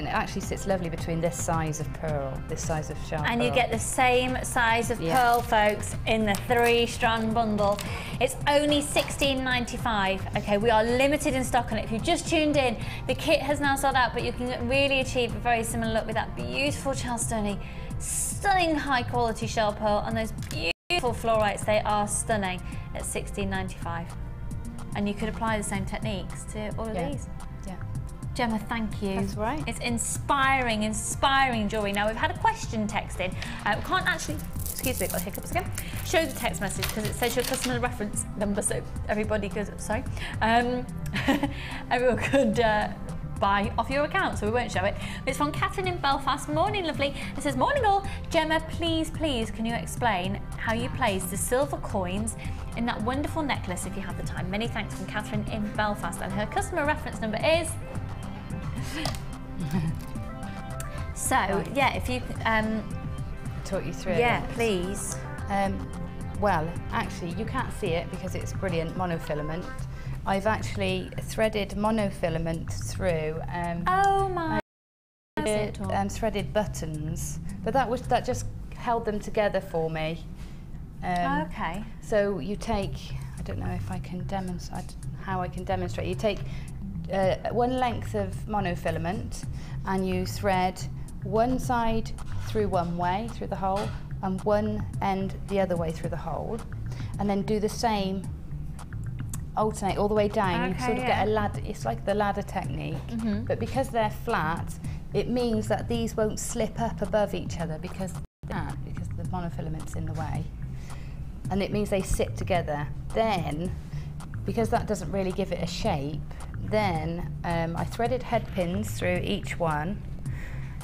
actually sits lovely between this size of pearl, this size of sharp And pearl. you get the same size of pearl, folks, in the 3-strand bundle. It's only $16.95. Okay, we are limited in stock on it. If you've just tuned in, the kit has now sold out, but you can really achieve a very similar look with that beautiful chalcedony, stunning high quality shell pearl, and those beautiful fluorites. They are stunning at $16.95. And you could apply the same techniques to all of these. Yeah. Gemma, thank you. That's right. It's inspiring, inspiring jewellery. Now, we've had a question text in. We can't actually, excuse me, got hiccups again, show the text message because it says your customer reference number, so everybody could, everyone could buy off your account, so we won't show it. But it's from Catherine in Belfast. Morning, lovely. It says, morning all. Gemma, please, can you explain how you place the silver coins in that wonderful necklace if you have the time? Many thanks from Catherine in Belfast, and her customer reference number is... So, yeah, if you... talk you through it. Yeah, please. Well, actually, you can't see it because it's brilliant monofilament. I've actually threaded monofilament through. Oh my! Threaded buttons, but that just held them together for me. Okay. So you take, I don't know if I can demonstrate how I can demonstrate. You take one length of monofilament and you thread one side through one way through the hole and one end the other way through the hole, and then do the same. Alternate all the way down. You sort of get a ladder. It's like the ladder technique, but because they're flat, it means that these won't slip up above each other because the monofilament's in the way, and it means they sit together. Then, because that doesn't really give it a shape, then I threaded head pins through each one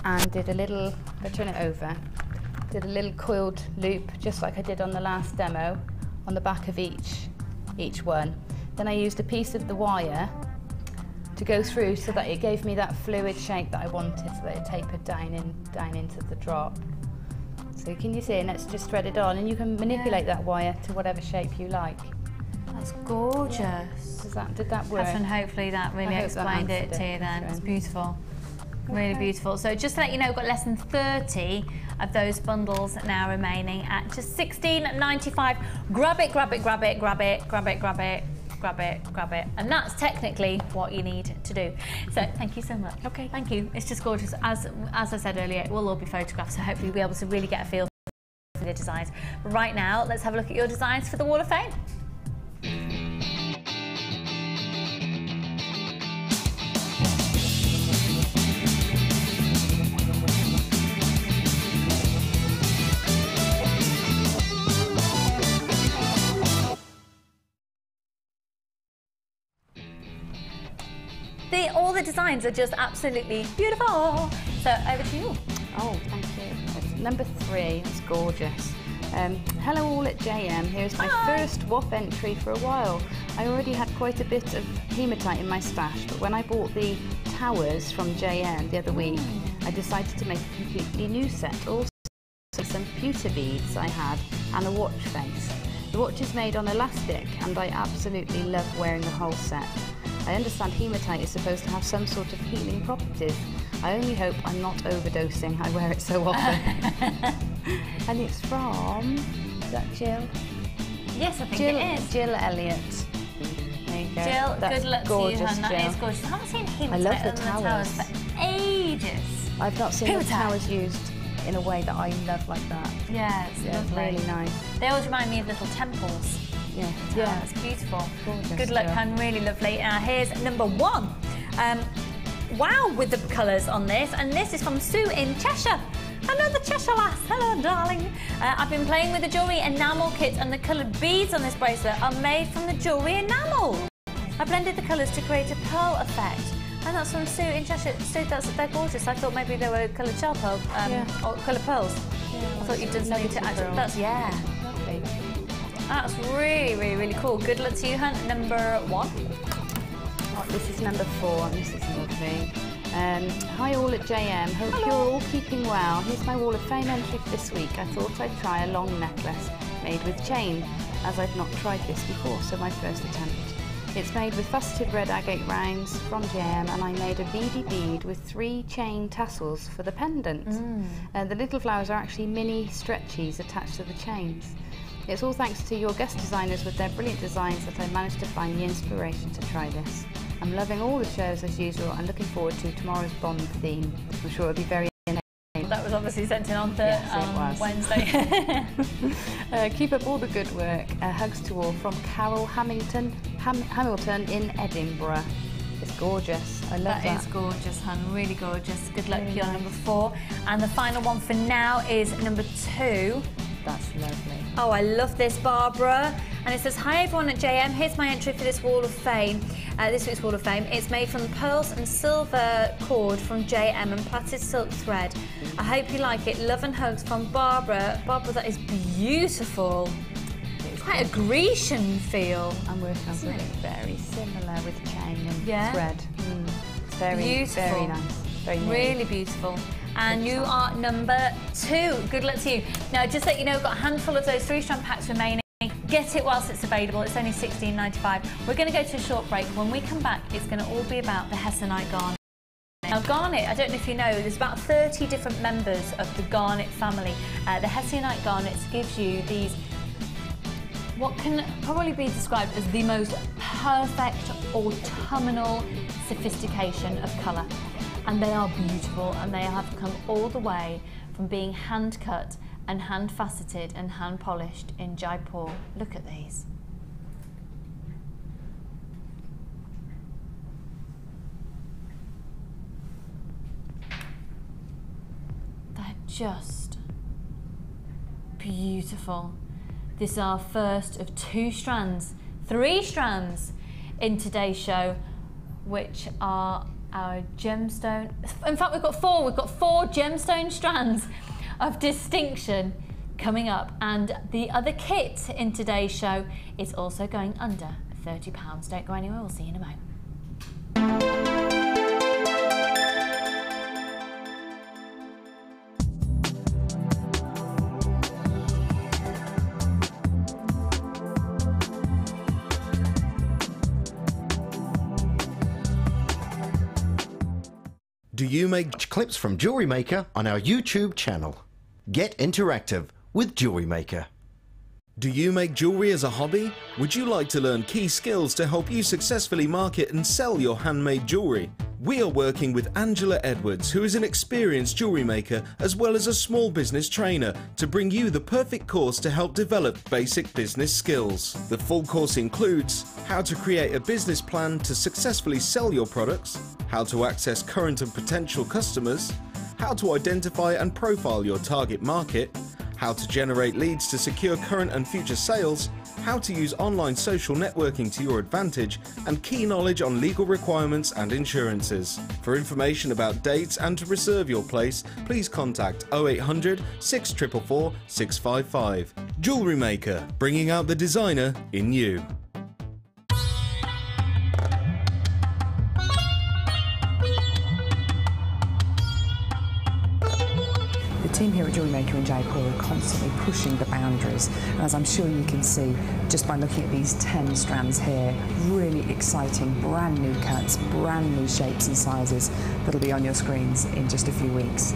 and did a little. If I turn it over, did a little coiled loop just like I did on the last demo on the back of each one. Then I used a piece of the wire to go through so that it gave me that fluid shape that I wanted, so that it tapered down into the drop. So can you see? And it's just threaded on, and you can manipulate that wire to whatever shape you like. That's gorgeous. Did that work? Catherine, hopefully that really explained it to you then. It's beautiful. Really beautiful. So just to let you know, we've got less than 30 of those bundles now remaining at just $16.95. Grab it, grab it, grab it, grab it, grab it, grab it, grab it, grab it. And that's technically what you need to do. So thank you so much. Okay. Thank you. It's just gorgeous. As I said earlier, it will all be photographed, so hopefully we'll be able to really get a feel for the designs. But right now, let's have a look at your designs for the Wall of Fame. All the designs are just absolutely beautiful. So over to you. Oh, thank you. It's number 3. It's gorgeous. Hello all at JM. Here's my first WOP entry for a while. I already had quite a bit of hematite in my stash, but when I bought the towers from JM the other week, I decided to make a completely new set. Also some pewter beads I had and a watch face. The watch is made on elastic and I absolutely love wearing the whole set. I understand hematite is supposed to have some sort of healing properties. I only hope I'm not overdosing. I wear it so often. And it's from, is that Jill? Yes, I think it is. Jill Elliott. There you go. Jill, that's good luck gorgeous, to you, hon. That Jill. is gorgeous. I haven't seen hematite I love the on the towers for ages. I've not seen the towers used in a way that I love like that. Yeah, it's lovely. Really nice. They always remind me of little temples. Yeah, Yeah, it's beautiful. Gorgeous, Good luck, yeah. hun, really lovely. Here's number 1. Wow, with the colours on this, and this is from Sue in Cheshire. Hello, the Cheshire lass. Hello, darling. I've been playing with the jewellery enamel kit, and the coloured beads on this bracelet are made from the jewellery enamel. I blended the colours to create a pearl effect. And that's from Sue in Cheshire. Sue, they're gorgeous. I thought maybe they were coloured shell pearls, or coloured pearls. Yeah, I thought you'd done something to actually. That's lovely. That's really, really, really cool. Good luck to you, hun. Number 1. Oh, this is number 4, and this is lovely. Hi all at JM, hope you're all keeping well. Here's my Wall of Fame entry for this week. I thought I'd try a long necklace made with chain, as I've not tried this before, so my first attempt. It's made with faceted red agate rounds from JM, and I made a beady bead with 3 chain tassels for the pendant. The little flowers are actually mini stretchies attached to the chains. It's all thanks to your guest designers with their brilliant designs that I managed to find the inspiration to try this. I'm loving all the shows as usual and looking forward to tomorrow's Bond theme. I'm sure it'll be very entertaining. That was obviously sent in on Wednesday. Keep up all the good work. Hugs to all from Carol Hamilton in Edinburgh. It's gorgeous. I love that. That is gorgeous, hun. Really gorgeous. Good luck, you're number 4. And the final one for now is number 2. That's lovely. Oh, I love this, Barbara. And it says, hi everyone at JM, here's my entry for this Wall of Fame. This week's Wall of Fame. It's made from pearls and silver cord from JM and plaited silk thread. I hope you like it. Love and hugs from Barbara. Barbara, that is beautiful. It's quite a Grecian feel. I'm working on something very similar with chain and thread. It's very, beautiful. Very nice. Very neat. Really beautiful. And you are number 2. Good luck to you. Now, just so you know, we've got a handful of those 3-strand packs remaining. Get it whilst it's available. It's only $16.95. We're going to go to a short break. When we come back, it's going to all be about the Hessonite garnet. Now, garnet, I don't know if you know, there's about 30 different members of the garnet family. The Hessonite garnets gives you these, what can probably be described as the most perfect autumnal sophistication of colour. And they are beautiful, and they have come all the way from being hand cut and hand faceted and hand polished in Jaipur. Look at these. They're just beautiful. This is our first of 2 strands, 3 strands in today's show, which are our gemstone. In fact, we've got 4 gemstone strands of distinction coming up, and the other kit in today's show is also going under £30. Don't go anywhere, we'll see you in a moment. Do you make clips from Jewellery Maker on our YouTube channel? Get interactive with Jewellery Maker. Do you make jewellery as a hobby? Would you like to learn key skills to help you successfully market and sell your handmade jewellery? We are working with Angela Edwards, who is an experienced jewellery maker as well as a small business trainer, to bring you the perfect course to help develop basic business skills. The full course includes how to create a business plan to successfully sell your products, how to access current and potential customers, how to identify and profile your target market, how to generate leads to secure current and future sales, how to use online social networking to your advantage, and key knowledge on legal requirements and insurances. For information about dates and to reserve your place, please contact 0800 644 655. Jewellery Maker, bringing out the designer in you. The team here at Jewellery Maker in Jaipur are constantly pushing the boundaries, and as I'm sure you can see just by looking at these 10 strands here, really exciting brand new cuts, brand new shapes and sizes that'll be on your screens in just a few weeks.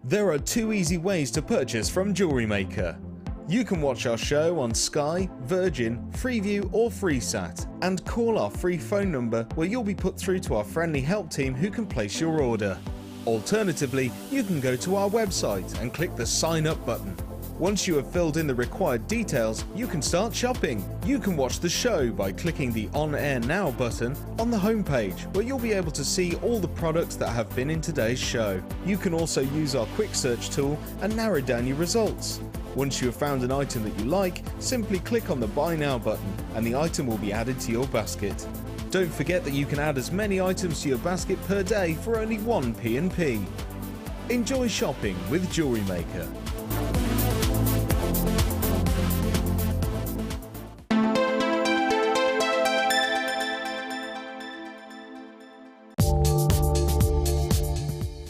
There are 2 easy ways to purchase from Jewellery Maker. You can watch our show on Sky, Virgin, Freeview or FreeSat and call our free phone number where you'll be put through to our friendly help team who can place your order. Alternatively, you can go to our website and click the sign up button. Once you have filled in the required details, you can start shopping. You can watch the show by clicking the On Air Now button on the homepage, where you'll be able to see all the products that have been in today's show. You can also use our quick search tool and narrow down your results. Once you have found an item that you like, simply click on the Buy Now button and the item will be added to your basket. Don't forget that you can add as many items to your basket per day for only 1 P&P. Enjoy shopping with Jewellery Maker.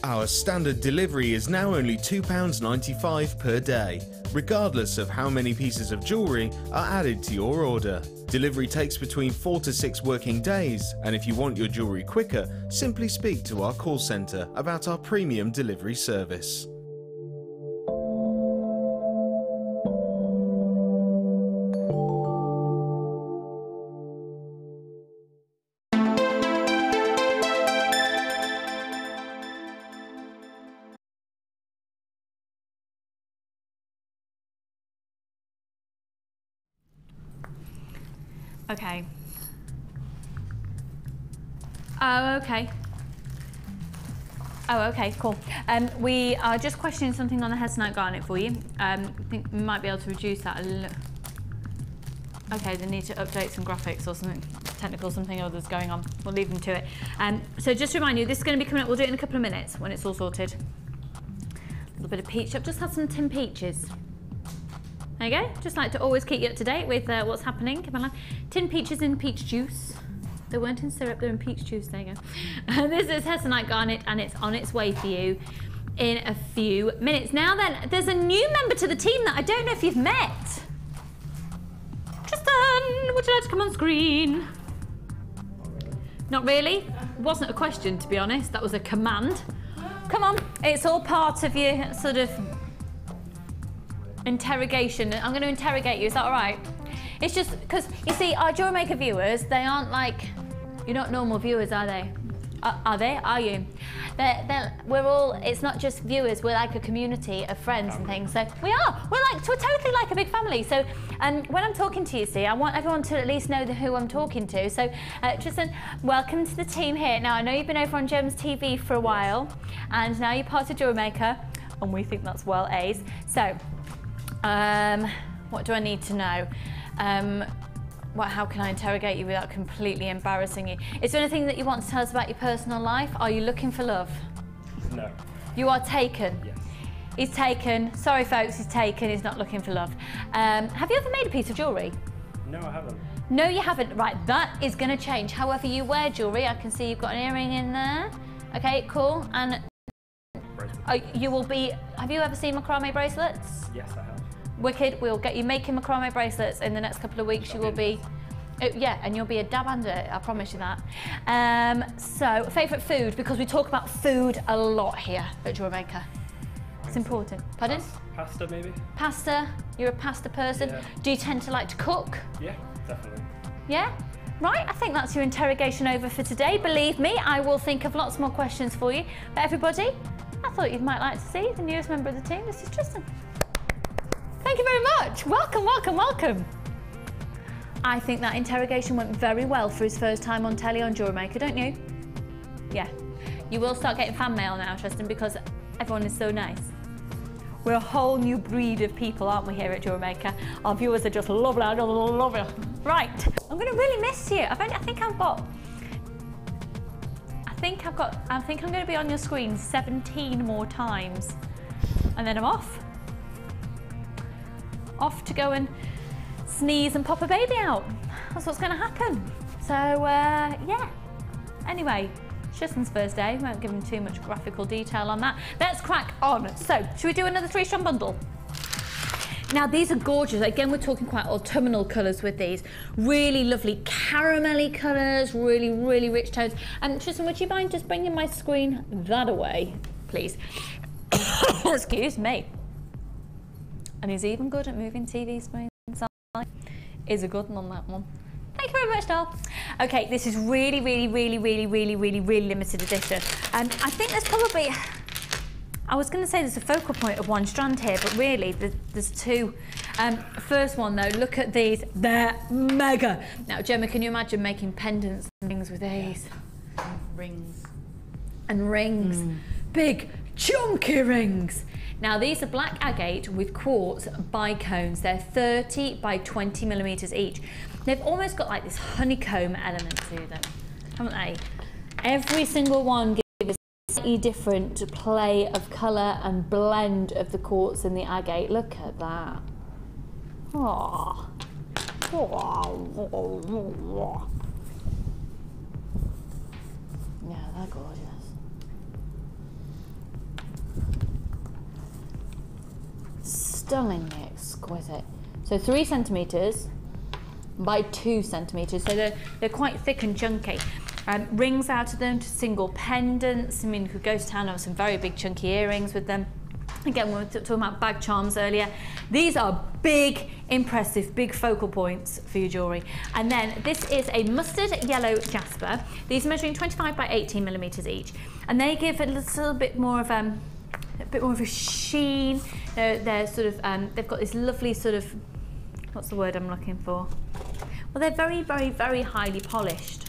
Our standard delivery is now only £2.95 per day, regardless of how many pieces of jewellery are added to your order. Delivery takes between 4 to 6 working days, and if you want your jewellery quicker, simply speak to our call centre about our premium delivery service. Okay. Oh, okay. Oh, okay, cool. We are just questioning something on the Hestonite garnet for you. I think we might be able to reduce that a little. Okay, they need to update some graphics or something technical, something or other's going on. We'll leave them to it. So just to remind you, this is going to be coming up. We'll do it in a couple of minutes when it's all sorted. A little bit of peach. I've just had some tin peaches. There you go. Just like to always keep you up to date with what's happening in my life. Tin peaches in peach juice. They weren't in syrup, they're in peach juice. There you go. This is Hestonite garnet and it's on its way for you in a few minutes. Now then, there's a new member to the team that I don't know if you've met. Tristan, would you like to come on screen? Not really. It wasn't a question, to be honest. That was a command. Come on. It's all part of your sort of interrogation. I'm going to interrogate you, is that all right? It's just because, you see, our Jewellery Maker viewers, they aren't like, you're not normal viewers, are they? Are they? Are you? We're all, it's not just viewers, we're like a community of friends and things. So we are. We're totally like a big family. So when I'm talking to you, see, I want everyone to at least know who I'm talking to. So Tristan, welcome to the team here. Now, I know you've been over on Gem's TV for a while, and now you're part of Jewellery Maker, and we think that's well A's. So, what do I need to know? How can I interrogate you without completely embarrassing you? Is there anything that you want to tell us about your personal life? Are you looking for love? No. You are taken? Yes. He's taken. Sorry folks, he's taken. He's not looking for love. Have you ever made a piece of jewellery? No, I haven't. No, you haven't. Right, that is going to change. However, you wear jewellery. I can see you've got an earring in there. Okay, cool. And you will be, have you ever seen macrame bracelets? Yes, I have. Wicked, we'll get you making macrame bracelets in the next couple of weeks. You will be, yeah, and you'll be a dab under it, I promise you that. So, favourite food, because we talk about food a lot here at Jewellery Maker. It's important. Pardon? Pasta, maybe? Pasta, you're a pasta person. Yeah. Do you tend to like to cook? Yeah, definitely. Yeah? Right, I think that's your interrogation over for today. Believe me, I will think of lots more questions for you. But everybody, I thought you might like to see the newest member of the team. This is Tristan. Thank you very much. Welcome, welcome, welcome. I think that interrogation went very well for his first time on telly on Jewellery Maker, don't you? Yeah. You will start getting fan mail now, Tristan, because everyone is so nice. We're a whole new breed of people, aren't we, here at Jewellery Maker? Our viewers are just lovely, I love you. Right, I'm going to really miss you. I think I'm going to be on your screen 17 more times. And then I'm off. Off to go and sneeze and pop a baby out. That's what's going to happen. So, yeah. Anyway, it's Tristan's first day. We won't give him too much graphical detail on that. Let's crack on. So, should we do another 3-strand bundle? Now, these are gorgeous. Again, we're talking quite autumnal colours with these. Really lovely caramelly colours, really, really rich tones. And Tristan, would you mind just bringing my screen that away, please? Excuse me. and he's even good at moving TV screens inside. Is a good one on that one. Thank you very much, doll. Okay, this is really limited edition. I think there's probably, I was going to say there's a focal point of one strand here, but really there's two. First one though, look at these, they're mega. Now Gemma, can you imagine making pendants and things with these? Rings. And rings, big chunky rings. Now these are black agate with quartz bicones. They're 30 by 20 millimeters each. They've almost got like this honeycomb element to them, haven't they? Every single one gives a slightly different play of colour and blend of the quartz and the agate. Look at that. Aww. Yeah, they're gorgeous. Stunningly exquisite. So 3 centimetres by 2 centimetres, so they're quite thick and chunky. Rings out of them to single pendants. I mean, you could go to town and have some very big chunky earrings with them. Again, we were talking about bag charms earlier. These are big, impressive, big focal points for your jewellery. And then this is a mustard yellow jasper. These are measuring 25 by 18 millimetres each, and they give a little bit more of a sheen. They're sort of they've got this lovely sort of, what's the word I'm looking for? Well, they're very highly polished.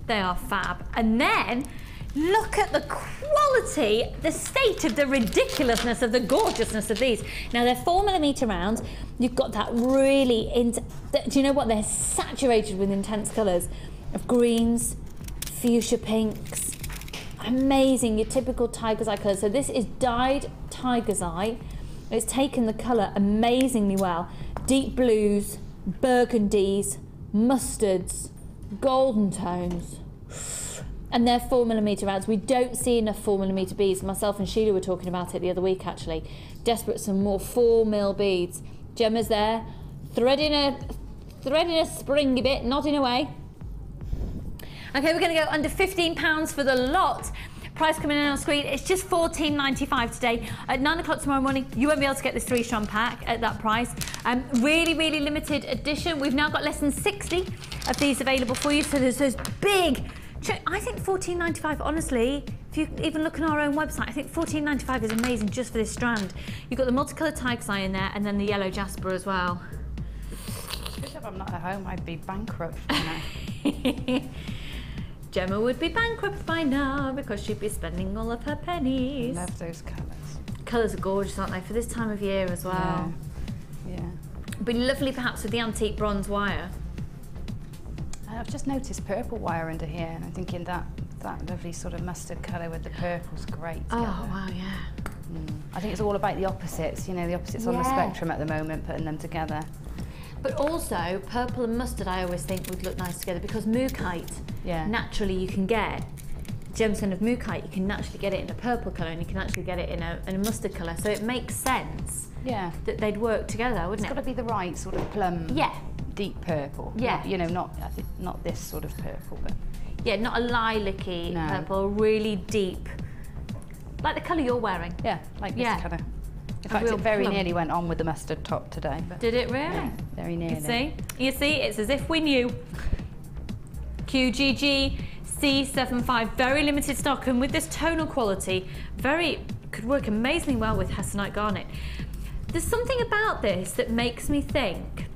They are fab. And then look at the quality, the state of the ridiculousness of the gorgeousness of these. Now they're 4mm rounds. You've got that really, do you know what? They're saturated with intense colours of greens, fuchsia pinks, amazing, your typical tiger's eye colours. So this is dyed tiger's eye. It's taken the colour amazingly well. Deep blues, burgundies, mustards, golden tones, and they're 4mm rounds. We don't see enough 4mm beads. Myself and Sheila were talking about it the other week actually. Desperate for some more 4mm beads. Gemma's there, threading a springy bit, nodding away. Okay, we're going to go under £15 for the lot. Price coming in on screen, it's just $14.95 today. At 9 o'clock tomorrow morning, you won't be able to get this 3-strand pack at that price. Really limited edition. We've now got less than 60 of these available for you. So there's those big, I think $14.95, honestly, if you even look on our own website, I think $14.95 is amazing just for this strand. You've got the multicoloured tiger's eye in there and then the yellow jasper as well. Good job I'm not at home, I'd be bankrupt now. Gemma would be bankrupt by now because she'd be spending all of her pennies. I love those colours. Colours are gorgeous, aren't they, for this time of year as well. Yeah. It'd be lovely perhaps with the antique bronze wire. I've just noticed purple wire under here, and I'm thinking that lovely sort of mustard colour with the purple's great together. Oh, wow, yeah. I think it's all about the opposites, you know, the opposites on the spectrum at the moment, putting them together. But also, purple and mustard I always think would look nice together because mookaite, naturally you can get, gemstone of mookaite, you can naturally get it in a purple colour and you can actually get it in a mustard colour. So it makes sense that they'd work together, wouldn't it? It's got to be the right sort of plum, deep purple. Yeah. You know, not this sort of purple, but... Yeah, not a lilac-y purple, really deep. Like the colour you're wearing. Yeah, like this colour. In fact, it very nearly went on with the mustard top today. But did it really? Yeah, very nearly. You see, it's as if we knew. QGG C75, very limited stock, and with this tonal quality, could work amazingly well with Hessonite garnet. There's something about this that makes me think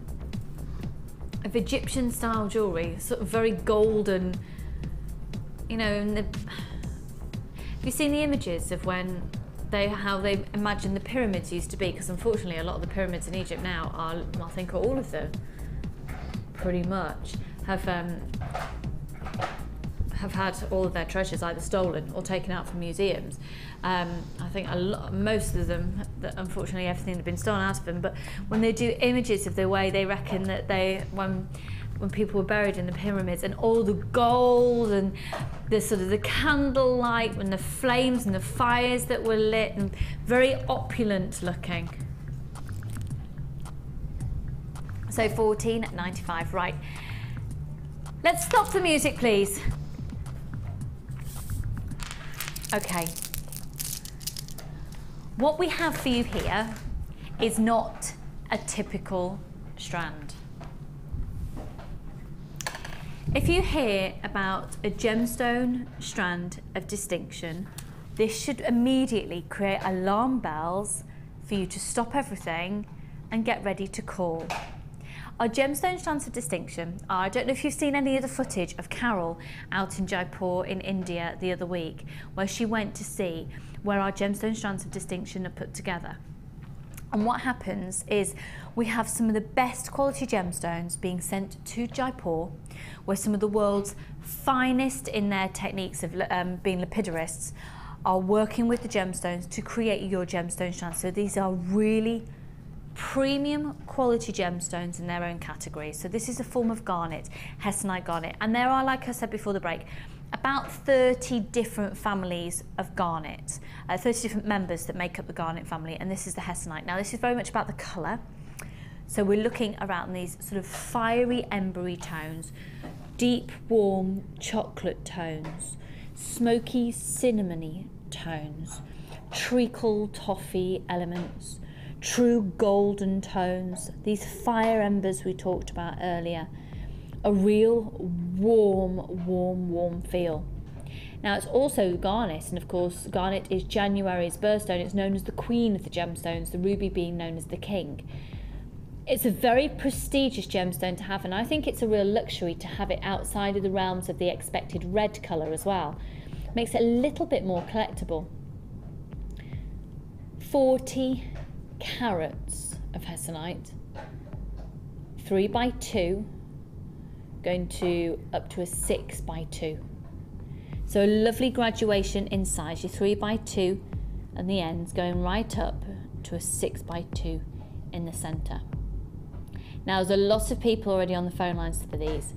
of Egyptian style jewellery, sort of very golden, you know, have you seen the images of when how they imagine the pyramids used to be? Because unfortunately a lot of the pyramids in Egypt now are, well, I think all of them pretty much have had all of their treasures either stolen or taken out from museums. I think most of them, unfortunately everything had been stolen out of them, but when they do images of the way they reckon that when people were buried in the pyramids and all the gold and the sort of the candlelight and the flames and the fires that were lit and very opulent looking. So $14.95, right. Let's stop the music, please. Okay. What we have for you here is not a typical strand. If you hear about a gemstone strand of distinction, this should immediately create alarm bells for you to stop everything and get ready to call. Our gemstone strands of distinction are, I don't know if you've seen any of the footage of Carol out in Jaipur in India the other week, where she went to see where our gemstone strands of distinction are put together. And what happens is we have some of the best quality gemstones being sent to Jaipur, where some of the world's finest in their techniques of being lapidarists are working with the gemstones to create your gemstone strands. So these are really premium quality gemstones in their own category. So this is a form of garnet, hessonite garnet, and there are, like I said before the break, about 30 different families of garnet, 30 different members that make up the garnet family, and this is the hessonite. Now this is very much about the colour, so we're looking around these sort of fiery embery tones, deep warm chocolate tones, smoky cinnamony tones, treacle toffee elements, true golden tones, these fire embers we talked about earlier, a real warm feel. Now it's also garnet, and of course garnet is January's birthstone. It's known as the queen of the gemstones, the ruby being known as the king. It's a very prestigious gemstone to have, and I think it's a real luxury to have it outside of the realms of the expected red colour as well. Makes it a little bit more collectible. 40 carats of hessonite, 3x2, going to up to a 6x2. So a lovely graduation in size, your 3x2 and the ends going right up to a 6x2 in the centre. Now there's a lot of people already on the phone lines for these.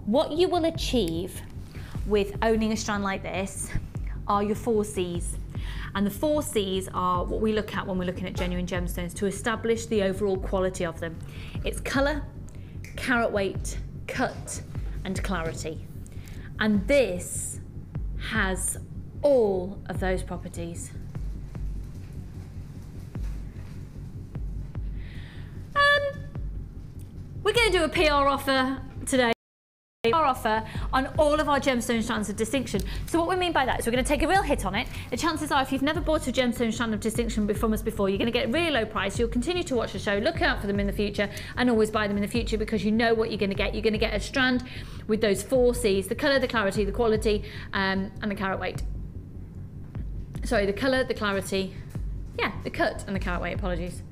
What you will achieve with owning a strand like this are your 4 C's. And the 4 C's are what we look at when we're looking at genuine gemstones to establish the overall quality of them. It's colour, carat weight, cut and clarity. And this has all of those properties. We're going to do a PR offer today. Our offer on all of our gemstone strands of distinction. So what we mean by that is we're going to take a real hit on it. The chances are if you've never bought a gemstone strand of distinction from us before, you're going to get a really low price. You'll continue to watch the show, look out for them in the future, and always buy them in the future because you know what you're going to get. You're going to get a strand with those 4 C's, the colour, the clarity, the quality, and the carat weight. Sorry, the colour, the clarity, the cut and the carat weight, apologies.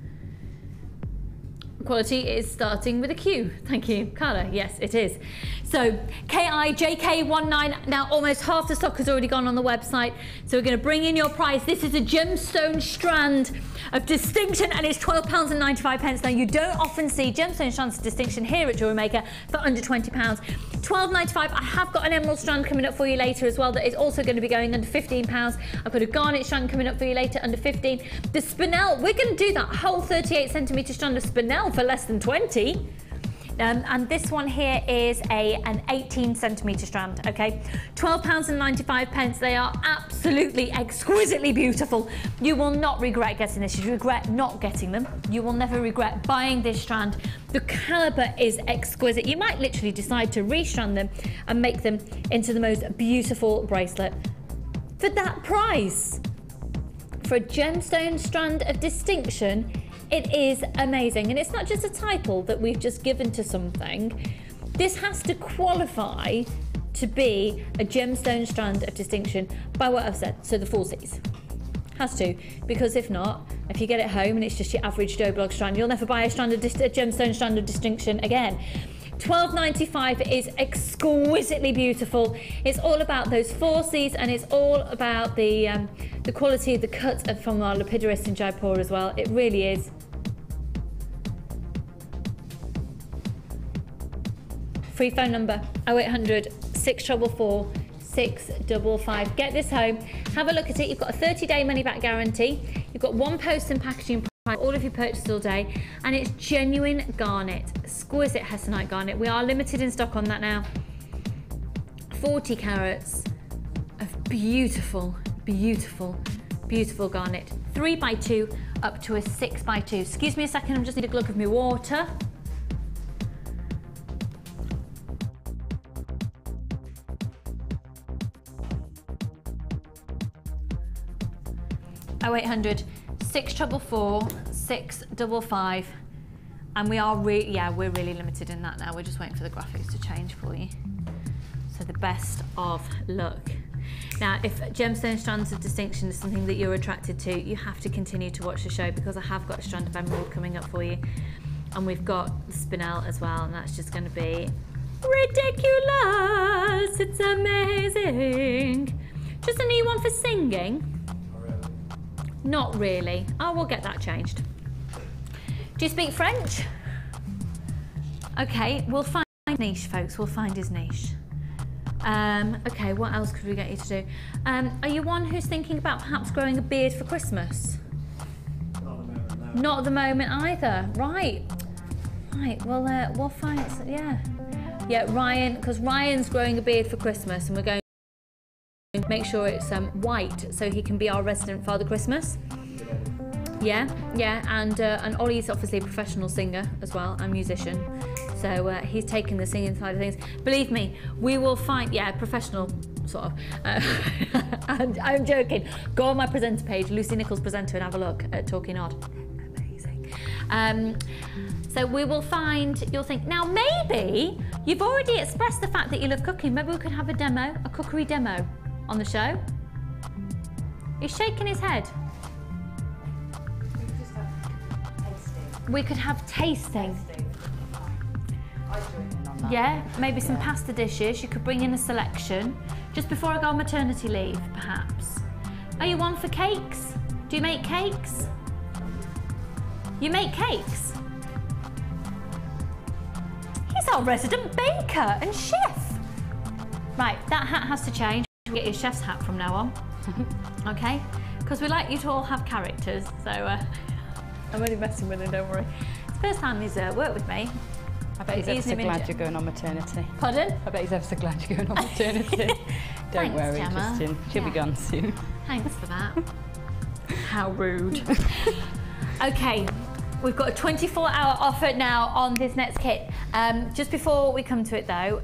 Quality is starting with a Q. Thank you, Carla. Yes, it is. So KIJK19. Now almost half the stock has already gone on the website. So we're going to bring in your price. This is a gemstone strand of distinction, and it's £12.95. Now you don't often see gemstone strands of distinction here at Jewellery Maker for under £20. £12.95. I have got an emerald strand coming up for you later as well that is also going to be going under £15. I've got a garnet strand coming up for you later under 15. The spinel, we're going to do that whole 38cm strand of spinel for less than 20. And this one here is an 18cm strand, okay? £12.95. They are absolutely exquisitely beautiful. You will not regret getting this. You regret not getting them. You will never regret buying this strand. The caliber is exquisite. You might literally decide to restrand them and make them into the most beautiful bracelet. For that price, for a gemstone strand of distinction, it is amazing. And it's not just a title that we've just given to something. This has to qualify to be a gemstone strand of distinction by what I've said. So the 4 C's. Has to, because if not, if you get it home and it's just your average Joe Blog strand, you'll never buy a gemstone strand of distinction again. £12.95 is exquisitely beautiful. It's all about those 4 C's, and it's all about the quality of the cut from our lapidarists in Jaipur as well. It really is. Free phone number 0800 644 655. Get this home, have a look at it. You've got a 30-day money-back guarantee. You've got 1 post and packaging price all of your purchases all day, and it's genuine garnet, exquisite hessonite garnet. We are limited in stock on that now. 40 carats of beautiful, beautiful, beautiful garnet. 3x2 up to a 6x2. Excuse me a second, I just need a glug of my water. Oh, 0800 644 655, and we are we're really limited in that now. We're just waiting for the graphics to change for you. So the best of luck. Now, if gemstone strands of distinction is something that you're attracted to, you have to continue to watch the show, because I have got a strand of emerald coming up for you, and we've got the spinel as well, and that's just going to be ridiculous. It's amazing. Just a new one for singing. Not really. Oh, we'll get that changed. Do you speak French? Okay, we'll find niche, folks. We'll find his niche. Okay, what else could we get you to do? Are you one who's thinking about perhaps growing a beard for Christmas? Not at the moment, no. Not at the moment either. Right. Right, well, we'll find, yeah. Yeah, Ryan, because Ryan's growing a beard for Christmas, and we're going to make sure it's white, so he can be our resident Father Christmas. Yeah, yeah, and Ollie's obviously a professional singer as well, and musician, so he's taken the singing side of things. Believe me, we will find, yeah, professional, sort of. And I'm joking. Go on my presenter page, Lucy Nichols Presenter, and have a look at Talking Odd. Amazing. So we will find, you'll think, now maybe you've already expressed the fact that you love cooking. Maybe we could have a demo, a cookery demo on the show. He's shaking his head. We could have tasting. Yeah, maybe some pasta dishes. You could bring in a selection just before I go on maternity leave, perhaps. Are you one for cakes? Do you make cakes? You make cakes? He's our resident baker and chef. Right, that hat has to change. We'll get your chef's hat from now on. Okay? Because we like you to all have characters, so I'm only messing with him, don't worry. It's the first time he's worked with me. I bet he's ever so glad you're going on maternity. Pardon? I bet he's ever so glad you're going on maternity. Don't Thanks, worry, Gemma. Christian. She'll be gone soon. Thanks for that. How rude. Okay, we've got a 24-hour offer now on this next kit. Just before we come to it though,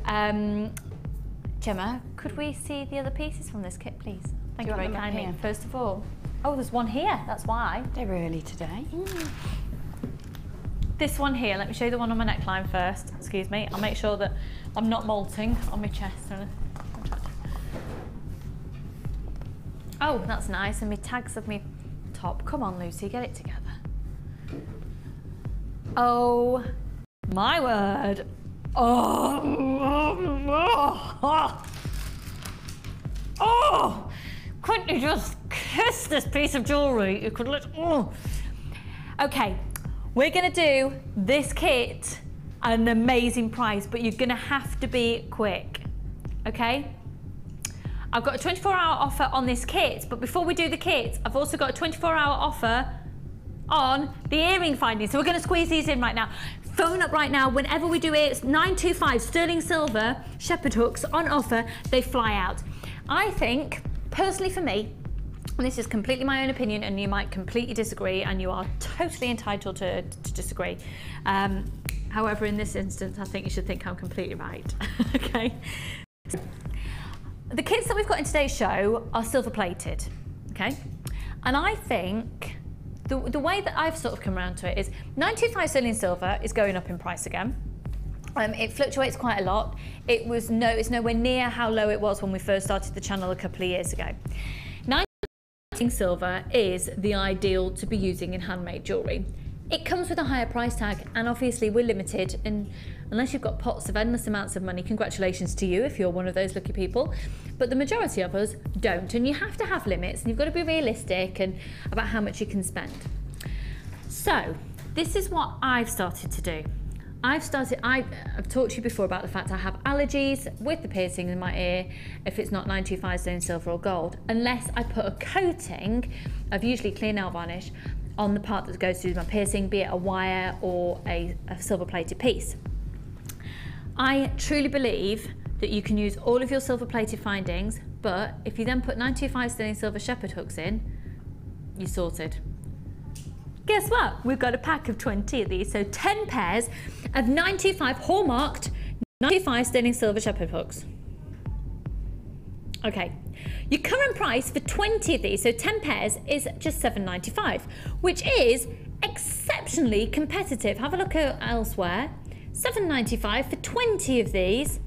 Gemma, could we see the other pieces from this kit, please? Thank you very kindly. First of all, oh, there's one here, that's why. They're early today. This one here, let me show you the one on my neckline first. Excuse me, I'll make sure that I'm not molting on my chest. Oh, that's nice, and my tags of me top. Come on, Lucy, get it together. Oh, my word. Oh, couldn't you just kiss this piece of jewellery? You could Okay, we're gonna do this kit at an amazing price, but you're gonna have to be quick, okay? I've got a 24-hour offer on this kit, but before we do the kit, I've also got a 24-hour offer on the earring finding. So we're gonna squeeze these in right now. Phone up right now, whenever we do it, it's 925 sterling silver shepherd hooks on offer, they fly out. I think, personally for me, and this is completely my own opinion, and you might completely disagree, and you are totally entitled to disagree. However, in this instance, I think you should think I'm completely right, okay? The kits that we've got in today's show are silver plated, okay? And I think the way that I've sort of come around to it is 925 sterling silver is going up in price again. It fluctuates quite a lot. It's nowhere near how low it was when we first started the channel a couple of years ago. 925 silver is the ideal to be using in handmade jewellery. It comes with a higher price tag, and obviously we're limited, and unless you've got pots of endless amounts of money, congratulations to you if you're one of those lucky people, but the majority of us don't, and you have to have limits, and you've got to be realistic and about how much you can spend. So this is what I've started to do. I've talked to you before about the fact I have allergies with the piercing in my ear if it's not 925 sterling silver or gold, unless I put a coating of usually clear nail varnish on the part that goes through my piercing, be it a wire or a silver plated piece. I truly believe that you can use all of your silver plated findings, but if you then put 925 sterling silver shepherd hooks in, you're sorted. Guess what? We've got a pack of 20 of these, so 10 pairs of 925 hallmarked 925 sterling silver shepherd hooks. Okay, your current price for 20 of these, so 10 pairs, is just £7.95, which is exceptionally competitive. Have a look at elsewhere. £7.95 for 20 of these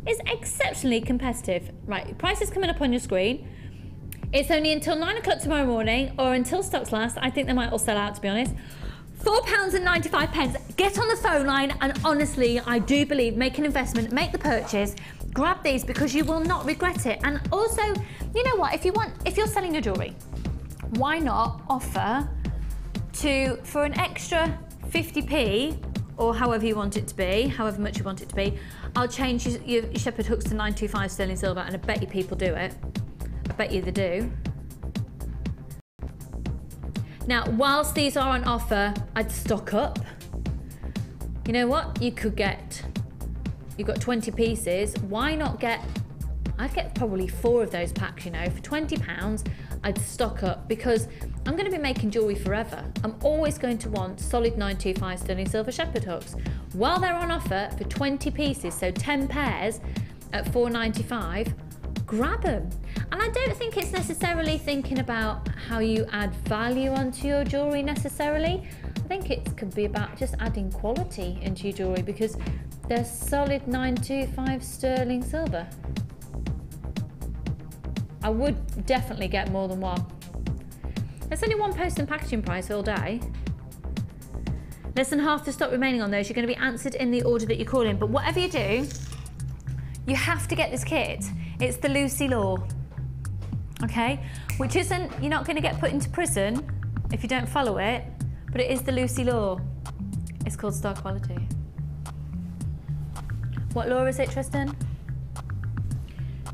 is exceptionally competitive. Right, price is coming up on your screen. It's only until 9 o'clock tomorrow morning, or until stocks last. I think they might all sell out, to be honest. £4.95. Get on the phone line, and honestly, I do believe, make an investment, make the purchase, grab these, because you will not regret it. And also, you know what, if you're selling your jewellery, why not offer for an extra 50p, or however you want it to be, however much you want it to be, I'll change your shepherd hooks to 925 sterling silver, and I bet you people do it. I bet you they do. Now, whilst these are on offer, I'd stock up. You know what? You've got 20 pieces. Why not I'd get probably 4 of those packs, you know, for £20. I'd stock up, because I'm going to be making jewellery forever. I'm always going to want solid 925 sterling silver shepherd hooks. While they're on offer for 20 pieces, so 10 pairs at £4.95, grab them. And I don't think it's necessarily thinking about how you add value onto your jewellery necessarily. I think it could be about just adding quality into your jewellery, because they're solid 925 sterling silver. I would definitely get more than one. There's only one post and packaging price all day. Less than half the stock remaining on those. You're going to be answered in the order that you call in. But whatever you do, you have to get this kit. It's the Lucy Law, okay? Which isn't, you're not going to get put into prison if you don't follow it, but it is the Lucy Law. It's called Star Quality. What law is it, Tristan?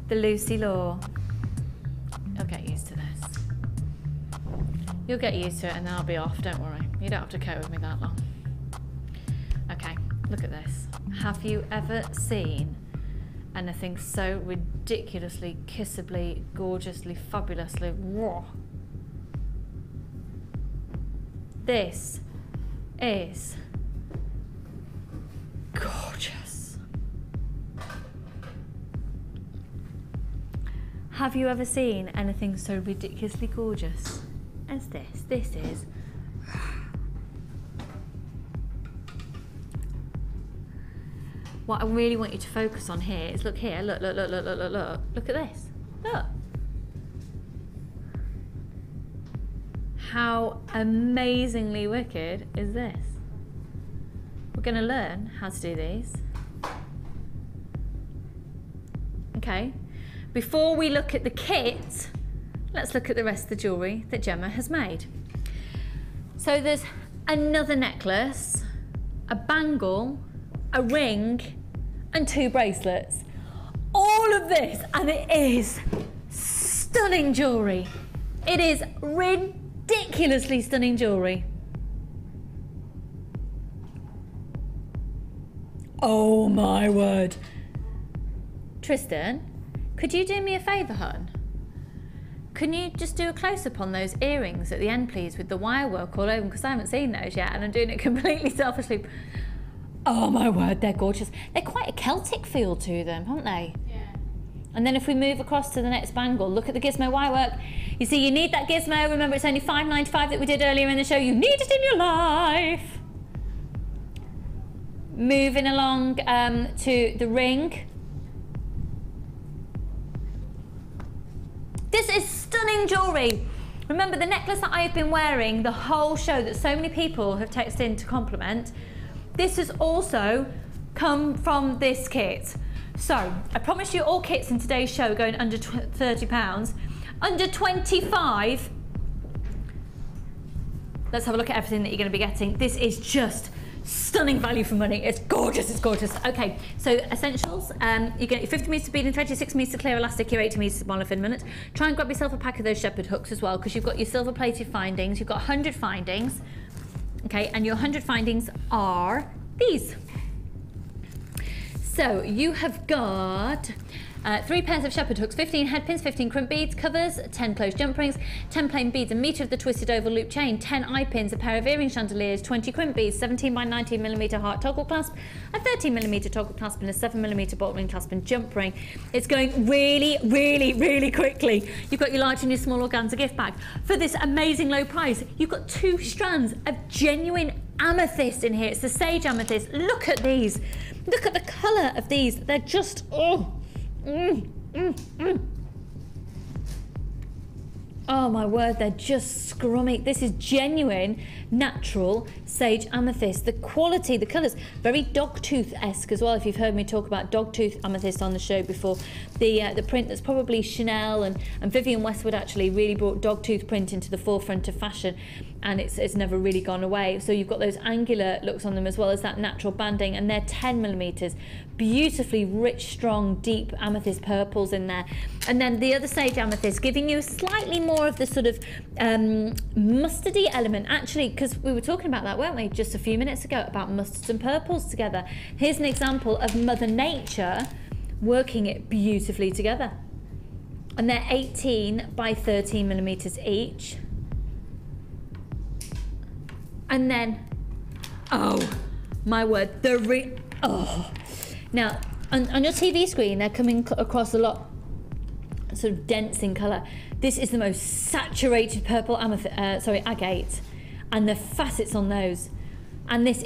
The Lucy Law. You'll get used to this. You'll get used to it, and then I'll be off, don't worry. You don't have to cope with me that long. Okay, look at this. Have you ever seen anything so ridiculously, kissably, gorgeously, fabulously raw? This is gorgeous. Have you ever seen anything so ridiculously gorgeous as this? This is what I really want you to focus on here is, look here, look at this, look. How amazingly wicked is this? We're going to learn how to do these. Okay, before we look at the kit, let's look at the rest of the jewellery that Gemma has made. So there's another necklace, a bangle, a ring, and 2 bracelets. All of this, and it is stunning jewellery. It is ridiculously stunning jewellery. Oh my word. Tristan, could you do me a favour, hon? Can you just do a close-up on those earrings at the end, please, with the wire work all over them, because I haven't seen those yet, and I'm doing it completely selfishly. Oh my word, they're gorgeous. They're quite a Celtic feel to them, aren't they? Yeah. And then if we move across to the next bangle, look at the gizmo wire work. You see, you need that gizmo. Remember, it's only £5.95 that we did earlier in the show. You need it in your life. Moving along to the ring. This is stunning jewellery. Remember, the necklace that I have been wearing the whole show that so many people have texted in to compliment, this has also come from this kit. So, I promise you all kits in today's show are going under £30. Under 25, let's have a look at everything that you're going to be getting. This is just stunning value for money. It's gorgeous, it's gorgeous. Okay, so essentials, you get your 50 metres beading thread, your 6 metres clear elastic, your 80 metres monofin minute. Try and grab yourself a pack of those shepherd hooks as well, because you've got your silver plated findings, you've got 100 findings. Okay, and your 100 findings are these. So you have got 3 pairs of shepherd hooks, 15 head pins, 15 crimp beads, covers, 10 closed jump rings, 10 plain beads, a metre of the twisted oval loop chain, 10 eye pins, a pair of earring chandeliers, 20 crimp beads, 17 by 19mm heart toggle clasp, a 13mm toggle clasp and a 7mm bolt ring clasp and jump ring. It's going really, really, really quickly. You've got your large and your small organza gift bag. For this amazing low price, you've got 2 strands of genuine amethyst in here. It's the sage amethyst. Look at these. Look at the colour of these. They're just, oh. Oh my word, they're just scrummy. This is genuine, natural sage amethyst. The quality, the colours, very dogtooth-esque as well, if you've heard me talk about dogtooth amethyst on the show before. The print that's probably Chanel and Vivienne Westwood actually really brought dogtooth print into the forefront of fashion, and it's never really gone away. So you've got those angular looks on them as well as that natural banding, and they're 10mm. Beautifully rich, strong, deep amethyst purples in there. And then the other sage amethyst giving you slightly more of the sort of mustardy element, actually, because we were talking about that, weren't we, just a few minutes ago, about mustards and purples together. Here's an example of Mother Nature working it beautifully together. And they're 18 by 13mm each. And then, oh my word, now on your TV screen they're coming across a lot sort of dense in colour. This is the most saturated purple agate, and the facets on those, and this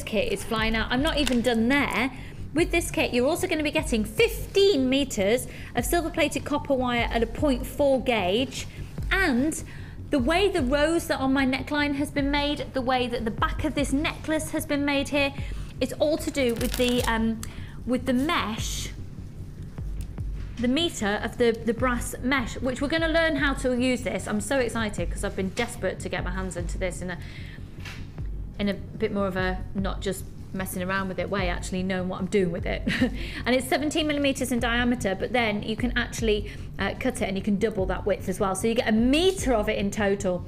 kit is flying out. I'm not even done there. With this kit, you're also going to be getting 15 meters of silver plated copper wire at a 0.4 gauge, and the way the rose that on my neckline has been made, the way that the back of this necklace has been made here, it's all to do with the mesh, the meter of the brass mesh, which we're going to learn how to use this. I'm so excited because I've been desperate to get my hands into this in a bit more of a not just messing around with it way, actually knowing what I'm doing with it. And it's 17mm in diameter, but then you can actually cut it and you can double that width as well, so you get a metre of it in total.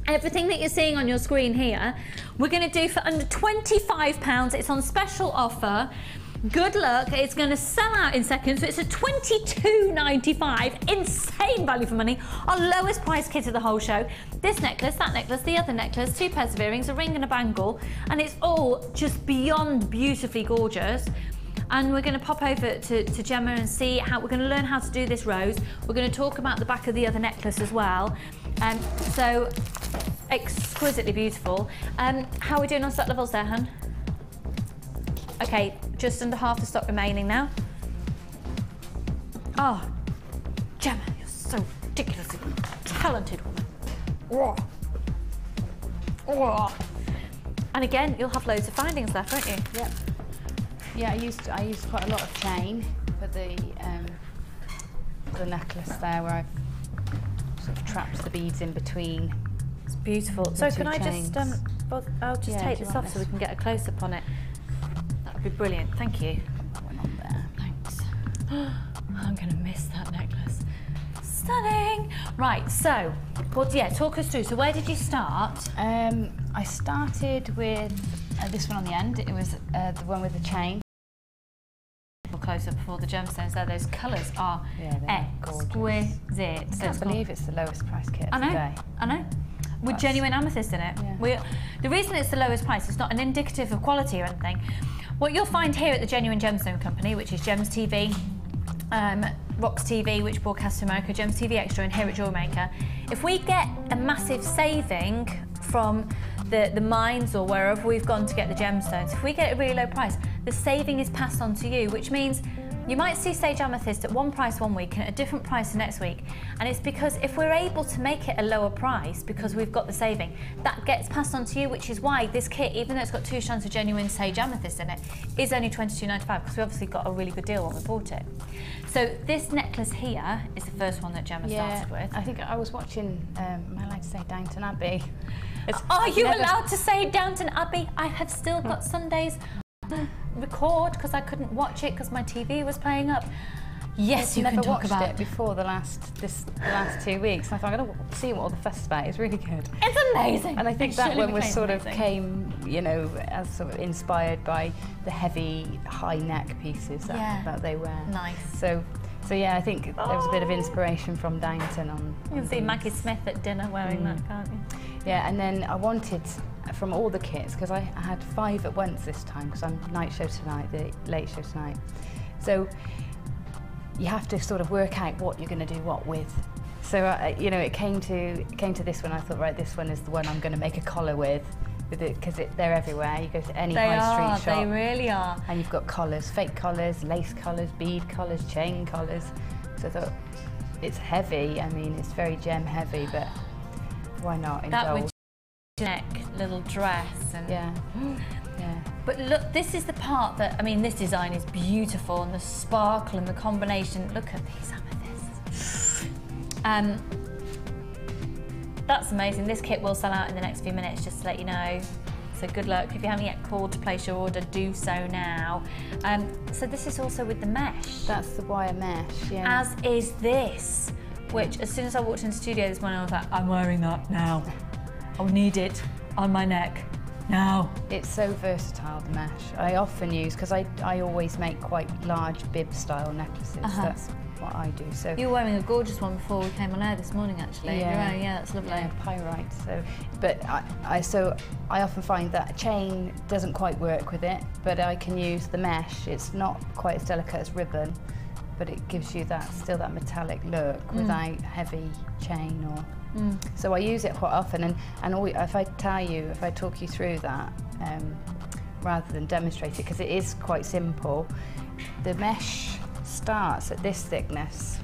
Everything that you're seeing on your screen here, we're going to do for under £25. It's on special offer. Good luck, it's going to sell out in seconds. So it's a £22.95, insane value for money, our lowest price kit of the whole show. This necklace, that necklace, the other necklace, 2 pairs of earrings, a ring and a bangle, and it's all just beyond beautifully gorgeous. And we're going to pop over to Gemma and see how we're going to learn how to do this rose. We're going to talk about the back of the other necklace as well. So exquisitely beautiful. How are we doing on stock levels there, hun? Okay, just under half the stock remaining now. Oh, Gemma, you're so ridiculously talented woman. Oh. Oh. And again, you'll have loads of findings left, won't you? Yep. Yeah, I used quite a lot of chain for the necklace there, where I've sort of trapped the beads in between. It's beautiful. So can I just I'll just take this off so we can get a close up on it. That'd be brilliant. Thank you. That went on there. Thanks. I'm gonna miss that necklace. Stunning. Right. So, well, yeah. Talk us through. So, where did you start? I started with this one on the end. It was the one with the chain. Close up for the gemstones there. Those colours are exquisite. I can't believe it's the lowest price kit of the day. I know. With genuine amethyst in it. Yeah. The reason it's the lowest price is not an indicative of quality or anything. What you'll find here at the Genuine Gemstone Company, which is Gems TV, Rocks TV, which broadcasts in America, Gems TV Extra, and here at Jewellery Maker, if we get a massive saving from the mines or wherever we've gone to get the gemstones, if we get a really low price, the saving is passed on to you, which means you might see sage amethyst at one price one week and at a different price the next week. And it's because if we're able to make it a lower price because we've got the saving, that gets passed on to you, which is why this kit, even though it's got 2 strands of genuine sage amethyst in it, is only £22.95 because we obviously got a really good deal when we bought it. So this necklace here is the first one that Gemma started with. I think I was watching, am I allowed to say Downton Abbey? Are you allowed to say Downton Abbey? I have still got Sundays record because I couldn't watch it because my TV was playing up. Yes, you never can talk watched about it before the last 2 weeks. And I thought I'm going to see what all the fuss is about. It's really good. It's amazing. And I think It that surely one was became sort of amazing. came, you know, as sort of inspired by the heavy high neck pieces that they wear. Nice. So yeah, I think there was a bit of inspiration from Downton on. You can see Maggie Smith at dinner wearing that, can't you? Yeah, and then I wanted from all the kits, because I had 5 at once this time, because I'm night show tonight, the late show tonight. So you have to sort of work out what you're going to do what with. So you know, it came to this one. I thought, right, this one is the one I'm going to make a collar with it, because they're everywhere. You go to any high street shop. They really are. And you've got collars, fake collars, lace collars, bead collars, chain collars. So I thought, it's heavy. I mean, it's very gem heavy, but why not in That gold? with neck, little dress, and Yeah. Yeah. But look, this is the part that, I mean, this design is beautiful, and the sparkle and the combination. Look at these amethysts. That's amazing. This kit will sell out in the next few minutes, just to let you know. So good luck. If you haven't yet called to place your order, do so now. So this is also with the mesh. That's the wire mesh, yeah. As is this, which as soon as I walked in the studio this morning, I was like, I'm wearing that now. I'll need it on my neck now. It's so versatile, the mesh. I often use, because I always make quite large bib style necklaces. That's what I do. So you were wearing a gorgeous one before we came on air this morning, actually. Yeah. Yeah, that's lovely. Yeah, pyrite. So, but I often find that a chain doesn't quite work with it, but I can use the mesh. It's not quite as delicate as ribbon, but it gives you still that metallic look without heavy chain or. So I use it quite often, and if I talk you through that, rather than demonstrate it, because it is quite simple. The mesh starts at this thickness.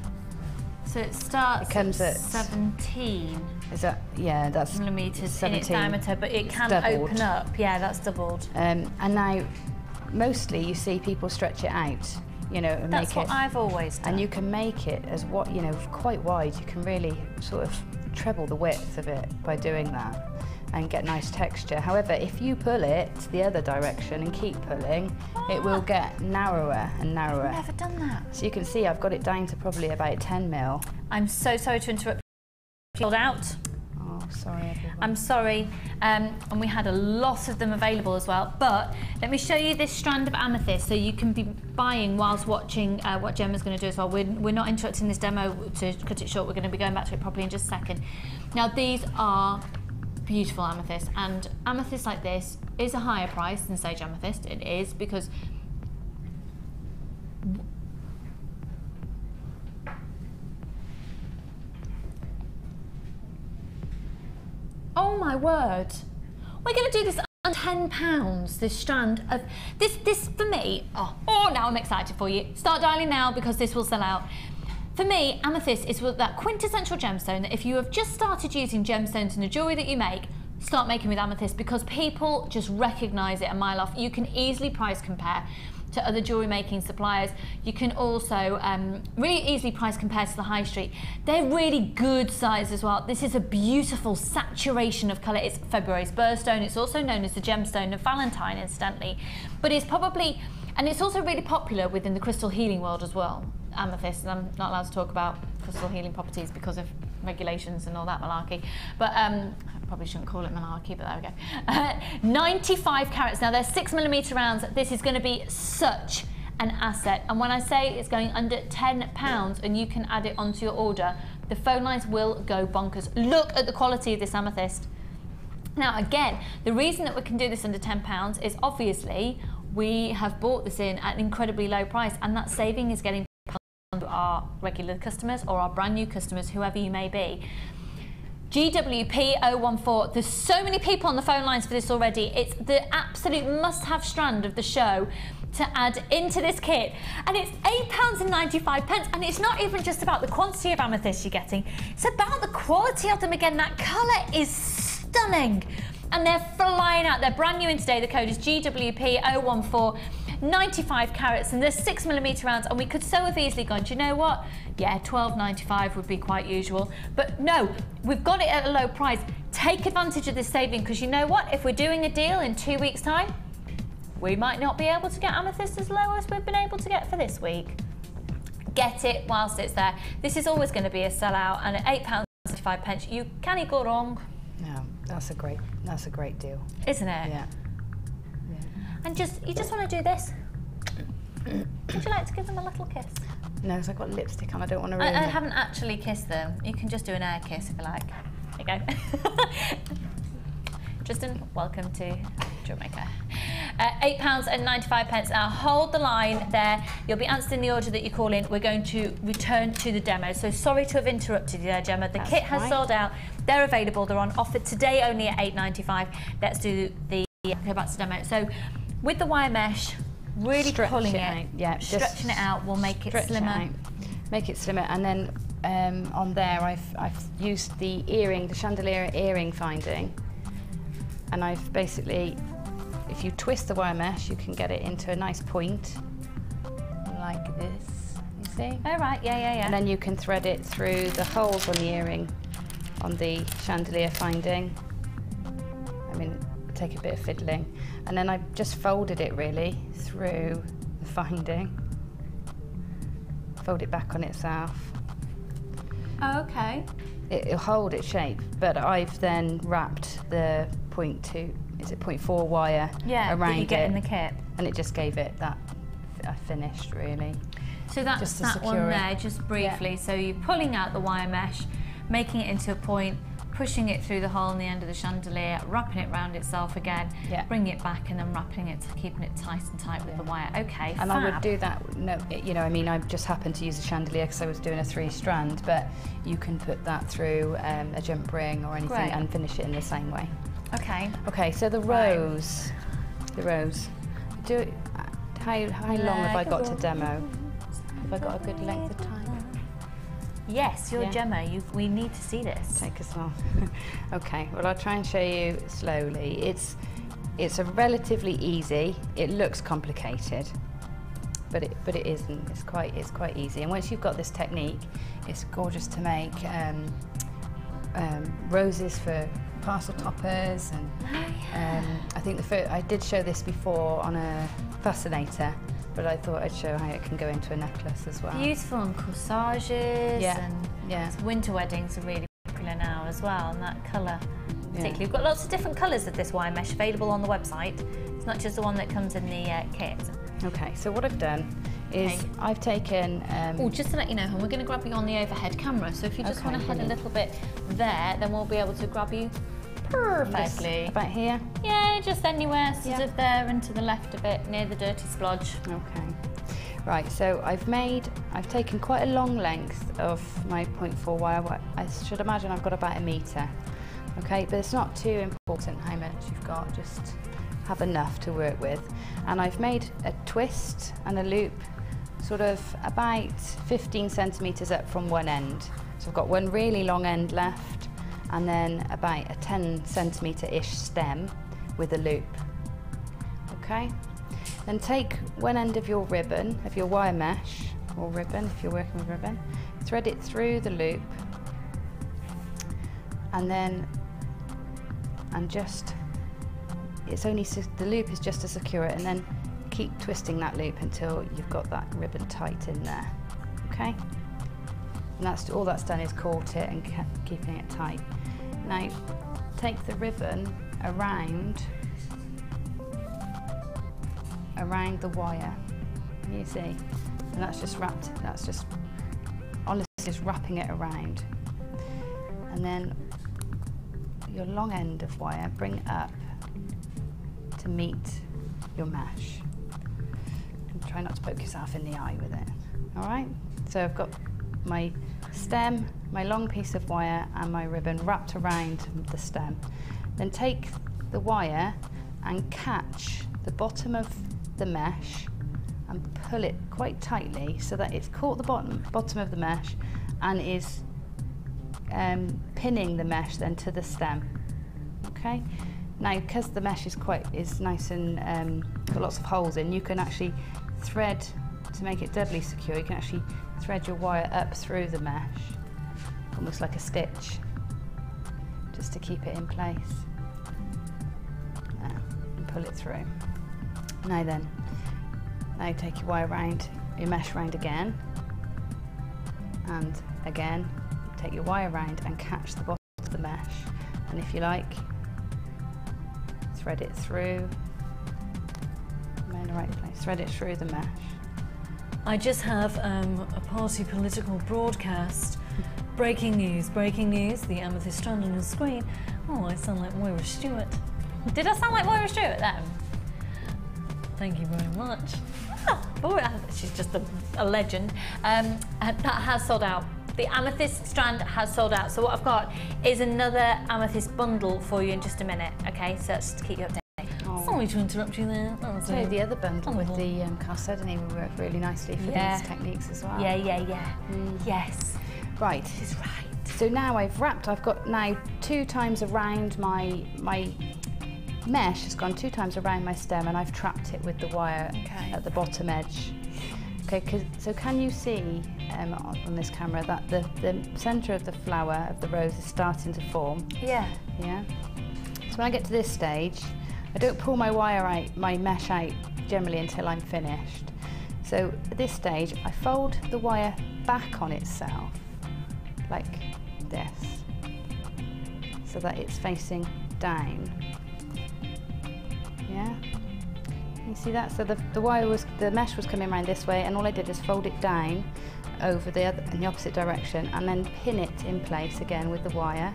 So it starts It comes at at 17 Is that, yeah, that's millimetres in its 17. diameter, but it It's can doubled. open up. Yeah, that's doubled. And now, mostly you see people stretch it out, you know, and That's make what it. I've always done. And you can make it as quite wide. You can really sort of treble the width of it by doing that and get nice texture. However, if you pull it the other direction and keep pulling, it will get narrower and narrower. I've never done that. So you can see I've got it down to probably about 10 mil. I'm so sorry to interrupt. Sold out. Oh, sorry everyone. I'm sorry, and we had a lot of them available as well, but let me show you this strand of amethyst so you can be buying whilst watching what Gemma's going to do as well. We're not interrupting this demo to cut it short. We're going to be going back to it properly in just a second. Now these are beautiful amethysts, and amethyst like this is a higher price than sage amethyst. It is, because oh my word, we're going to do this on £10, this strand of this for me. Oh, now I'm excited for you. Start dialing now, because this will sell out. For me, amethyst is that quintessential gemstone that if you have just started using gemstones in the jewellery that you make, start making with amethyst, because people just recognise it a mile off. You can easily price compare to other jewellery making suppliers. You can also really easily price compare to the high street. They're really good size as well. This is a beautiful saturation of colour. It's February's birthstone. It's also known as the gemstone of Valentine, incidentally. But it's probably, and it's also really popular within the crystal healing world as well, amethyst. And I'm not allowed to talk about crystal healing properties because of regulations and all that malarkey. But I probably shouldn't call it malarkey, but there we go. 95 carats. Now they're 6mm rounds. This is going to be such an asset. And when I say it's going under £10 and you can add it onto your order, the phone lines will go bonkers. Look at the quality of this amethyst. Now again, the reason that we can do this under £10 is obviously we have bought this in at an incredibly low price, and that saving is getting to our regular customers or our brand new customers, whoever you may be. GWP014, there's so many people on the phone lines for this already. It's the absolute must-have strand of the show to add into this kit, and it's £8.95, and it's not even just about the quantity of amethyst you're getting, it's about the quality of them. Again, that colour is stunning, and they're flying out. They're brand new in today. The code is GWP014, 95 carats, and they're 6mm rounds, and we could so have easily gone, do you know what? Yeah, £12.95 would be quite usual. But no, we've got it at a low price. Take advantage of this saving, because you know what? If we're doing a deal in 2 weeks' time, we might not be able to get amethyst as low as we've been able to get for this week. get it whilst it's there. This is always going to be a sellout, and at £8.75 you can't go wrong. No, that's a great deal, isn't it? Yeah. And you just want to do this. Would you like to give them a little kiss? No, because I've got lipstick on. I don't want to ruin I it. haven't actually kissed them. You can just do an air kiss if you like. There you go. Tristan, welcome to Jewellery Maker. £8.95. Now hold the line there. You'll be answered in the order that you call in. We're going to return to the demo. So sorry to have interrupted you there, Gemma. The kit has sold out. They're available. They're on offer today only at £8.95. Let's do the go back to the demo. So with the wire mesh, really pulling it, stretching it out will make it slimmer. Make it slimmer, and then on there I've used the chandelier earring finding, and I've basically, if you twist the wire mesh, you can get it into a nice point, like this, you see? Oh right, yeah. And then you can thread it through the holes on the earring, on the chandelier finding. I mean, take a bit of fiddling. And then I just folded it really through the finding. Fold it back on itself. Oh, okay. It'll hold its shape, but I've then wrapped the 0.4 wire around that you get it, in the kit. and it just gave it that finished really. So that's just to that one secure it. there, just briefly. So you're pulling out the wire mesh, making it into a point, pushing it through the hole in the end of the chandelier, wrapping it around itself again, bringing it back, and then wrapping it, keeping it tight and tight with the wire. Okay, and I would do that. I mean, I just happened to use a chandelier because I was doing a 3-strand, but you can put that through a jump ring or anything and finish it in the same way. Okay. Okay, so the rose. How long have I got to demo? Have I got a good length of time? Yes, you're Gemma. We need to see this. Take us on. Okay, well I'll try and show you slowly. It's a relatively easy. It looks complicated, but it isn't. It's quite easy. And once you've got this technique, it's gorgeous to make roses for parcel toppers, and I think I did show this before on a fascinator, but I thought I'd show how it can go into a necklace as well. Beautiful, and corsages, and winter weddings are really popular now as well, and that colour particularly. We've got lots of different colours of this wire mesh available on the website. It's not just the one that comes in the kit. Okay, so what I've done is I've taken... just to let you know, we're going to grab you on the overhead camera, so if you just want to head a little bit there, then we'll be able to grab you perfectly. About here? Yeah, just anywhere, sort of there and to the left a bit, near the dirty splodge. Okay. Right, so I've taken quite a long length of my 0.4 wire. I should imagine I've got about 1 metre. Okay, but it's not too important how much you've got, just have enough to work with. And I've made a twist and a loop sort of about 15 centimetres up from one end. So I've got one really long end left, and then about a 10 centimetre-ish stem with a loop. Okay? Then take one end of your ribbon, of your wire mesh, or ribbon if you're working with ribbon, thread it through the loop, and then, the loop is just to secure it, and then keep twisting that loop until you've got that ribbon tight in there. Okay? And all that's done is caught it and keeping it tight. Now, take the ribbon around the wire, you see, and that's just wrapped, honestly just wrapping it around. And then your long end of wire, bring it up to meet your mesh. And try not to poke yourself in the eye with it. All right? So I've got my stem, my long piece of wire, and my ribbon wrapped around the stem. Then take the wire and catch the bottom of the mesh and pull it quite tightly so that it's caught the bottom of the mesh and is pinning the mesh then to the stem. Okay? Now, because the mesh is nice and got lots of holes in, you can actually thread, to make it doubly secure, you can actually thread your wire up through the mesh, almost like a stitch, just to keep it in place. And pull it through. Now take your wire round, your mesh round again, And again, take your wire round and catch the bottom of the mesh. And if you like, thread it through. I'm in the right place. Thread it through the mesh. I just have a party political broadcast. Breaking news, the amethyst strand on the screen. Oh, I sound like Moira Stewart. Did I sound like Moira Stewart then? Thank you very much. She's just a legend. And that has sold out. The amethyst strand has sold out. So what I've got is another amethyst bundle for you in just a minute. Okay, so that's just to keep you updated. Sorry to interrupt you there. So the other bundle with the chalcedony will work really nicely for these techniques as well. Yeah. Yes. Right. She's right. So now I've wrapped. I've got now 2 times around my mesh has gone 2 times around my stem, and I've trapped it with the wire at the bottom edge. Okay. So can you see on this camera that the centre of the flower of the rose is starting to form? Yeah. Yeah. So when I get to this stage, I don't pull my wire out, my mesh out generally until I'm finished. So at this stage, I fold the wire back on itself, like this, so that it's facing down. Yeah? You see that? So the mesh was coming around this way, and all I did is fold it down over in the opposite direction, and then pin it in place again with the wire,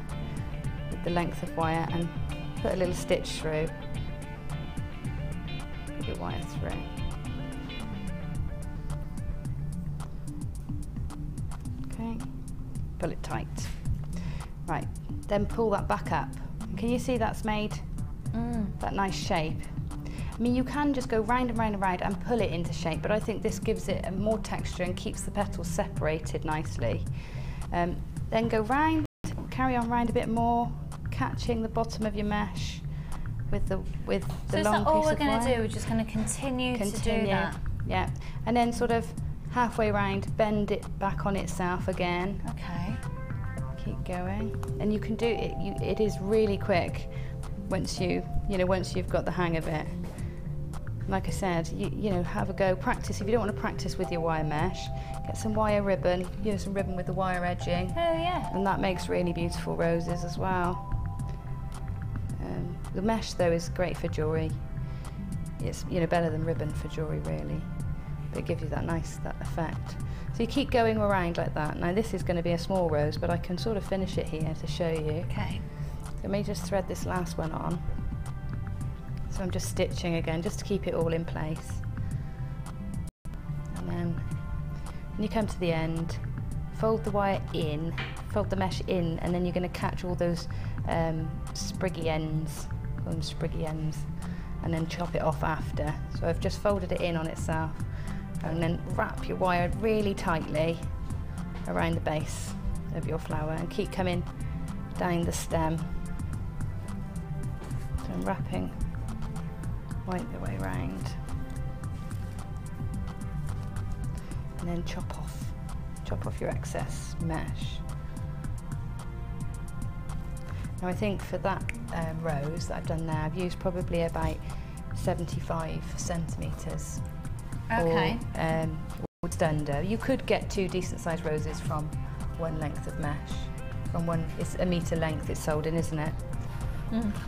with the length of wire, and put a little stitch through. Put your wire through. Okay, pull it tight. Right, then pull that back up. Can you see that's made that nice shape? I mean, you can just go round and round and round and pull it into shape, but I think this gives it more texture and keeps the petals separated nicely. Then go round, carry on round a bit more, catching the bottom of your mesh with the long piece of wire. So is that all we're going to do? We're just going to continue to do that? Yeah, and then sort of halfway round, bend it back on itself again. Okay. Keep going, and you can do it. It is really quick once you've got the hang of it. Like I said, you know, have a go, practice. If you don't want to practice with your wire mesh, get some wire ribbon, some ribbon with the wire edging. Oh yeah. And that makes really beautiful roses as well. The mesh though is great for jewellery. It's better than ribbon for jewellery really, but it gives you that effect. So you keep going around like that. Now this is going to be a small rose, but I can sort of finish it here to show you. Okay. Let me just thread this last one on. So I'm just stitching again, just to keep it all in place. And then when you come to the end, fold the wire in, fold the mesh in, and then you're going to catch all those spriggy ends, and then chop it off after. So I've just folded it in on itself, and then wrap your wire really tightly around the base of your flower and keep coming down the stem. So I'm wrapping right the way round, and then chop off your excess mesh. Now I think for that rose that I've done there, I've used probably about 75 centimetres. Okay. Or just under. You could get 2 decent sized roses from one length of mesh. It's a metre length it's sold in, isn't it?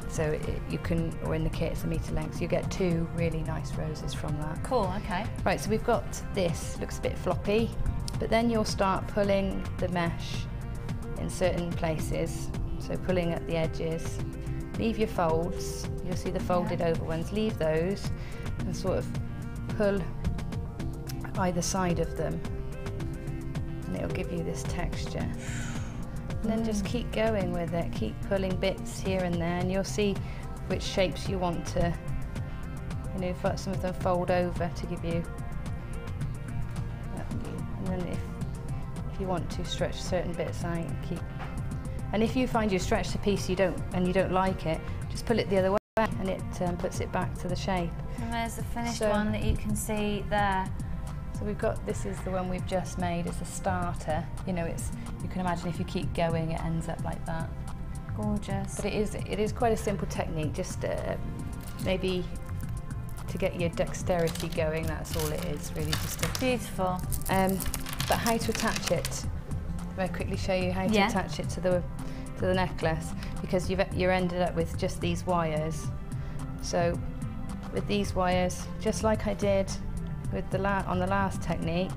So you can, or in the kit it's a metre length, so you get 2 really nice roses from that. Cool, okay. Right, so we've got this, looks a bit floppy, but then you'll start pulling the mesh in certain places, so pulling at the edges. Leave your folds, you'll see the folded over ones, leave those and sort of pull either side of them, and it'll give you this texture. And then just keep going with it, keep pulling bits here and there, and you'll see which shapes you want to, some of them fold over to give you, and then if you want to stretch certain bits out, and if you find you stretched a piece you don't like it, just pull it the other way and it puts it back to the shape. And there's the finished one that you can see there. So we've got, this is the one we've just made, it's a starter. You can imagine if you keep going it ends up like that. Gorgeous. But it is quite a simple technique, just maybe to get your dexterity going, that's all it is really, just to... Beautiful. But how to attach it, very quickly show you how to attach it to the necklace, because you're ended up with just these wires. So with these wires, just like I did with on the last technique,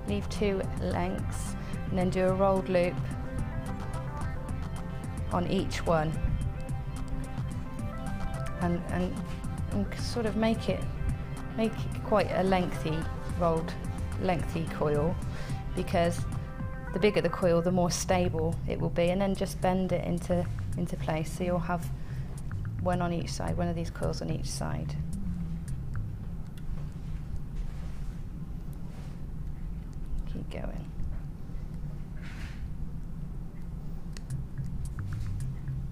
leave 2 lengths and then do a rolled loop on each one, and sort of make it quite a lengthy coil, because the bigger the coil, the more stable it will be, and then just bend it into place, so you'll have one on each side, one of these coils on each side. Keep going.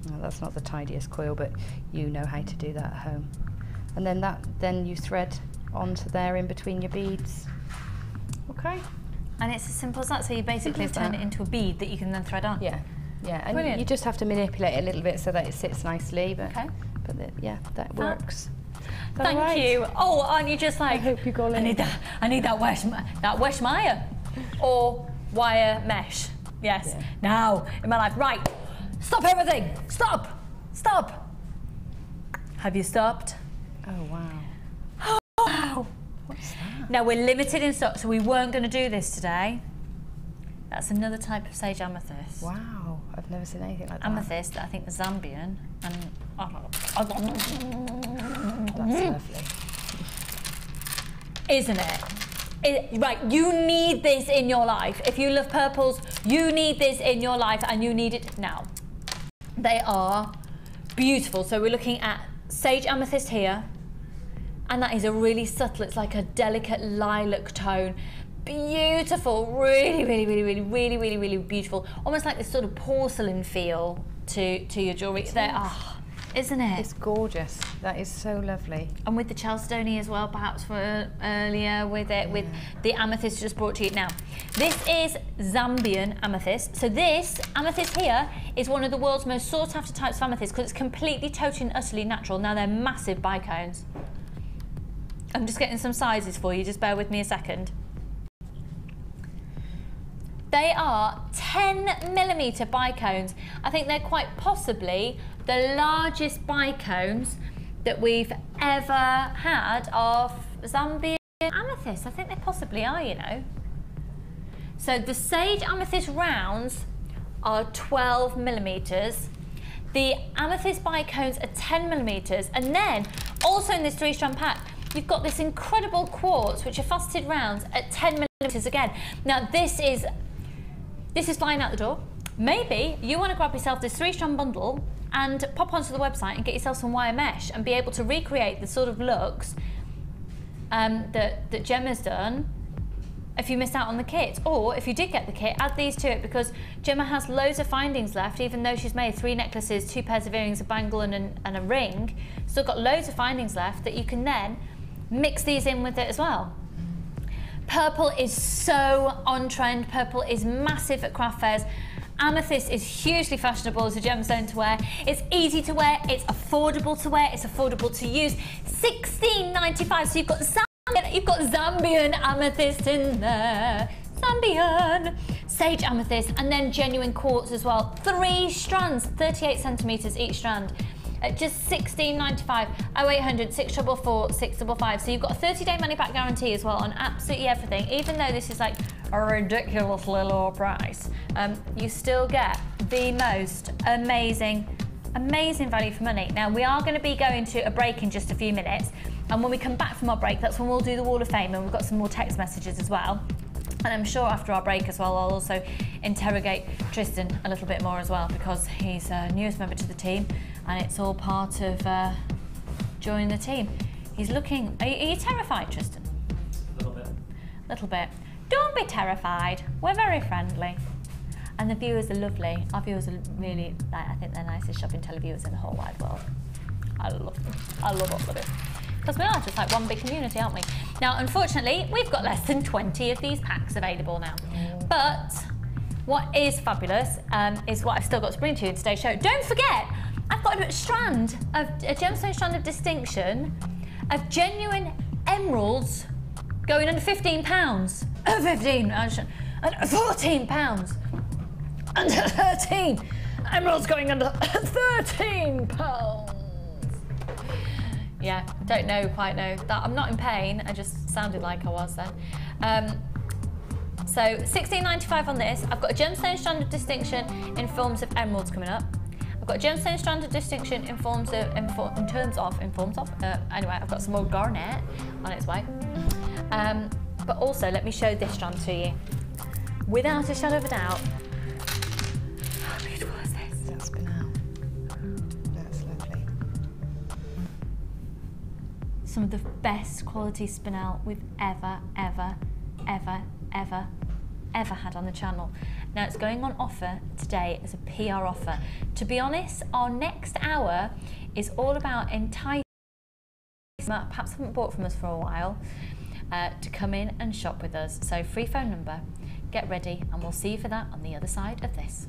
Well, that's not the tidiest coil, but you know how to do that at home. And then you thread onto there in between your beads. Okay. And it's as simple as that. So you basically have turned it into a bead that you can then thread on. Yeah, yeah. And brilliant. You just have to manipulate it a little bit so that it sits nicely. But yeah, that works. Thank you. Oh, aren't you just like? I hope you got it. I need that wesh wire or wire mesh. Yes. Yeah. Now in my life, right? Stop everything! Stop! Stop! Have you stopped? Oh wow. Oh wow. What's that? Now we're limited in stock, so we weren't going to do this today. That's another type of sage amethyst. Wow, I've never seen anything like that. Amethyst, I think Zambian, and that's lovely. Isn't it? Right, you need this in your life. If you love purples, you need this in your life, and you need it now. They are beautiful. So we're looking at sage amethyst here, and that is a really subtle, it's like a delicate lilac tone. Beautiful, really beautiful. Almost like this sort of porcelain feel to your jewellery. They are, isn't it? It's gorgeous. That is so lovely. And with the chalcedony as well, perhaps for earlier with it, with the amethyst just brought to you. Now, this is Zambian amethyst. So this amethyst here is one of the world's most sought after types of amethyst because it's completely, totally and utterly natural. Now they're massive bicones. I'm just getting some sizes for you, just bear with me a second. They are 10mm bicones. I think they're quite possibly the largest bicones that we've ever had of Zambian amethyst. I think they possibly are, you know. So the sage amethyst rounds are 12mm. The amethyst bicones are 10mm. And then also in this 3-strand pack, you've got this incredible quartz, which are faceted rounds at 10mm again. Now this is flying out the door. Maybe you want to grab yourself this 3-strand bundle and pop onto the website and get yourself some wire mesh and be able to recreate the sort of looks that Gemma's done if you missed out on the kit. Or if you did get the kit, add these to it, because Gemma has loads of findings left, even though she's made 3 necklaces, 2 pairs of earrings, a bangle and a ring. Still got loads of findings left that you can then mix these in with it as well. Purple is so on trend. Purple is massive at craft fairs. Amethyst is hugely fashionable as a gemstone to wear. It's easy to wear, it's affordable to wear, it's affordable to use. $16.95, so you've got Zambian amethyst in there. Zambian, sage amethyst, and then genuine quartz as well. 3 strands, 38cm each strand. At just $16.95, 0800 644 655. So you've got a 30-day money-back guarantee as well on absolutely everything. Even though this is like a ridiculously low price, you still get the most amazing value for money. Now we are going to be going to a break in just a few minutes, and when we come back from our break, that's when we'll do the Wall of Fame, and we've got some more text messages as well. And I'm sure after our break as well, I'll also interrogate Tristan a little bit more as well, because he's a newest member to the team, and it's all part of joining the team. He's looking... Are you terrified, Tristan? A little bit. Little bit. Don't be terrified. We're very friendly. And the viewers are lovely. Our viewers are really... I think they're nicest shopping televiewers in the whole wide world. I love them. I love all of it. Because we are just like one big community, aren't we? Now, unfortunately, we've got less than 20 of these packs available now. But what is fabulous is what I've still got to bring to you in today's show. Don't forget, I've got a gemstone strand of distinction of genuine emeralds going under £15. £14. under 13. Emerald's going under 13 pounds. Yeah, don't quite know that. I'm not in pain. I just sounded like I was then. So £16.95 on this. I've got a gemstone strand of distinction in forms of emeralds coming up. I've got a gemstone strand of distinction in forms of, anyway, I've got some more garnet on its way. But also, let me show this strand to you. Without a shadow of a doubt, how beautiful is this? That's been out. That's lovely. Some of the best quality spinel we've ever had on the channel. Now it's going on offer today as a PR offer. To be honest, our next hour is all about enticing perhaps haven't bought from us for a while to come in and shop with us. So free phone number, get ready, and we'll see you for that on the other side of this.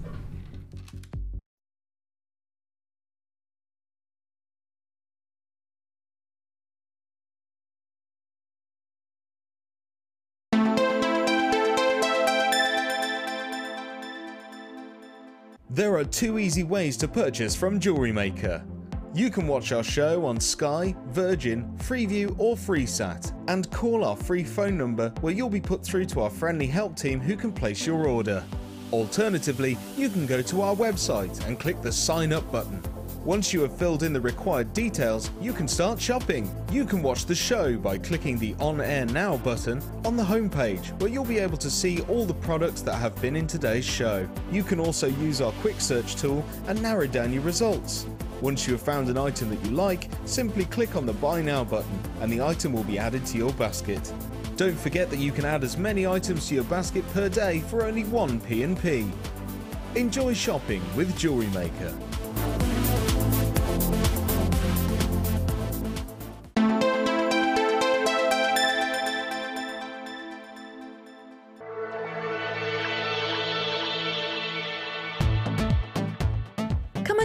There are 2 easy ways to purchase from Jewellery Maker. You can watch our show on Sky, Virgin, Freeview or FreeSat and call our free phone number where you'll be put through to our friendly help team who can place your order. Alternatively, you can go to our website and click the sign up button. Once you have filled in the required details, you can start shopping. You can watch the show by clicking the On Air Now button on the homepage, where you'll be able to see all the products that have been in today's show. You can also use our quick search tool and narrow down your results. Once you have found an item that you like, simply click on the Buy Now button and the item will be added to your basket. Don't forget that you can add as many items to your basket per day for only 1 P&P. Enjoy shopping with Jewellery Maker.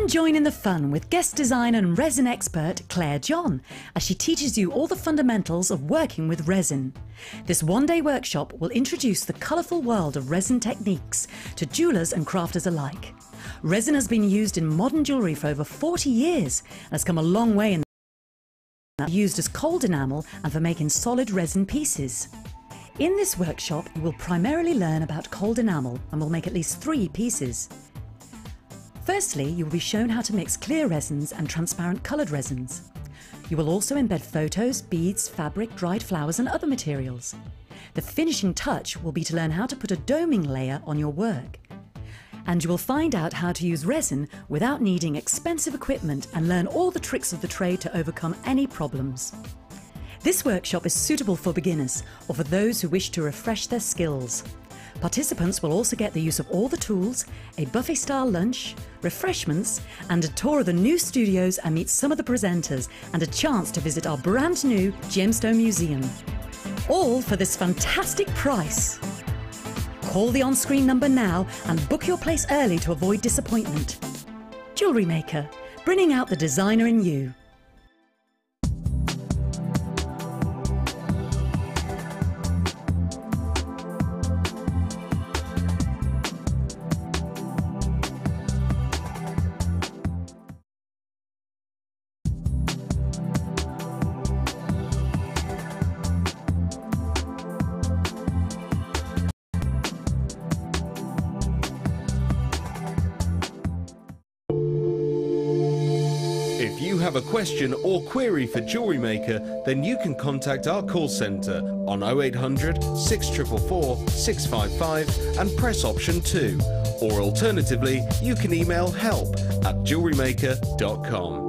Join in the fun with guest designer and resin expert Claire John as she teaches you all the fundamentals of working with resin. This one-day workshop will introduce the colourful world of resin techniques to jewellers and crafters alike. Resin has been used in modern jewellery for over 40 years and has come a long way in used as cold enamel and for making solid resin pieces. In this workshop you will primarily learn about cold enamel and will make at least 3 pieces. Firstly, you will be shown how to mix clear resins and transparent coloured resins. You will also embed photos, beads, fabric, dried flowers and other materials. The finishing touch will be to learn how to put a doming layer on your work. And you will find out how to use resin without needing expensive equipment and learn all the tricks of the trade to overcome any problems. This workshop is suitable for beginners or for those who wish to refresh their skills. Participants will also get the use of all the tools, a buffet-style lunch, refreshments, and a tour of the new studios and meet some of the presenters, and a chance to visit our brand new Gemstone Museum. All for this fantastic price. Call the on-screen number now and book your place early to avoid disappointment. Jewellery Maker, bringing out the designer in you. If you have a question or query for Jewellery Maker, then you can contact our call centre on 0800 644 655 and press option 2. Or alternatively, you can email help@jewellerymaker.com.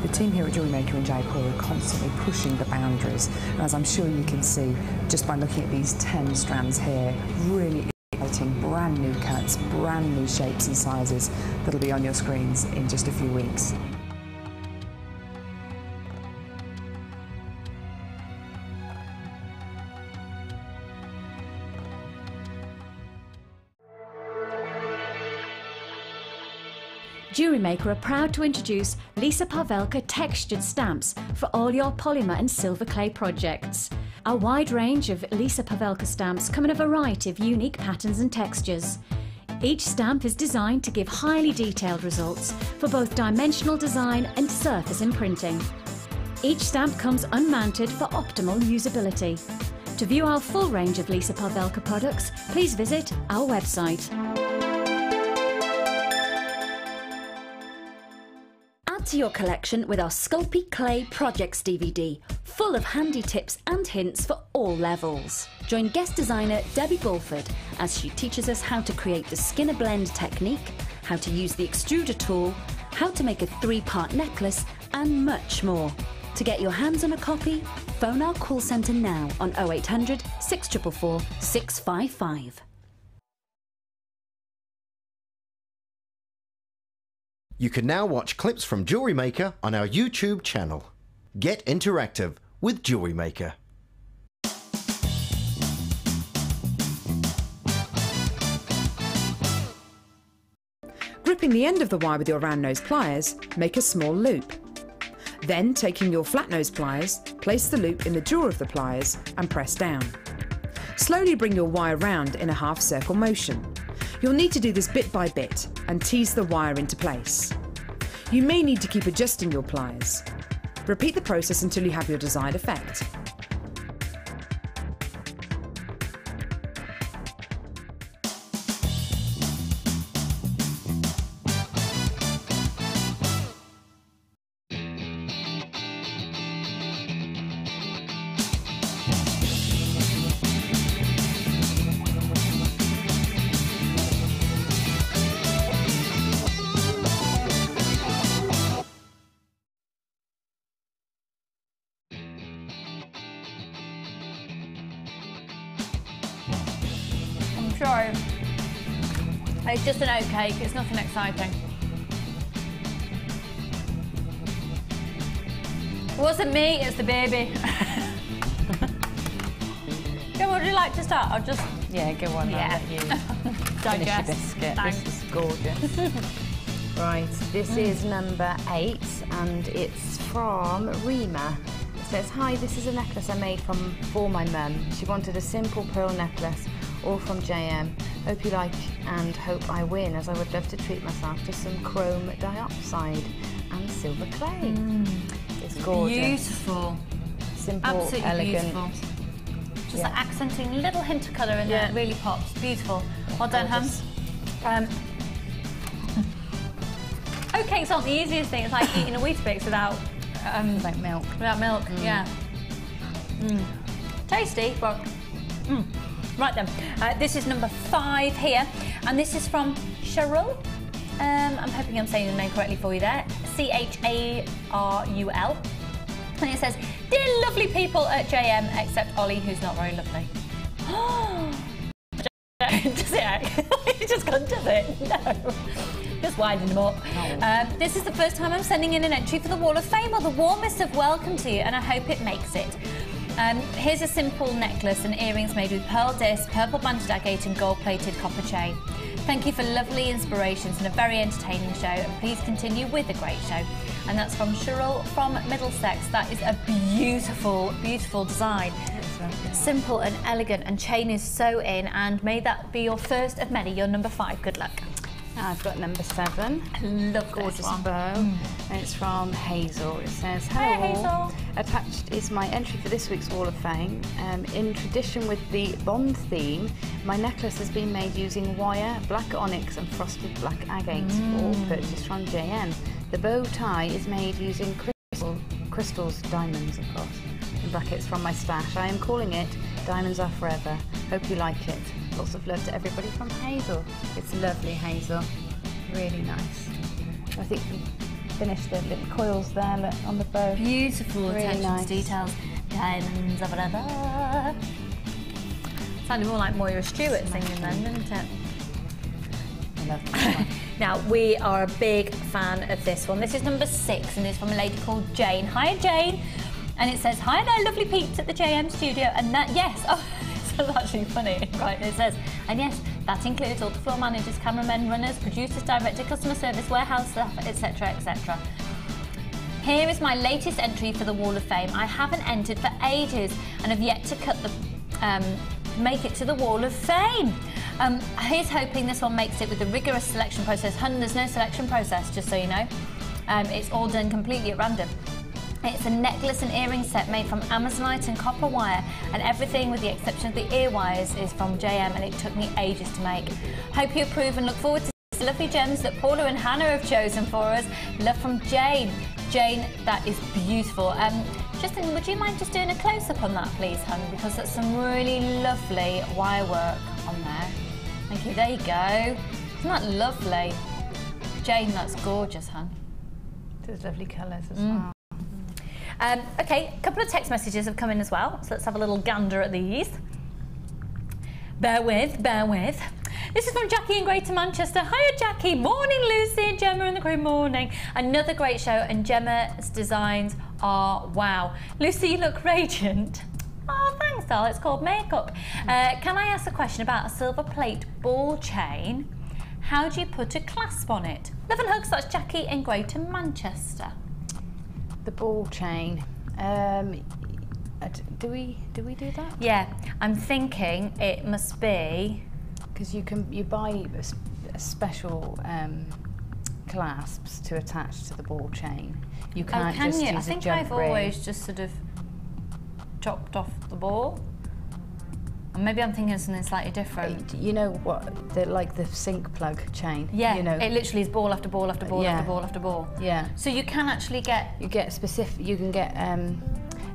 The team here at Jewellery Maker in Jaipur are constantly pushing the boundaries, and as I'm sure you can see just by looking at these 10 strands here, really exciting brand new cuts, brand new shapes and sizes that'll be on your screens in just a few weeks. Jewellery Maker are proud to introduce Lisa Pavelka textured stamps for all your polymer and silver clay projects. A wide range of Lisa Pavelka stamps come in a variety of unique patterns and textures. Each stamp is designed to give highly detailed results for both dimensional design and surface imprinting. Each stamp comes unmounted for optimal usability. To view our full range of Lisa Pavelka products, please visit our website. Add to your collection with our Sculpey Clay Projects DVD, full of handy tips and hints for all levels. Join guest designer Debbie Bulford as she teaches us how to create the Skinner blend technique, how to use the extruder tool, how to make a 3-part necklace, and much more. To get your hands on a copy, phone our call centre now on 0800 644 655. You can now watch clips from Jewellery Maker on our YouTube channel. Get interactive with Jewellery Maker. Gripping the end of the wire with your round nose pliers, make a small loop. Then, taking your flat nose pliers, place the loop in the jaw of the pliers and press down. Slowly bring your wire round in a half circle motion. You'll need to do this bit by bit and tease the wire into place. You may need to keep adjusting your pliers. Repeat the process until you have your desired effect. Sorry. It's just an oat cake, it's nothing exciting. It wasn't me, it's the baby. Gemma, would you like to start? I'll just... Yeah, go on, Yeah. I'll let you Digest. finish your biscuit. Thanks. This is gorgeous. Right, this is number 8 and it's from Rima. It says, hi, this is a necklace I made for my mum. She wanted a simple pearl necklace, all from JM. Hope you like and hope I win, as I would love to treat myself to some chrome dioxide and silver clay. It's gorgeous. Beautiful. Simple, Absolutely elegant. beautiful. Just Yeah. like accenting a little hint of colour in there, it really pops. Beautiful. Well done, Gorgeous. Hans. Oat cakes aren't the easiest thing. It's like eating a Weetabix without Like milk. without milk. Yeah. Tasty, but right then. This is number 5 here, and this is from Cheryl. I'm hoping I'm saying the name correctly for you there. Charul. And it says, dear lovely people at JM, except Ollie, who's not very lovely. Does it? It just can't, does it? No. Just winding them up. This is the first time I'm sending in an entry for the Wall of Fame. Well, the warmest of welcome to you, and I hope it makes it. Here's a simple necklace and earrings made with pearl disc, purple banded agate and gold-plated copper chain. Thank you for lovely inspirations and a very entertaining show, and please continue with a great show. And that's from Cheryl from Middlesex. That is a beautiful, beautiful design. Simple and elegant, and chain is so in, and may that be your first of many, your number 5. Good luck. I've got number 7. Love Gorgeous this one. bow, and it's from Hazel. It says, hello Hey, all. Hazel. Attached is my entry for this week's Wall of Fame. In tradition with the Bond theme, my necklace has been made using wire, black onyx and frosted black agate, all purchased from JM. The bow tie is made using crystals, diamonds of course, in brackets from my stash. I am calling it Diamonds Are Forever. Hope you like it. Lots of love to everybody from Hazel. It's lovely, Hazel. Really nice. I think we finished the little coils there, look, on the bow. Beautiful Really attention nice. to details. Diamonds of forever. Sounded more like Moira Stewart singing then, didn't it? I love that one. Now, we are a big fan of this one. This is number 6, and it's from a lady called Jane. Hiya, Jane. And it says, hi there, lovely peeps at the JM studio. And that, yes, oh, That's actually funny, right? It says, and yes, that includes all the floor managers, cameramen, runners, producers, director, customer service, warehouse staff, etc., etc. Here is my latest entry for the Wall of Fame. I haven't entered for ages and have yet to make it to the Wall of Fame. Here's hoping this one makes it with the rigorous selection process. Hun, there's no selection process, just so you know. It's all done completely at random. It's a necklace and earring set made from Amazonite and copper wire, and everything with the exception of the ear wires is from JM, and it took me ages to make. Hope you approve and look forward to these lovely gems that Paula and Hannah have chosen for us. Love from Jane. Jane, that is beautiful. Justin, would you mind just doing a close-up on that, please, hun? Because that's some really lovely wire work on there. Thank you. There you go. Isn't that lovely? Jane, that's gorgeous, hun. There's lovely colours as well. Okay, a couple of text messages have come in as well, so let's have a little gander at these. Bear with, bear with. This is from Jackie in Greater Manchester. Hiya, Jackie. Morning, Lucy and Gemma and the crew. Morning. Another great show, and Gemma's designs are wow. Lucy, you look radiant. Oh, thanks, doll. It's called makeup. Can I ask a question about a silver plate ball chain? How do you put a clasp on it? Love and hugs. That's Jackie in Greater Manchester. The ball chain. Do we do that? Yeah, I'm thinking it must be because you buy a special clasps to attach to the ball chain. You can't just use I think I've always just sort of chopped off the ball. Or maybe I'm thinking of something slightly different. You know what? Like the sink plug chain. Yeah, you know, it literally is ball after ball after ball after ball after ball. Yeah. So you can actually get... You get specific, you can get,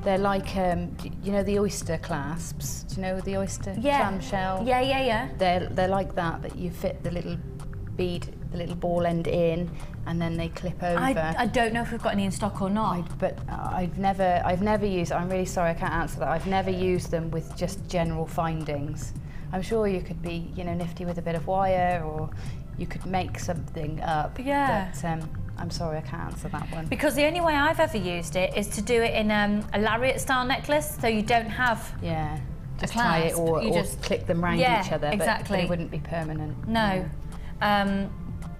they're like, you know the oyster clasps? Do you know the oyster clamshell? Yeah, yeah, yeah. They're like that, but you fit the little bead, the little ball end in, and then they clip over. I don't know if we've got any in stock or not. I've never used, I'm really sorry I can't answer that, I've never used them with just general findings. I'm sure you could be, you know, nifty with a bit of wire, or you could make something up. Yeah. But I'm sorry I can't answer that one. Because the only way I've ever used it is to do it in a lariat style necklace, so you don't have just tie it or just click them round each other. Exactly. But it wouldn't be permanent. No.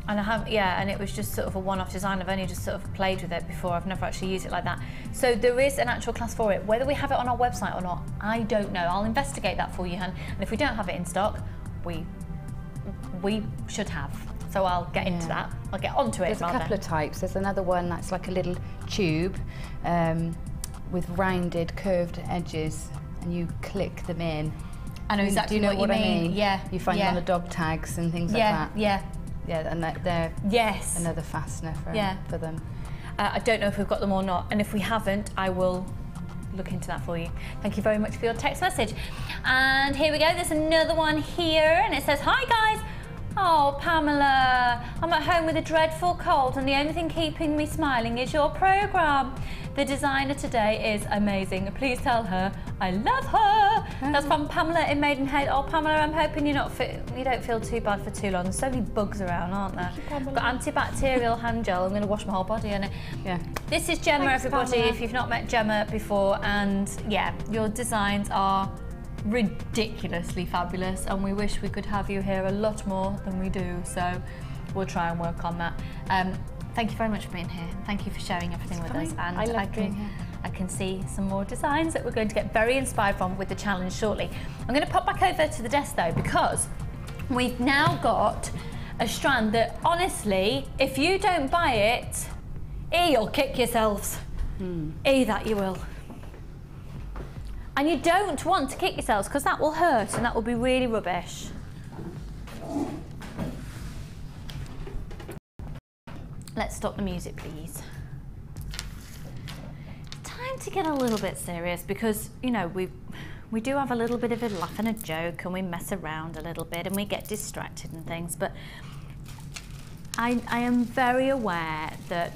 And I have, and it was just sort of a one-off design. I've only just sort of played with it before. I've never actually used it like that. So there is an actual class for it. Whether we have it on our website or not, I don't know. I'll investigate that for you, hun. And if we don't have it in stock, we should have. So I'll get into that. I'll get onto it. There's a couple of types. There's another one that's like a little tube with rounded, curved edges, and you click them in. I know exactly what you mean. Yeah. You find them on the dog tags and things like that. Yeah. Yeah, and they're another fastener for them. I don't know if we've got them or not, and if we haven't, I will look into that for you. Thank you very much for your text message. And here we go, there's another one here, and it says, hi guys. Oh, Pamela, I'm at home with a dreadful cold, and the only thing keeping me smiling is your programme. The designer today is amazing. Please tell her I love her. That's from Pamela in Maidenhead. Oh, Pamela, I'm hoping you don't feel too bad for too long. There's so many bugs around, aren't there? I've got antibacterial hand gel. I'm going to wash my whole body in it. Yeah. This is Gemma, everybody, Pamela. If you've not met Gemma before. And yeah, your designs are ridiculously fabulous, and we wish we could have you here a lot more than we do, so we'll try and work on that. Thank you very much for being here. Thank you for sharing everything with us, and I can see some more designs that we're going to get very inspired from with the challenge shortly. I'm going to pop back over to the desk though, because we've now got a strand that honestly, if you don't buy it, you'll kick yourselves. That you will. And you don't want to kick yourselves, because that will hurt and that will be really rubbish. Let's stop the music, please. Time to get a little bit serious, because, you know, we do have a little bit of a laugh and a joke, and we mess around a little bit and we get distracted and things, but I am very aware that,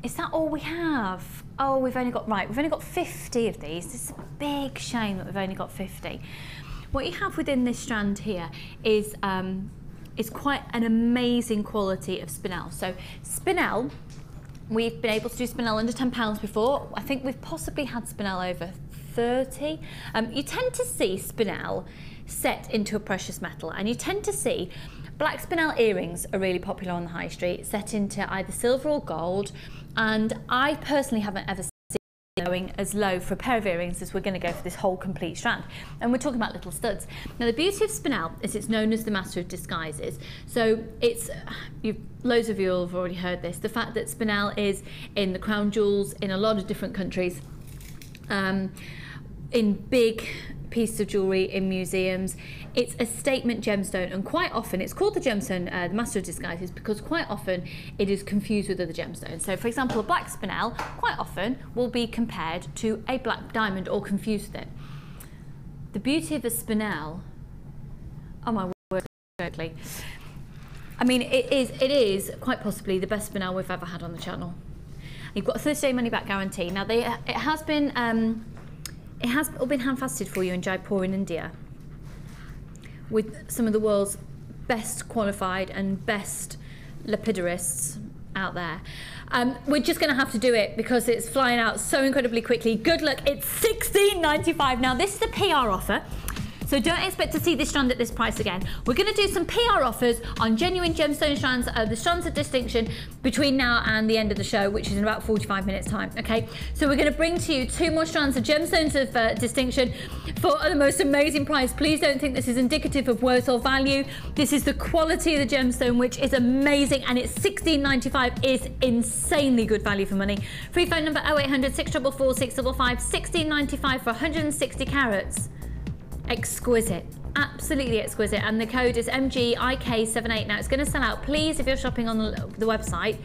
is that all we have? Oh, we've only got 50 of these. It's a big shame that we've only got 50. What you have within this strand here is quite an amazing quality of spinel. So spinel, we've been able to do spinel under £10 before. I think we've possibly had spinel over 30. You tend to see spinel set into a precious metal, and you tend to see black spinel earrings are really popular on the high street, set into either silver or gold, and I personally haven't ever seen going as low for a pair of earrings as we're going to go for this whole complete strand. And we're talking about little studs. Now the beauty of spinel is it's known as the master of disguises. So it's, loads of you have already heard this, the fact that spinel is in the crown jewels in a lot of different countries, in big pieces of jewellery in museums. It's a statement gemstone, and quite often it's called the gemstone, the master of disguises, because quite often it is confused with other gemstones. So for example, a black spinel quite often will be compared to a black diamond or confused with it. The beauty of a spinel, oh my word, ugly. I mean, it is quite possibly the best spinel we've ever had on the channel. You've got a 30-day money-back guarantee. Now it has all been hand-faceted for you in Jaipur in India, with some of the world's best qualified and best lapidarists out there. We're just going to have to do it because it's flying out so incredibly quickly. Good luck. It's $16.95. Now this is a PR offer, so don't expect to see this strand at this price again. We're going to do some PR offers on genuine gemstone strands, the strands of distinction, between now and the end of the show, which is in about 45 minutes time. Okay, so we're going to bring to you 2 more strands of gemstones of distinction for the most amazing price. Please don't think this is indicative of worth or value. This is the quality of the gemstone, which is amazing, and it's $16.95 is insanely good value for money. Free phone number 0800 644 655, $16.95 for 160 carats. Exquisite, absolutely exquisite, and the code is MGIK78. Now it's going to sell out. Please, if you're shopping on the website,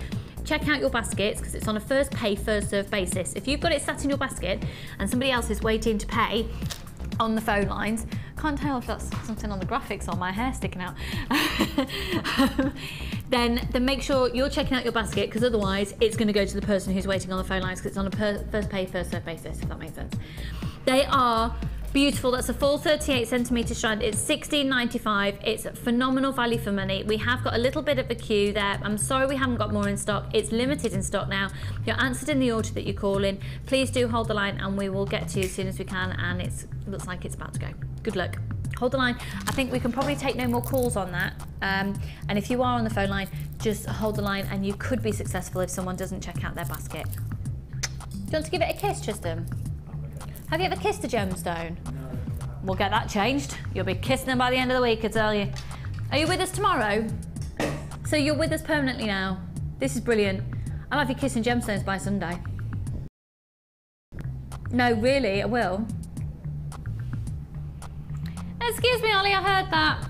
check out your baskets, because it's on a first pay first serve basis. If you've got it sat in your basket and somebody else is waiting to pay on the phone lines, can't tell if that's something on the graphics or my hair sticking out, then make sure you're checking out your basket, because otherwise it's going to go to the person who's waiting on the phone lines, because it's on a first pay first serve basis, if that makes sense. They are beautiful. That's a full 38 centimetre strand. It's $16.95. It's phenomenal value for money. We have got a little bit of a queue there. I'm sorry we haven't got more in stock. It's limited in stock now. You're answered in the order that you call in. Please do hold the line and we will get to you as soon as we can, and it looks like it's about to go. Good luck. Hold the line. I think we can probably take no more calls on that. And if you are on the phone line, just hold the line and you could be successful if someone doesn't check out their basket. Do you want to give it a kiss, Tristan? Have you ever kissed a gemstone? No. We'll get that changed. You'll be kissing them by the end of the week, I tell you. Are you with us tomorrow? So you're with us permanently now. This is brilliant. I'll have you kissing gemstones by Sunday. No, really, I will. Excuse me, Ollie, I heard that.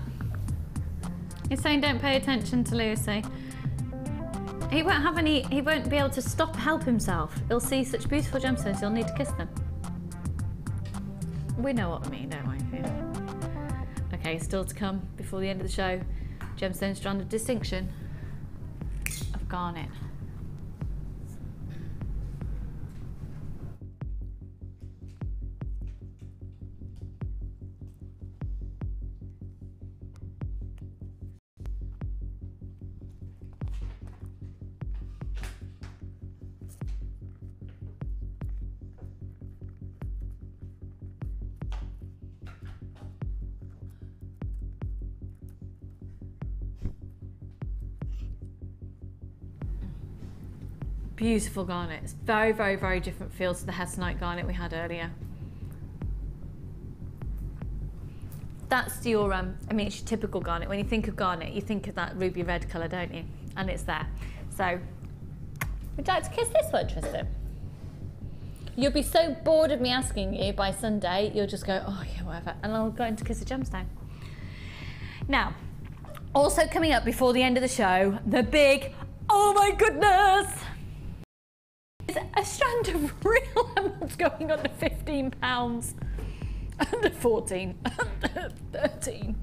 He's saying don't pay attention to Lucy. He won't be able to help himself. He'll see such beautiful gemstones, he'll need to kiss them. We know what I mean, don't we? Yeah. Okay, still to come before the end of the show, gemstone strand of distinction of garnet. Beautiful garnet. It's very, very, very different feel to the Hestonite garnet we had earlier. That's your, I mean, it's your typical garnet. When you think of garnet, you think of that ruby red colour, don't you? And it's there. So, would you like to kiss this one, Tristan? You'll be so bored of me asking you by Sunday, you'll just go, oh yeah, whatever. And I'll go in to kiss a gemstone. Now, also coming up before the end of the show, the big, oh my goodness! A strand of real emeralds going under £15, under 14, under £13.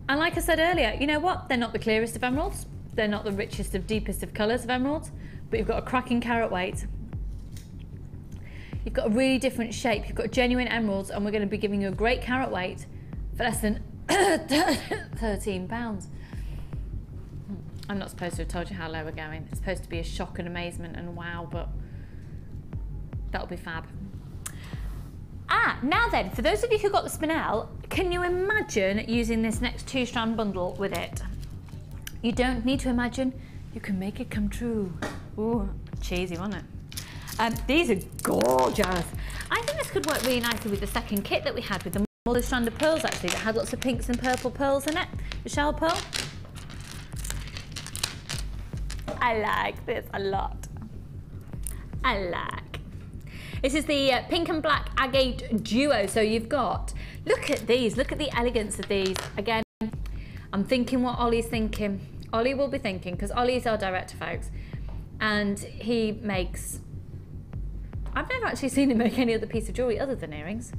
And like I said earlier, you know what? They're not the clearest of emeralds. They're not the richest of deepest of colours of emeralds, but you've got a cracking carat weight. You've got a really different shape. You've got genuine emeralds, and we're going to be giving you a great carat weight for less than £13. I'm not supposed to have told you how low we're going. It's supposed to be a shock and amazement and wow, but that'll be fab. Now then, for those of you who got the spinel, can you imagine using this next 2-strand bundle with it? You don't need to imagine, you can make it come true. Ooh, cheesy, wasn't it? These are gorgeous. I think this could work really nicely with the second kit that we had with the multi-stranded pearls, actually, that had lots of pinks and purple pearls in it. The shell pearl. I like this a lot. I like. This is the pink and black agate duo. So you've got, look at these, look at the elegance of these. Again, I'm thinking what Ollie's thinking. Ollie will be thinking, because Ollie's our director, folks. And he makes, I've never actually seen him make any other piece of jewellery other than earrings.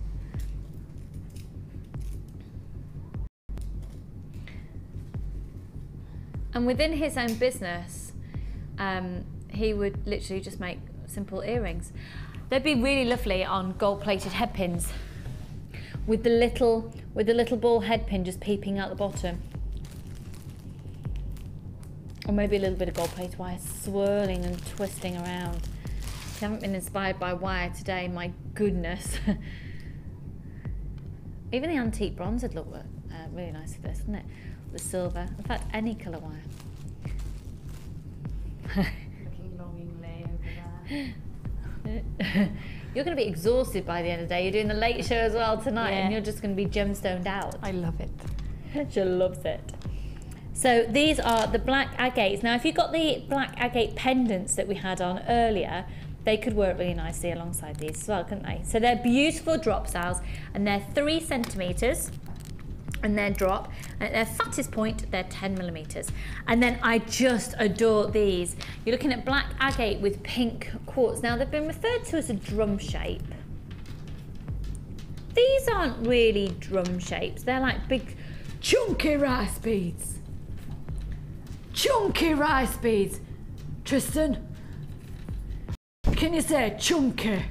And within his own business, he would literally just make simple earrings. They'd be really lovely on gold-plated head pins, with the little ball head pin just peeping out the bottom, or maybe a little bit of gold-plated wire swirling and twisting around. If you haven't been inspired by wire today, my goodness. Even the antique bronze would look really nice with this, wouldn't it? The silver, in fact, any colour wire. Looking longingly over there. You're going to be exhausted by the end of the day. You're doing the late show as well tonight, and you're just going to be gemstoned out. I love it. She loves it. So these are the black agates. Now, if you got the black agate pendants that we had on earlier, they could work really nicely alongside these as well, couldn't they? So they're beautiful drop styles, and they're 3 centimetres. And their drop, and at their fattest point, they're 10 millimeters. And then I just adore these. You're looking at black agate with pink quartz. Now, they've been referred to as a drum shape. These aren't really drum shapes. They're like big, chunky rice beads. Chunky rice beads. Tristan, can you say chunky?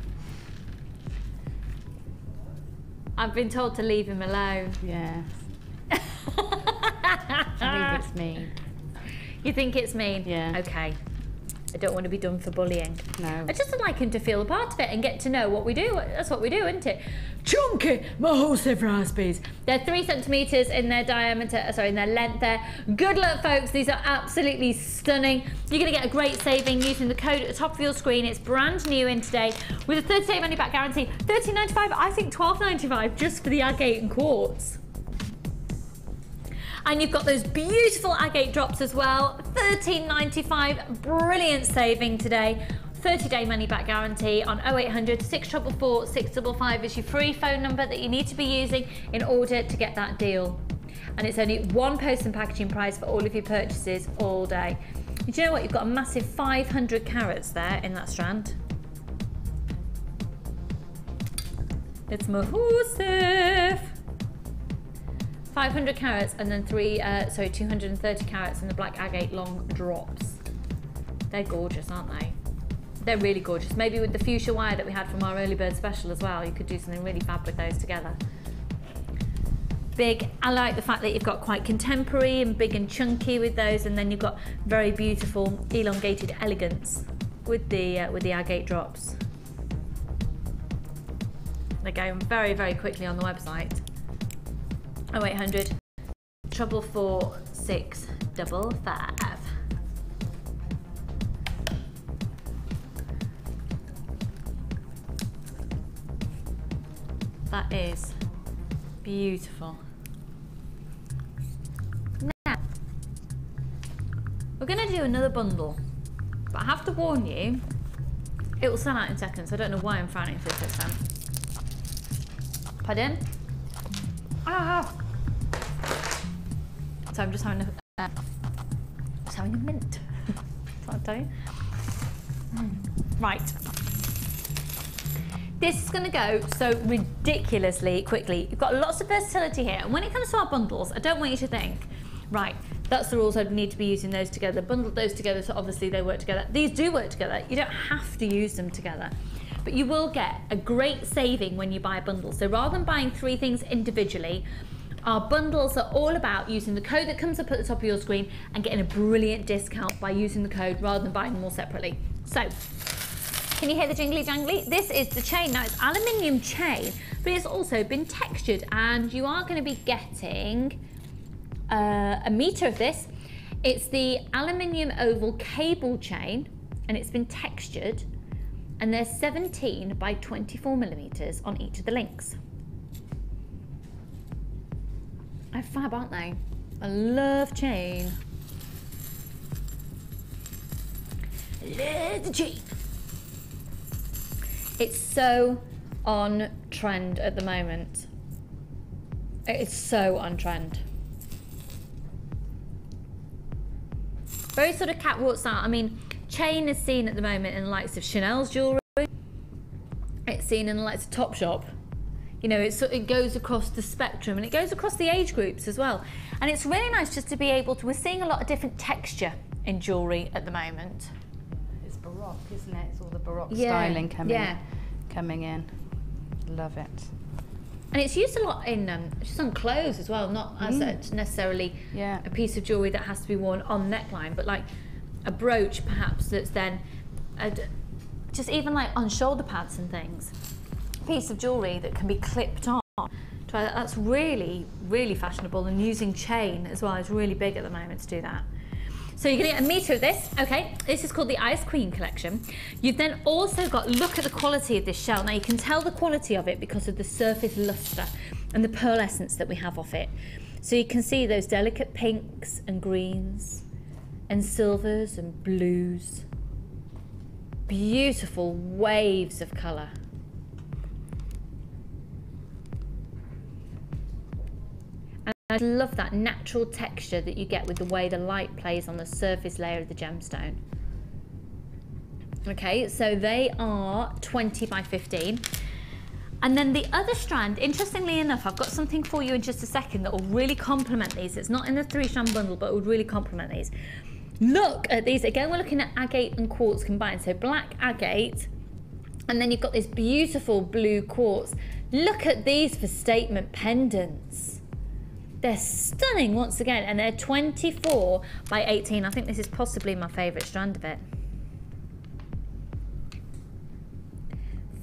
I've been told to leave him alone. Yes. I think it's mean. You think it's mean? Yeah. Okay. I don't want to be done for bullying. No. I just would like him to feel a part of it and get to know what we do. That's what we do, isn't it? Chunky Mahosive rice beads. They're 3 centimetres in their diameter, in their length there. Good luck, folks. These are absolutely stunning. You're going to get a great saving using the code at the top of your screen. It's brand new in today with a 30-day money-back guarantee. $13.95, I think $12.95 just for the agate and quartz. And you've got those beautiful agate drops as well. $13.95, brilliant saving today. 30-day money-back guarantee on 0800 644 655 is your free phone number that you need to be using in order to get that deal. And it's only one post and packaging price for all of your purchases all day. Do you know what? You've got a massive 500 carats there in that strand. It's Mahosive. 500 carats and then 230 carats in the black agate long drops. They're gorgeous, aren't they? They're really gorgeous. Maybe with the fuchsia wire that we had from our early bird special as well, you could do something really fab with those together. Big, I like the fact that you've got quite contemporary and big and chunky with those, and then you've got very beautiful elongated elegance with the agate drops. They're going very, very quickly on the website. 0800 444 655. That is beautiful. Now, we're going to do another bundle, but I have to warn you, it will sell out in seconds. I don't know why I'm frowning for this time. Pardon? Ah! So I'm just having a mint. That's what I'll tell you. Right. This is going to go so ridiculously quickly. You've got lots of versatility here. And when it comes to our bundles, I don't want you to think, right, that's the rules, I need to be using those together. Bundle those together so obviously they work together. These do work together. You don't have to use them together. But you will get a great saving when you buy a bundle. So rather than buying 3 things individually, Our bundles are all about using the code that comes up at the top of your screen and getting a brilliant discount by using the code rather than buying them all separately. So, can you hear the jingly jangly? This is the chain. Now, it's aluminium chain, but it's also been textured, and you are going to be getting a meter of this. It's the aluminium oval cable chain, and it's been textured, and there's 17 by 24 millimeters on each of the links. They're fab, aren't they? I love chain. Love the chain. It's so on trend at the moment. It's so on trend. Very sort of catwalk style. I mean, chain is seen at the moment in the likes of Chanel's jewellery. It's seen in the likes of Topshop. You know, it goes across the spectrum, and it goes across the age groups as well. And it's really nice just to be able to, we're seeing a lot of different texture in jewellery at the moment. It's Baroque, isn't it? It's all the Baroque styling coming in. Love it. And it's used a lot in just on clothes as well, not as necessarily a piece of jewellery that has to be worn on neckline, but like a brooch perhaps that's then just even like on shoulder pads and things. Piece of jewellery that can be clipped on. That's really, really fashionable, and using chain as well is really big at the moment to do that. So you're gonna get a meter of this. Okay, this is called the Ice Queen collection. You've then also got, look at the quality of this shell. Now you can tell the quality of it because of the surface luster and the pearlescence that we have off it. So you can see those delicate pinks and greens and silvers and blues. Beautiful waves of colour. I love that natural texture that you get with the way the light plays on the surface layer of the gemstone. Okay, so they are 20 by 15. And then the other strand, interestingly enough, I've got something for you in just a second that will really complement these. It's not in the 3-strand bundle, but it would really complement these. Look at these. Again, we're looking at agate and quartz combined. So black agate, and then you've got this beautiful blue quartz. Look at these for statement pendants. They're stunning once again, and they're 24 by 18. I think this is possibly my favourite strand of it.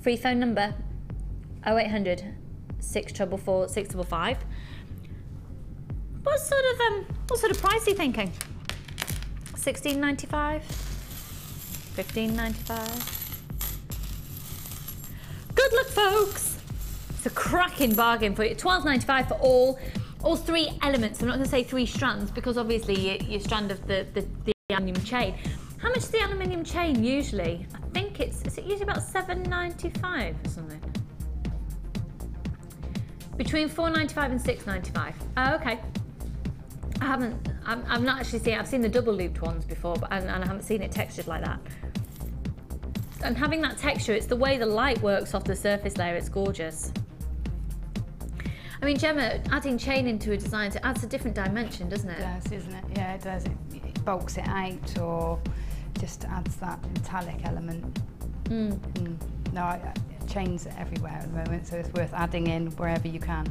Free phone number 0800 644 655. What sort of price are you thinking? $16.95? $15.95? Good luck, folks. It's a cracking bargain for you. $12.95 for all 3 elements. I'm not going to say 3 strands because obviously your strand of the aluminium chain. How much is the aluminium chain usually? I think is it usually about $7.95 or something? Between $4.95 and $6.95. Oh, okay. I've not actually seen it. I've seen the double looped ones before, but and I haven't seen it textured like that. And having that texture, it's the way the light works off the surface layer. It's gorgeous. I mean, Gemma, adding chain into a design, it adds a different dimension, doesn't it? It does, isn't it? Yeah, it does. It bulks it out or just adds that metallic element. No, chains are everywhere at the moment, so it's worth adding in wherever you can.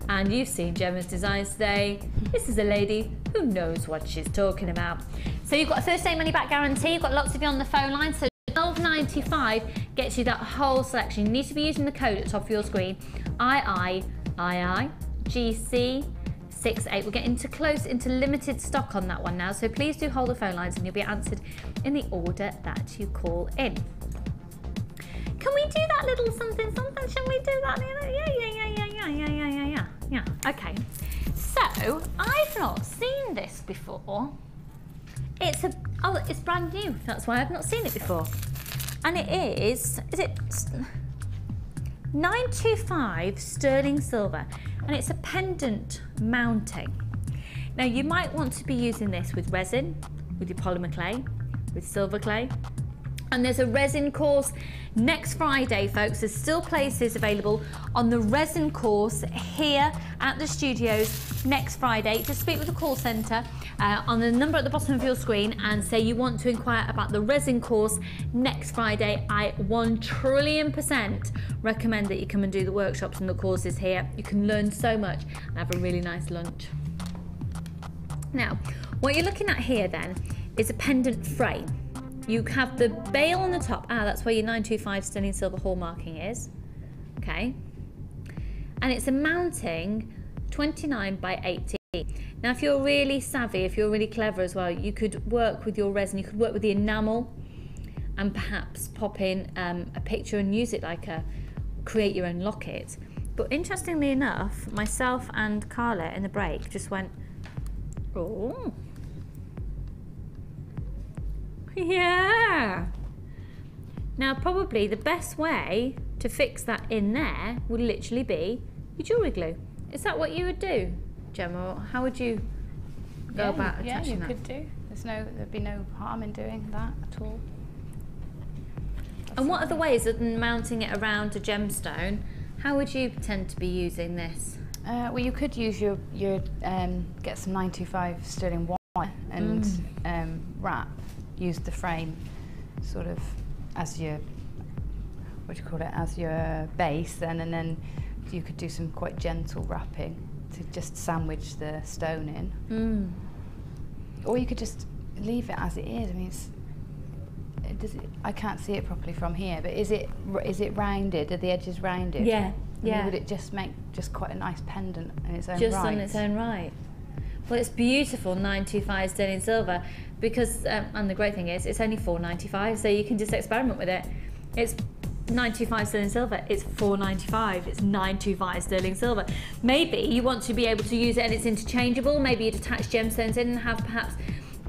And you've seen Gemma's designs today. This is a lady who knows what she's talking about. So you've got a first day money back guarantee. You've got lots of you on the phone line. So $12.95 gets you that whole selection. You need to be using the code at the top of your screen. GC68. We're getting close into limited stock on that one now, so please do hold the phone lines and you'll be answered in the order that you call in. Can we do that little something? Shall we do that? Yeah. Okay. So I've not seen this before. It's brand new. That's why I've not seen it before. And it is it 925 sterling silver, and it's a pendant mounting. Now you might want to be using this with resin, with your polymer clay, with silver clay, And there's a resin course next Friday, folks. There's still places available on the resin course here at the studios next Friday. Just speak with the call centre on the number at the bottom of your screen and say you want to inquire about the resin course next Friday. I 1,000,000,000% recommend that you come and do the workshops and the courses here. You can learn so much and have a really nice lunch. Now, what you're looking at here then is a pendant frame. You have the bail on the top. That's where your 925 sterling silver hallmarking is. Okay. And it's a mounting 29 by 18. Now, if you're really savvy, if you're really clever as well, you could work with your resin. You could work with the enamel and perhaps pop in a picture and use it like create your own locket. But interestingly enough, myself and Carla in the break just went, oh. Yeah. Now, probably the best way to fix that in there would literally be your jewellery glue. Is that what you would do, Gemma? Or how would you go about attaching that? Yeah, you could do. There'd be no harm in doing that at all. And what are the ways of mounting it around a gemstone? How would you tend to be using this? Well, you could use your get some 925 sterling wire and wrap. Use the frame sort of as your, what do you call it, as your base then, and then you could do some quite gentle wrapping to just sandwich the stone in. Or you could just leave it as it is. I mean, I can't see it properly from here, but is it rounded? Are the edges rounded? Yeah, yeah. Would it just make quite a nice pendant in its own right? Just on its own right. Well, it's beautiful 925 sterling silver because, and the great thing is, it's only $4.95, so you can just experiment with it. It's 925 sterling silver, it's $4.95, it's 925 sterling silver. Maybe you want to be able to use it and it's interchangeable. Maybe you'd attach gemstones in and have perhaps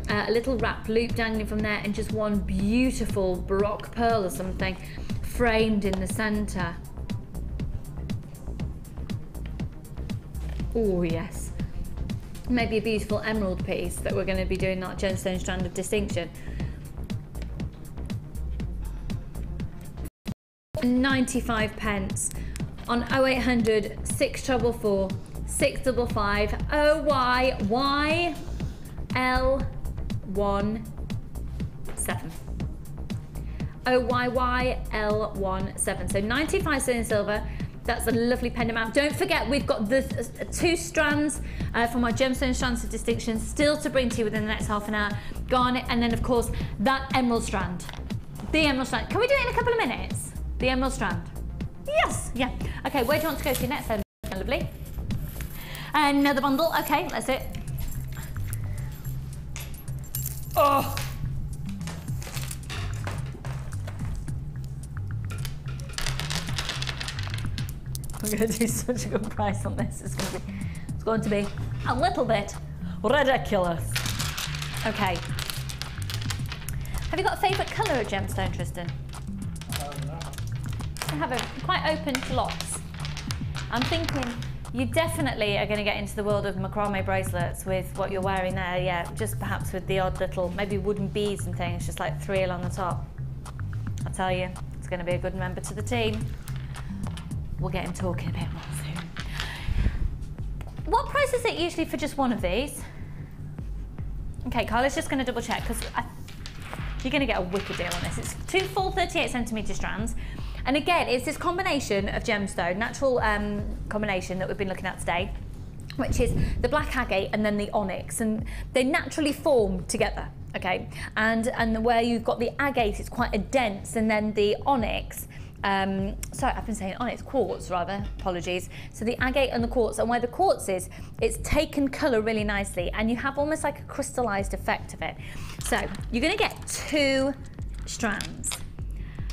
a little wrap loop dangling from there and just one beautiful Baroque pearl or something framed in the centre. Oh yes. Maybe a beautiful emerald piece that we're going to be doing that gemstone strand of distinction. 95 pence on 0800 644 655 OYYL17. OYYL17. So 95 sterling silver. That's a lovely pendant mount. Don't forget, we've got the 2 strands from our gemstone strands of distinction still to bring to you within the next half an hour. Garnet, and then of course that emerald strand. The emerald strand. Can we do it in a couple of minutes? The emerald strand. Yes, yeah. Okay, where do you want to go to next then? Lovely. Another bundle. Okay, that's it. Oh. We're going to do such a good price on this. It's going to be a little bit ridiculous. Okay. Have you got a favourite colour of gemstone, Tristan? I have it quite open to lots. I'm thinking you definitely are going to get into the world of macrame bracelets with what you're wearing there. Yeah, just perhaps with the odd little, maybe wooden beads and things, just like 3 along the top. I tell you, it's going to be a good member to the team. We'll get him talking a bit more soon. What price is it usually for just one of these? Okay, Carla's just going to double check because you're going to get a wicked deal on this. It's 2 full 38cm strands. And again, it's this combination of gemstone, natural combination that we've been looking at today, which is the black agate and then the onyx. And they naturally form together, okay? And where you've got the agate, it's quite a dense, and then the onyx, sorry, I've been saying onyx, quartz rather, apologies. So the agate and the quartz, and where the quartz is, it's taken colour really nicely, and you have almost like a crystallised effect of it. So you're going to get 2 strands.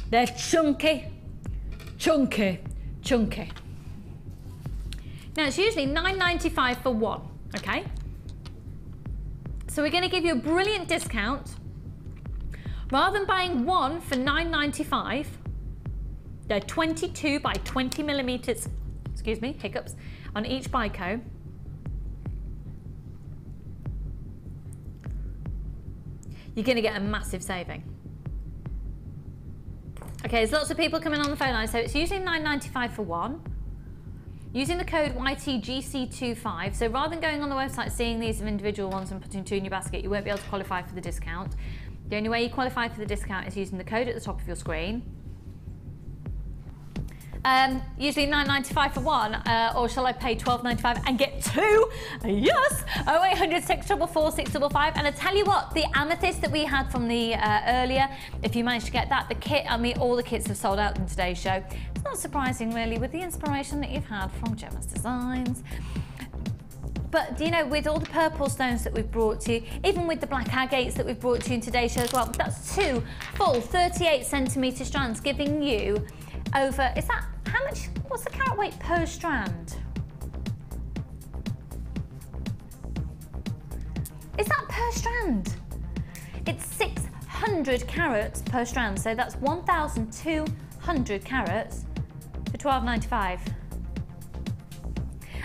They're chunky, chunky, chunky. Now it's usually $9.95 for one, okay? So we're going to give you a brilliant discount. Rather than buying one for $9.95, they're 22 by 20 millimeters, excuse me, hiccups, on each bico. You're going to get a massive saving. Okay, there's lots of people coming on the phone line, so it's usually $9.95 for one. Using the code YTGC25, so rather than going on the website seeing these individual ones and putting 2 in your basket, you won't be able to qualify for the discount. The only way you qualify for the discount is using the code at the top of your screen. Usually $9.95 for one, or shall I pay $12.95 and get 2? Yes! 0800 644 655. And I tell you what, the amethyst that we had from the earlier, if you managed to get that, the kit, I mean, all the kits have sold out in today's show. It's not surprising, really, with the inspiration that you've had from Gemma's designs. But, you know, with all the purple stones that we've brought to you, even with the black agates that we've brought to you in today's show as well, that's 2 full 38 centimetre strands, giving you over, is that, how much, what's the carat weight per strand? Is that per strand? It's 600 carats per strand, so that's 1,200 carats for $12.95.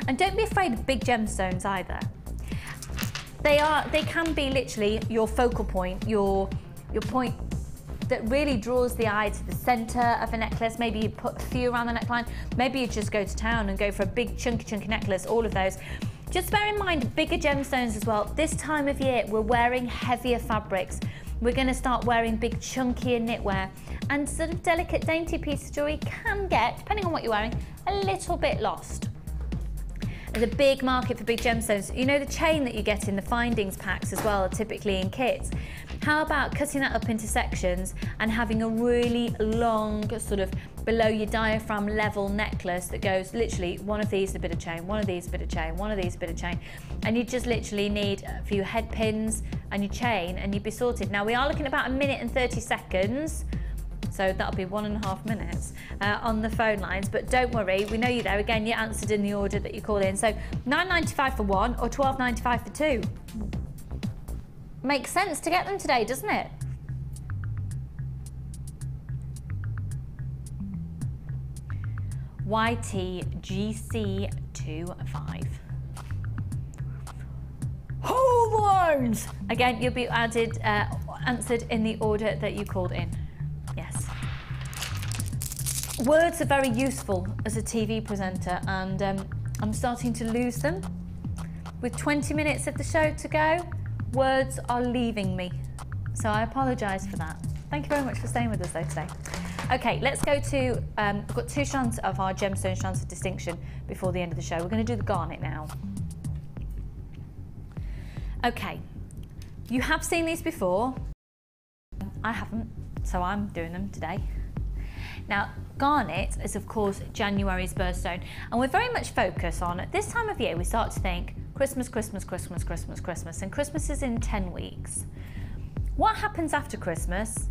And don't be afraid of big gemstones either. They can be literally your focal point, your point that really draws the eye to the center of a necklace. Maybe you put a few around the neckline. Maybe you just go to town and go for a big chunky necklace, all of those. Just bear in mind bigger gemstones as well. This time of year, we're wearing heavier fabrics. We're gonna start wearing big chunkier knitwear, and sort of delicate dainty pieces of jewelry can get, depending on what you're wearing, a little bit lost. There's a big market for big gemstones. You know the chain that you get in the findings packs as well, typically in kits. How about cutting that up into sections and having a really long, sort of below your diaphragm level necklace that goes literally one of these, a bit of chain, one of these, a bit of chain, one of these, a bit of chain. And you just literally need a few head pins and your chain and you'd be sorted. Now we are looking at about 1 minute and 30 seconds. So that'll be 1.5 minutes on the phone lines, but don't worry, we know you're there. Again, you answered in the order that you called in. So $9.95 for one or $12.95 for 2. Makes sense to get them today, doesn't it? YTGC25. Hold the lines! Again, you'll be added, answered in the order that you called in. Yes. Words are very useful as a TV presenter, and I'm starting to lose them. With 20 minutes of the show to go, words are leaving me. So I apologise for that. Thank you very much for staying with us though today. Okay, let's go to, I've got 2 strands of our gemstone strands of distinction before the end of the show. We're going to do the garnet now. Okay, you have seen these before. I haven't, so I'm doing them today. Now, garnet is of course January's birthstone, and we're very much focused on, at this time of year, we start to think Christmas, Christmas, Christmas, Christmas, Christmas, and Christmas is in 10 weeks. What happens after Christmas?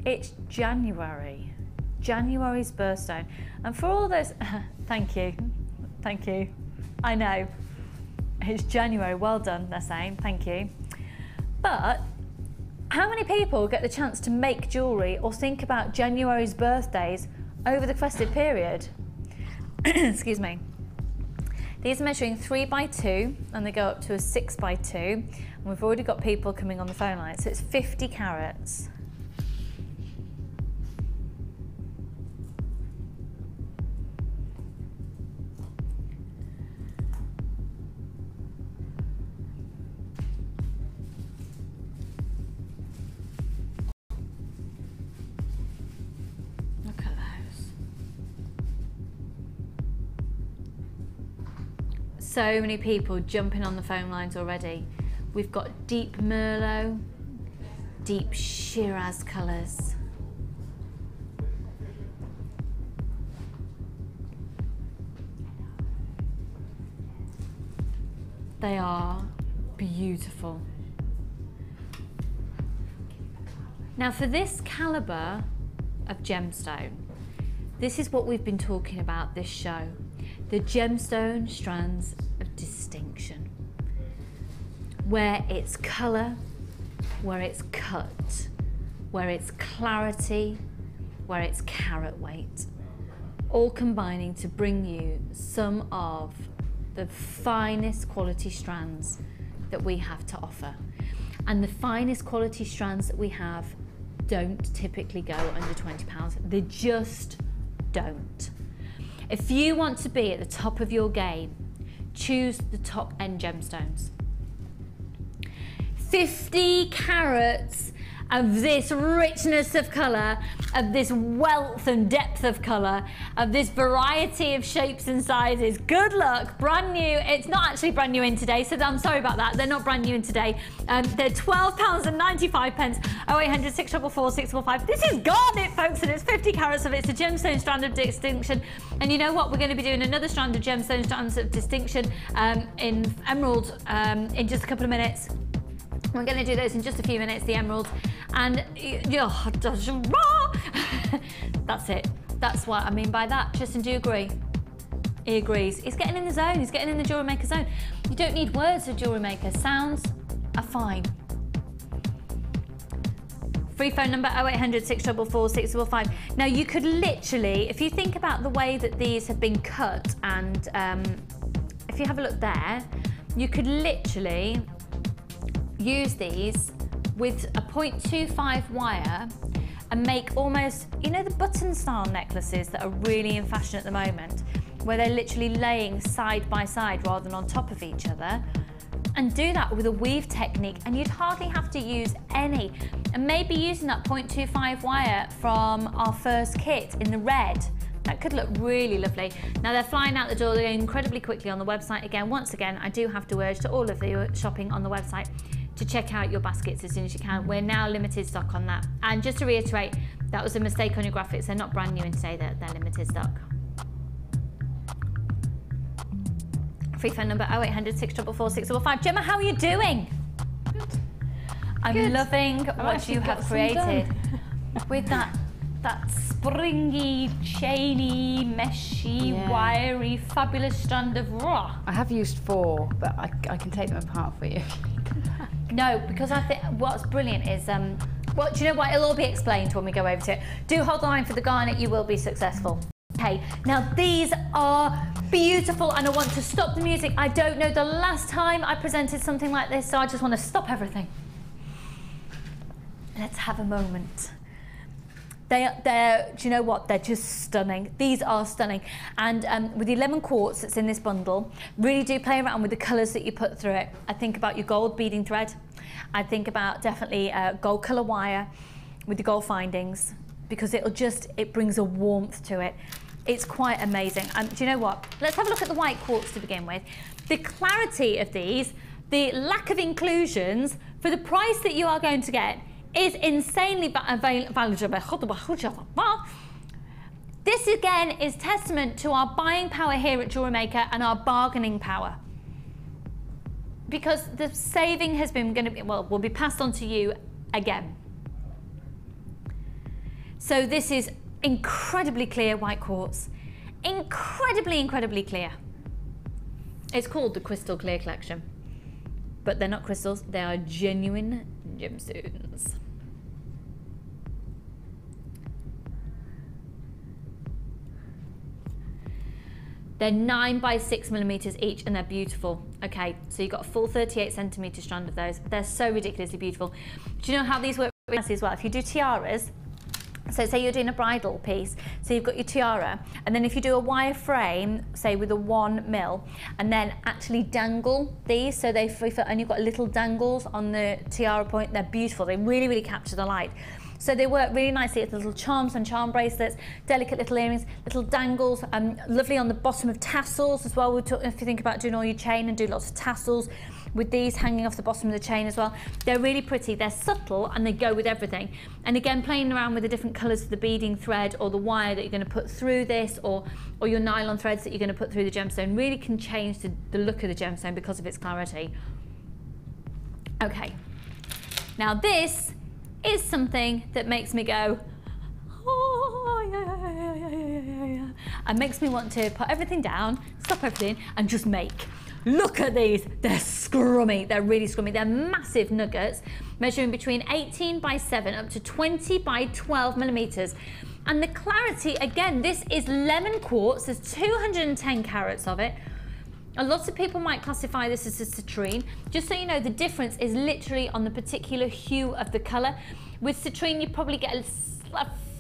It's January, January's birthstone. And for all those, thank you, I know, it's January, well done, they're saying, thank you. But how many people get the chance to make jewellery or think about January's birthdays over the festive period? Excuse me. These are measuring 3 by 2 and they go up to a 6 by 2. And we've already got people coming on the phone line, so it's 50 carats. So many people jumping on the phone lines already. We've got deep Merlot, deep Shiraz colours. They are beautiful. Now for this calibre of gemstone, this is what we've been talking about this show. The gemstone strands of distinction, where it's colour, where it's cut, where it's clarity, where it's carat weight, all combining to bring you some of the finest quality strands that we have to offer. And the finest quality strands that we have don't typically go under £20. They just don't. If you want to be at the top of your game, choose the top end gemstones. 50 carats of this richness of colour, of this wealth and depth of colour, of this variety of shapes and sizes. Good luck, brand new. It's not actually brand new in today, so I'm sorry about that. They're not brand new in today. They're £12.95. 0800 644 645. This is garnet, folks, and it's 50 carats of it. It's a gemstone strand of distinction. And you know what? We're going to be doing another strand of gemstone strands of distinction in emerald in just a couple of minutes. We're going to do those in just a few minutes, the emeralds, and that's it. That's what I mean by that. Tristan, do you agree? He agrees. He's getting in the zone. He's getting in the Jewellery Maker zone. You don't need words for Jewellery Maker. Sounds are fine. Free phone number 0800 644 655. Now you could literally, if you think about the way that these have been cut, and if you have a look there, you could literally use these with a 0.25 wire and make almost, you know, the button style necklaces that are really in fashion at the moment, where they're literally laying side by side rather than on top of each other, and do that with a weave technique, and you'd hardly have to use any. And maybe using that 0.25 wire from our first kit in the red, that could look really lovely. Now they're flying out the door, they're going incredibly quickly on the website. Again, once again, I do have to urge to all of you shopping on the website to check out your baskets as soon as you can. We're now limited stock on that. And just to reiterate, that was a mistake on your graphics. They're not brand new in today, they're limited stock. Free phone number 0800 644 645. Gemma, how are you doing? Good. I'm Good. loving what you have created with that springy, chainy, meshy, wiry, fabulous strand of raw. I have used 4, but I can take them apart for you. No, because I think what's brilliant is, well, do you know what? It'll all be explained when we go over to it. Do hold the line for the garnet, you will be successful. Okay, now these are beautiful, and I want to stop the music. I don't know the last time I presented something like this, so I just want to stop everything. Let's have a moment. They're, do you know what? They're just stunning. These are stunning. And with the 11 quartz that's in this bundle, really do play around with the colours that you put through it. I think about your gold beading thread. I think about definitely gold colour wire with the gold findings, because it brings a warmth to it. It's quite amazing. Do you know what? Let's have a look at the white quartz to begin with. The clarity of these, the lack of inclusions, for the price that you are going to get, is insanely valuable. This again is testament to our buying power here at Jewellery Maker and our bargaining power, because the saving has been will be passed on to you again. So this is incredibly clear white quartz, incredibly clear. It's called the Crystal Clear Collection, but they're not crystals, they are genuine gemstones. They're 9 by 6 millimeters each, and they're beautiful. Okay, so you've got a full 38 centimeter strand of those. They're so ridiculously beautiful. Do you know how these work as well? If you do tiaras, so say you're doing a bridal piece, so you've got your tiara, and then if you do a wire frame, say with a 1 mil, and then actually dangle these, so they free fit, and you've got little dangles on the tiara point, they're beautiful. They really capture the light. So they work really nicely as little charms and charm bracelets, delicate little earrings, little dangles, lovely on the bottom of tassels as well. If you think about doing all your chain, and do lots of tassels with these hanging off the bottom of the chain as well. They're really pretty, they're subtle, and they go with everything. And again, playing around with the different colours of the beading thread or the wire that you're going to put through this, or your nylon threads that you're going to put through the gemstone, really can change the look of the gemstone because of its clarity. Okay, now this is something that makes me go, oh, yeah. And makes me want to put everything down, stop everything, and just make. Look at these, they're scrummy, they're really scrummy. They're massive nuggets, measuring between 18 by 7 up to 20 by 12 millimeters. And the clarity, again, this is lemon quartz, there's 210 carats of it. A lot of people might classify this as a citrine. Just so you know, the difference is literally on the particular hue of the colour. With citrine, you probably get a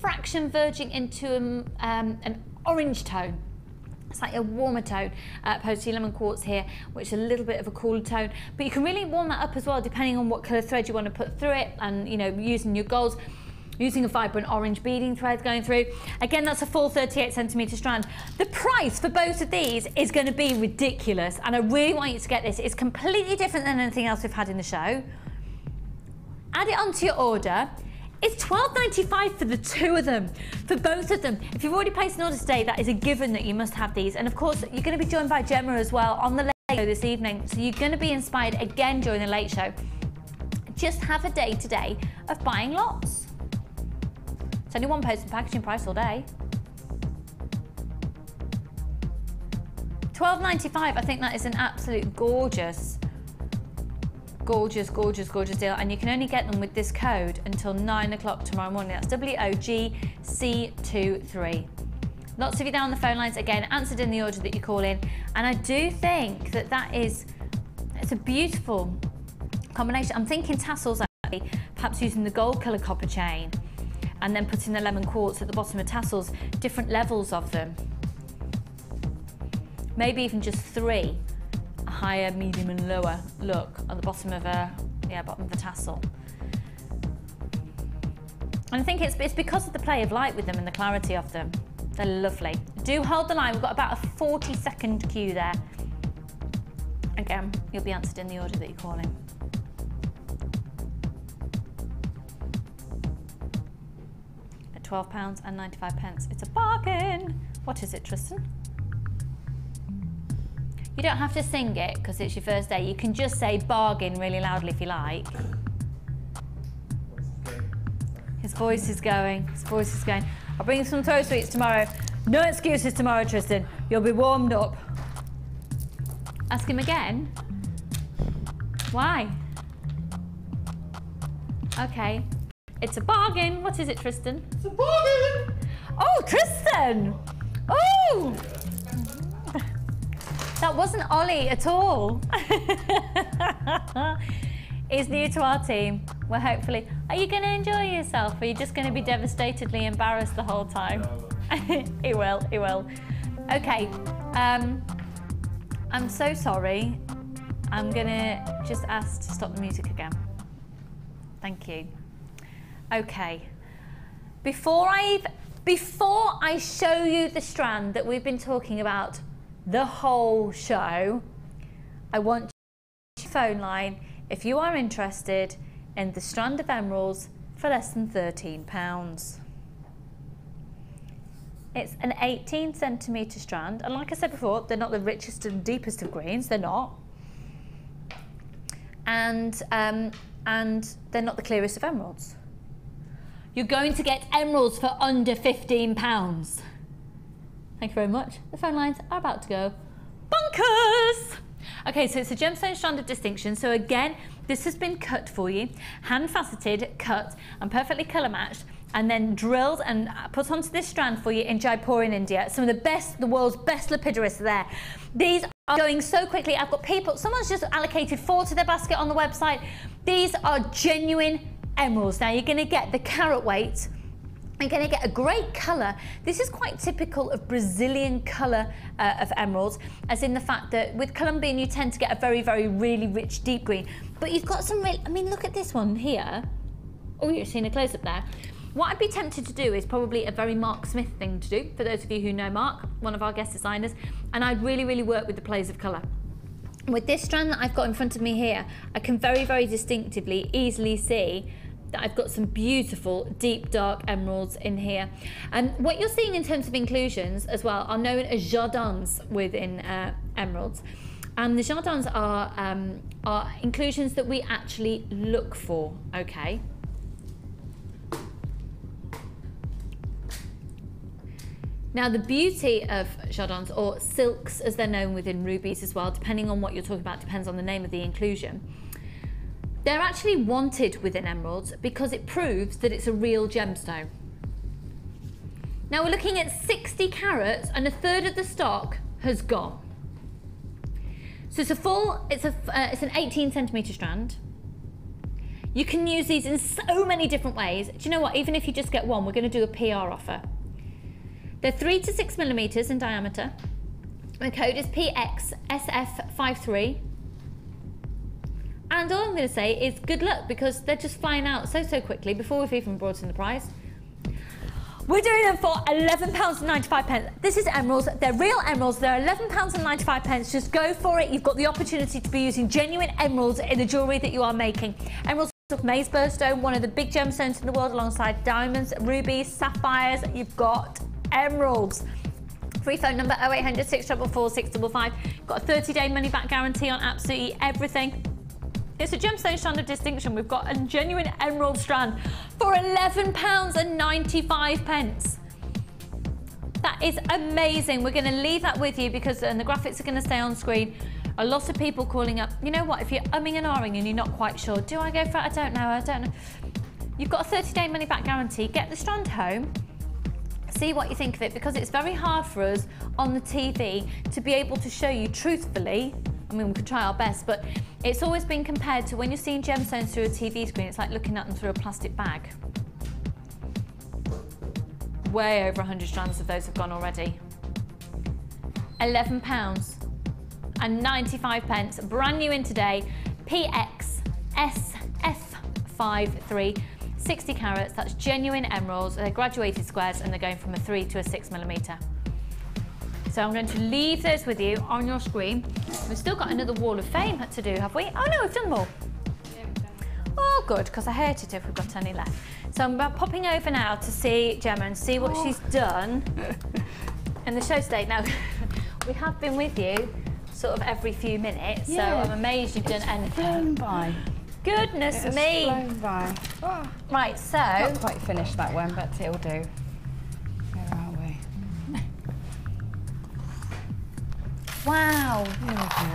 fraction verging into an orange tone. It's like a warmer tone, opposed to lemon quartz here, which is a little bit of a cooler tone. But you can really warm that up as well, depending on what colour thread you want to put through it, and you know, using your golds, using a vibrant orange beading thread going through. Again, that's a full 38cm strand. The price for both of these is going to be ridiculous, and I really want you to get this. It's completely different than anything else we've had in the show. Add it onto your order. It's $12.95 for the two of them, for both of them. If you've already placed an order today, that is a given that you must have these. And of course, you're going to be joined by Gemma as well on the late show this evening. So you're going to be inspired again during the late show. Just have a day today of buying lots. It's only one post and packaging price all day. $12.95, I think that is an absolute gorgeous deal, and you can only get them with this code until 9 o'clock tomorrow morning. That's WOGC23. Lots of you there on the phone lines, again, answered in the order that you call in, and I do think that it's a beautiful combination. I'm thinking tassels, actually, perhaps using the gold colour copper chain and then putting the lemon quartz at the bottom of tassels, different levels of them. Maybe even just 3. Higher, medium and lower look on the bottom of bottom of the tassel. And I think it's because of the play of light with them and the clarity of them. They're lovely. Do hold the line, we've got about a 40-second queue there. Again, you'll be answered in the order that you call in. At £12.95. It's a bargain. What is it, Tristan? You don't have to sing it because it's your first day. You can just say bargain really loudly if you like. His voice is going. His voice is going. I'll bring you some toast sweets tomorrow. No excuses tomorrow, Tristan. You'll be warmed up. Ask him again. Why? Okay. It's a bargain. What is it, Tristan? It's a bargain! Oh, Tristan! Oh! That wasn't Ollie at all. He's new to our team. Well, hopefully, are you going to enjoy yourself? Or are you just going to be devastatedly embarrassed the whole time? He will, he will. Okay, I'm so sorry. I'm going to just ask to stop the music again. Thank you. Okay, before I show you the strand that we've been talking about the whole show, I want your phone line if you are interested in the strand of emeralds for less than £13. It's an 18cm strand, and like I said before, they're not the richest and deepest of greens, they're not. And they're not the clearest of emeralds. You're going to get emeralds for under £15. Thank you very much. The phone lines are about to go bonkers. Okay, so it's a gemstone strand of distinction. So again, this has been cut for you, hand faceted, cut, and perfectly colour matched, and then drilled and put onto this strand for you in Jaipur in India. Some of the world's best lepidarists are there. These are going so quickly. I've got people, someone's just allocated 4 to their basket on the website. These are genuine emeralds. Now you're gonna get the carat weight. You're going to get a great colour. This is quite typical of Brazilian colour of emeralds, as in the fact that with Colombian you tend to get a very, very, really rich deep green. But you've got some real, I mean, look at this one here. Oh, you're seeing a close-up there. What I'd be tempted to do is probably a very Mark Smith thing to do, for those of you who know Mark, one of our guest designers, and I'd really, really work with the plays of colour. With this strand that I've got in front of me here, I can very, very distinctively, easily see that I've got some beautiful deep dark emeralds in here. And what you're seeing in terms of inclusions as well are known as jardins within emeralds. And the jardins are inclusions that we actually look for, okay? Now the beauty of jardins, or silks as they're known within rubies as well, depending on what you're talking about, depends on the name of the inclusion. They're actually wanted within emeralds because it proves that it's a real gemstone. Now we're looking at 60 carats and a third of the stock has gone. So it's an 18 centimetre strand. You can use these in so many different ways. Do you know what? Even if you just get one, we're going to do a PR offer. They're 3 to 6 millimetres in diameter. The code is PXSF53. And all I'm going to say is good luck, because they're just flying out so quickly before we've even brought in the price. We're doing them for £11.95. This is emeralds. They're real emeralds. They're £11.95. Just go for it. You've got the opportunity to be using genuine emeralds in the jewellery that you are making. Emeralds of Maze birthstone, one of the big gemstones in the world, alongside diamonds, rubies, sapphires. You've got emeralds. Free phone number 0800 644 655. Got a 30-day money-back guarantee on absolutely everything. It's a gemstone strand of distinction. We've got a genuine emerald strand for £11.95. That is amazing. We're going to leave that with you, because and the graphics are going to stay on screen. A lot of people calling up. You know what? If you're umming and ahhing and you're not quite sure, do I go for it? I don't know. You've got a 30-day money-back guarantee. Get the strand home. See what you think of it, because it's very hard for us on the TV to be able to show you truthfully. I mean, we could try our best, but it's always been compared to when you're seeing gemstones through a TV screen, it's like looking at them through a plastic bag. Way over 100 strands of those have gone already. £11.95, brand new in today. PXSF53, 60 carats, that's genuine emeralds. They're graduated squares, and they're going from a 3 to a 6 millimetre. So I'm going to leave those with you on your screen. We've still got another wall of fame to do, have we? Oh no, we've done them all. Yeah, we've done them. Oh good, because I hate it if we've got any left. So I'm popping over now to see Gemma and see what she's done in the show today. Now, we have been with you sort of every few minutes, so I'm amazed you've done anything. Flown by. Goodness me. Flown by. Oh. Right, so. Not quite finished that one, but it'll do. Where are we? Wow.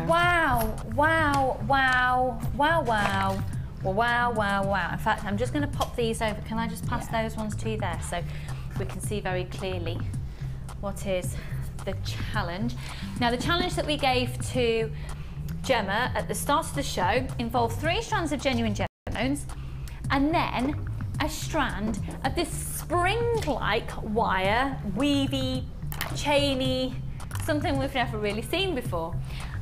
Wow, wow, wow, wow, wow. Wow, wow, wow. In fact, I'm just going to pop these over. Can I just pass those ones to you there, so we can see very clearly what is the challenge. Now, the challenge that we gave to Gemma at the start of the show involved 3 strands of genuine gemstones and then a strand of this spring-like wire, weavy, chainy, something we've never really seen before.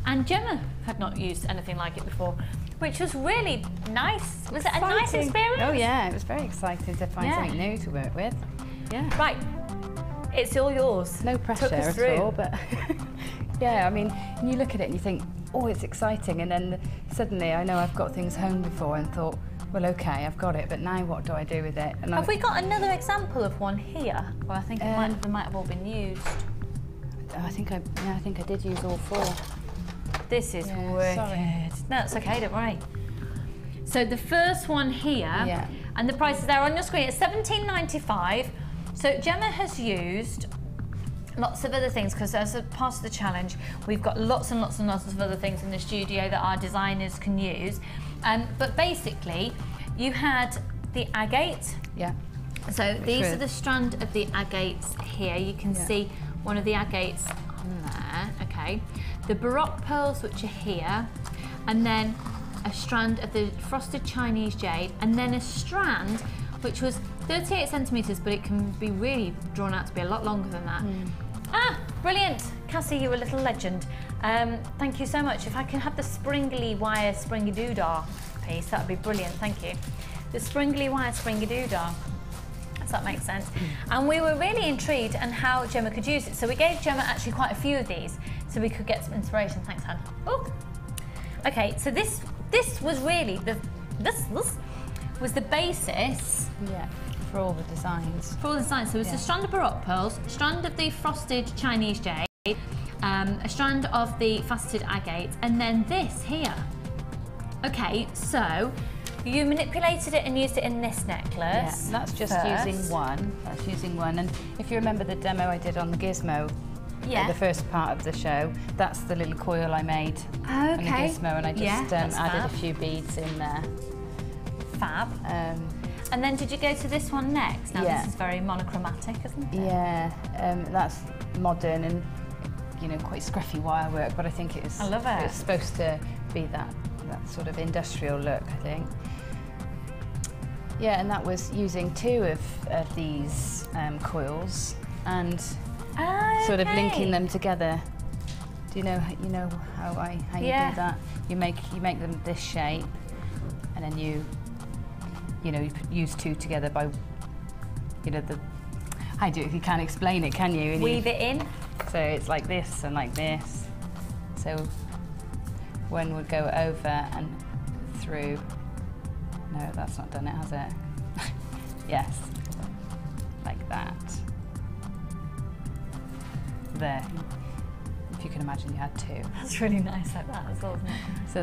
And Gemma had not used anything like it before, which was really nice. Was it a nice experience? Oh yeah, it was very exciting to find something new to work with. Yeah. Right, it's all yours. No pressure at all, but yeah, I mean, and you look at it and you think, oh, it's exciting, and then suddenly I know I've got things home before and thought, well, okay, I've got it, but now what do I do with it? And have we got another example of one here? Well, I think they might have all been used. I think I did use all 4. This is wicked. Sorry. No, it's okay, don't worry. So the first one here, and the price is there on your screen, it's £17.95. So Gemma has used lots of other things, because as a part of the challenge, we've got lots and lots and lots of other things in the studio that our designers can use. But basically, you had the agate. Yeah. So these are the strand of the agates here. You can see one of the agates on there, okay. The Baroque pearls, which are here, and then a strand of the frosted Chinese jade, and then a strand which was 38 centimetres, but it can be really drawn out to be a lot longer than that. Ah, brilliant. Cassie, you're a little legend. Thank you so much. If I can have the springly wire springy doodah piece, that would be brilliant, thank you. The springly wire springy doodah. Does that make sense? And we were really intrigued on how Gemma could use it. So we gave Gemma actually quite a few of these so we could get some inspiration. Thanks, Han. Oh. Okay, so this was really this was the basis for all the designs. For all the designs. So it's a strand of Baroque pearls, a strand of the frosted Chinese jade, a strand of the faceted agate, and then this here. Okay, so you manipulated it and used it in this necklace. Yeah, that's just using one. That's using one. And if you remember the demo I did on the gizmo, the first part of the show, that's the little coil I made on the gizmo, and I just added a few beads in there. Fab. And then did you go to this one next? Now this is very monochromatic, isn't it? Yeah, that's modern, and you know, quite scruffy wire work, but I think it I love it. was supposed to be that sort of industrial look, I think. Yeah, and that was using 2 of these coils and sort of linking them together. Do you know how you do that? You make them this shape, and then you use 2 together by, you know, how do you, if you can't explain it, can you? And weave it in. So it's like this and like this. So one would go over and through. No, that's not done it, has it? Yes, like that. There. If you can imagine, you had 2. That's really nice like that as well, isn't it? So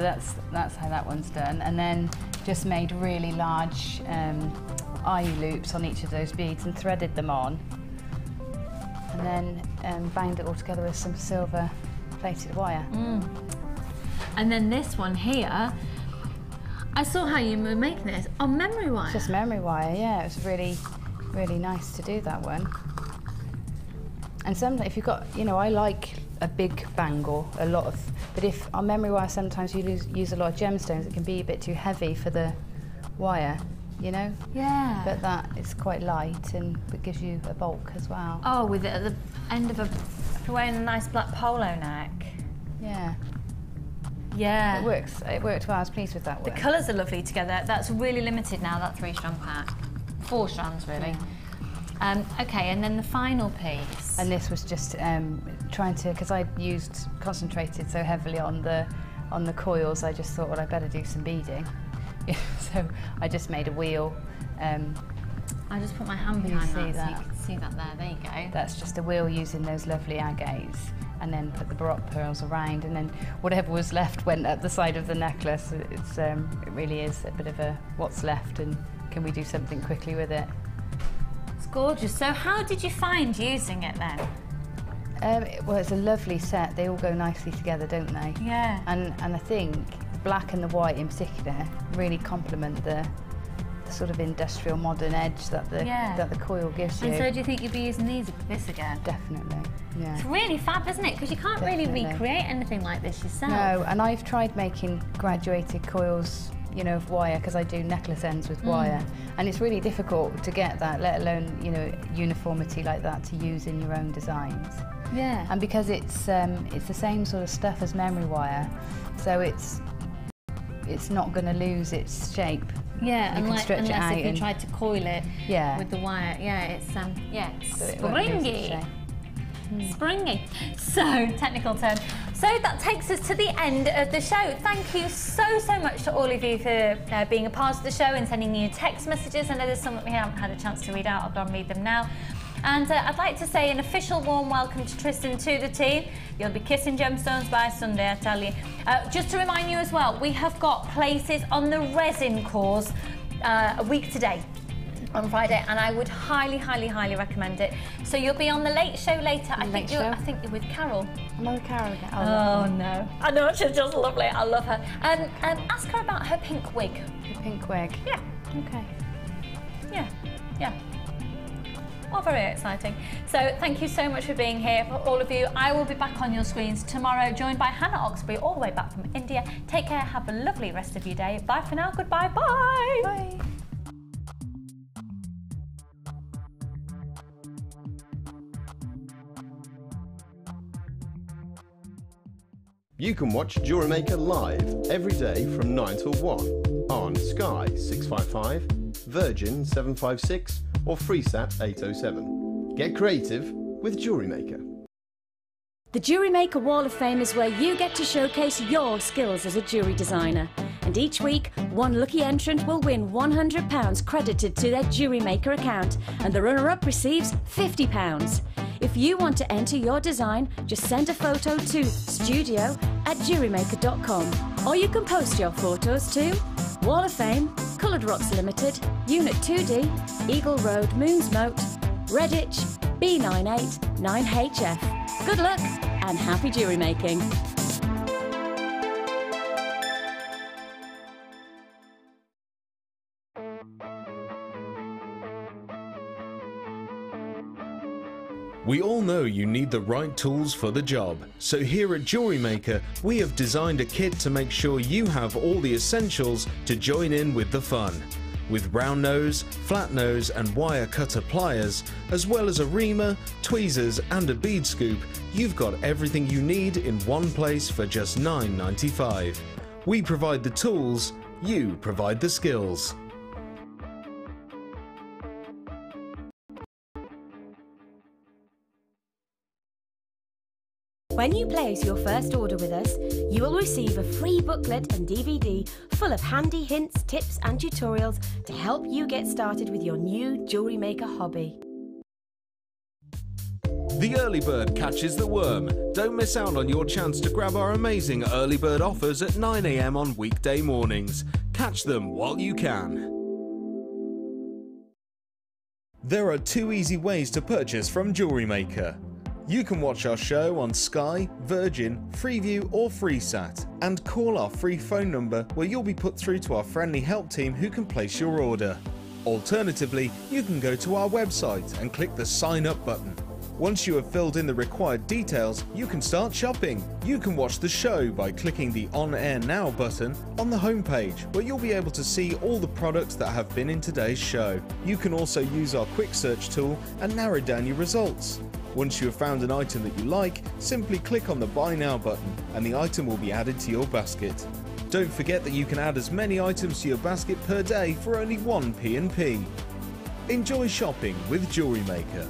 that's how that one's done, and then just made really large eye loops on each of those beads and threaded them on, and then bound it all together with some silver plated wire. And then this one here, I saw how you were making this on memory wire. Just memory wire, yeah. It was really, really nice to do that one. And sometimes if you've got, you know, I like a big bangle, but if on memory wire sometimes you use a lot of gemstones, it can be a bit too heavy for the wire, you know? Yeah. But that is quite light and it gives you a bulk as well. Oh, with it at the end of if you're wearing a nice black polo neck. Yeah. Yeah. It works. It worked well. I was pleased with that one. The colours are lovely together. That's really limited now, that 3-strand pack. 4 strands, really. Yeah. Okay, and then the final piece. And this was just trying to, because I concentrated so heavily on the coils, I just thought, well, I better do some beading. So I just made a wheel. I just put my hand behind that so you can see that there. There you go. That's just a wheel using those lovely agates, and then put the baroque pearls around, and then whatever was left went at the side of the necklace. It really is a bit of a what's left, and can we do something quickly with it? It's gorgeous. So how did you find using it then? Well, it's a lovely set. They all go nicely together, don't they? Yeah. And I think the black and the white in particular really complement the sort of industrial modern edge that the coil gives you. And so do you think you'd be using this again? Definitely, yeah. It's really fab, isn't it? Because you can't really recreate anything like this yourself. No, and I've tried making graduated coils, you know, of wire, because I do necklace ends with wire, and it's really difficult to get that, let alone, you know, uniformity like that to use in your own designs. Yeah. And because it's the same sort of stuff as memory wire, so it's not going to lose its shape. Yeah, unless if you tried to coil it with the wire. Yeah, it's springy. Springy. So, technical term. So that takes us to the end of the show. Thank you so much to all of you for being a part of the show and sending you text messages. I know there's some that we haven't had a chance to read out. I'll go and read them now. And I'd like to say an official warm welcome to Tristan to the team. You'll be kissing gemstones by Sunday, I tell you. Just to remind you as well, we have got places on the resin course a week today, on Friday, and I would highly recommend it. So you'll be on the late show later. I think you're with Carol. I'm on with Carol again. Oh no. I know, she's just lovely. I love her. Ask her about her pink wig. Her pink wig? Yeah. Okay. Yeah. Well, very exciting. So thank you so much for being here, for all of you. I will be back on your screens tomorrow, joined by Hannah Oxbury, all the way back from India. Take care, have a lovely rest of your day. Bye for now, goodbye, bye. Bye. You can watch Jewellery Maker live every day from 9 till 1 on Sky 655, Virgin 756 or FreeSat 807. Get creative with Jewellery Maker. The Jewellery Maker Wall of Fame is where you get to showcase your skills as a jewellery designer. And each week, one lucky entrant will win £100 credited to their Jewellery Maker account, and the runner-up receives £50. If you want to enter your design, just send a photo to studio@jewellerymaker.com, or you can post your photos to Wall of Fame, Coloured Rocks Limited, Unit 2D, Eagle Road, Moonsmote, Redditch, B98 9HF. Good luck and happy jewellery making! We all know you need the right tools for the job, so here at Jewellery Maker we have designed a kit to make sure you have all the essentials to join in with the fun. With round nose, flat nose and wire cutter pliers, as well as a reamer, tweezers and a bead scoop, you've got everything you need in one place for just $9.95. We provide the tools, you provide the skills. When you place your first order with us, you will receive a free booklet and DVD full of handy hints, tips and tutorials to help you get started with your new jewellery maker hobby. The early bird catches the worm. Don't miss out on your chance to grab our amazing early bird offers at 9 AM on weekday mornings. Catch them while you can. There are 2 easy ways to purchase from Jewellery Maker. You can watch our show on Sky, Virgin, Freeview or FreeSat and call our free phone number where you'll be put through to our friendly help team who can place your order. Alternatively, you can go to our website and click the sign up button. Once you have filled in the required details, you can start shopping. You can watch the show by clicking the On Air Now button on the homepage, where you'll be able to see all the products that have been in today's show. You can also use our quick search tool and narrow down your results. Once you have found an item that you like, simply click on the Buy Now button and the item will be added to your basket. Don't forget that you can add as many items to your basket per day for only 1p&p. Enjoy shopping with Jewellery Maker.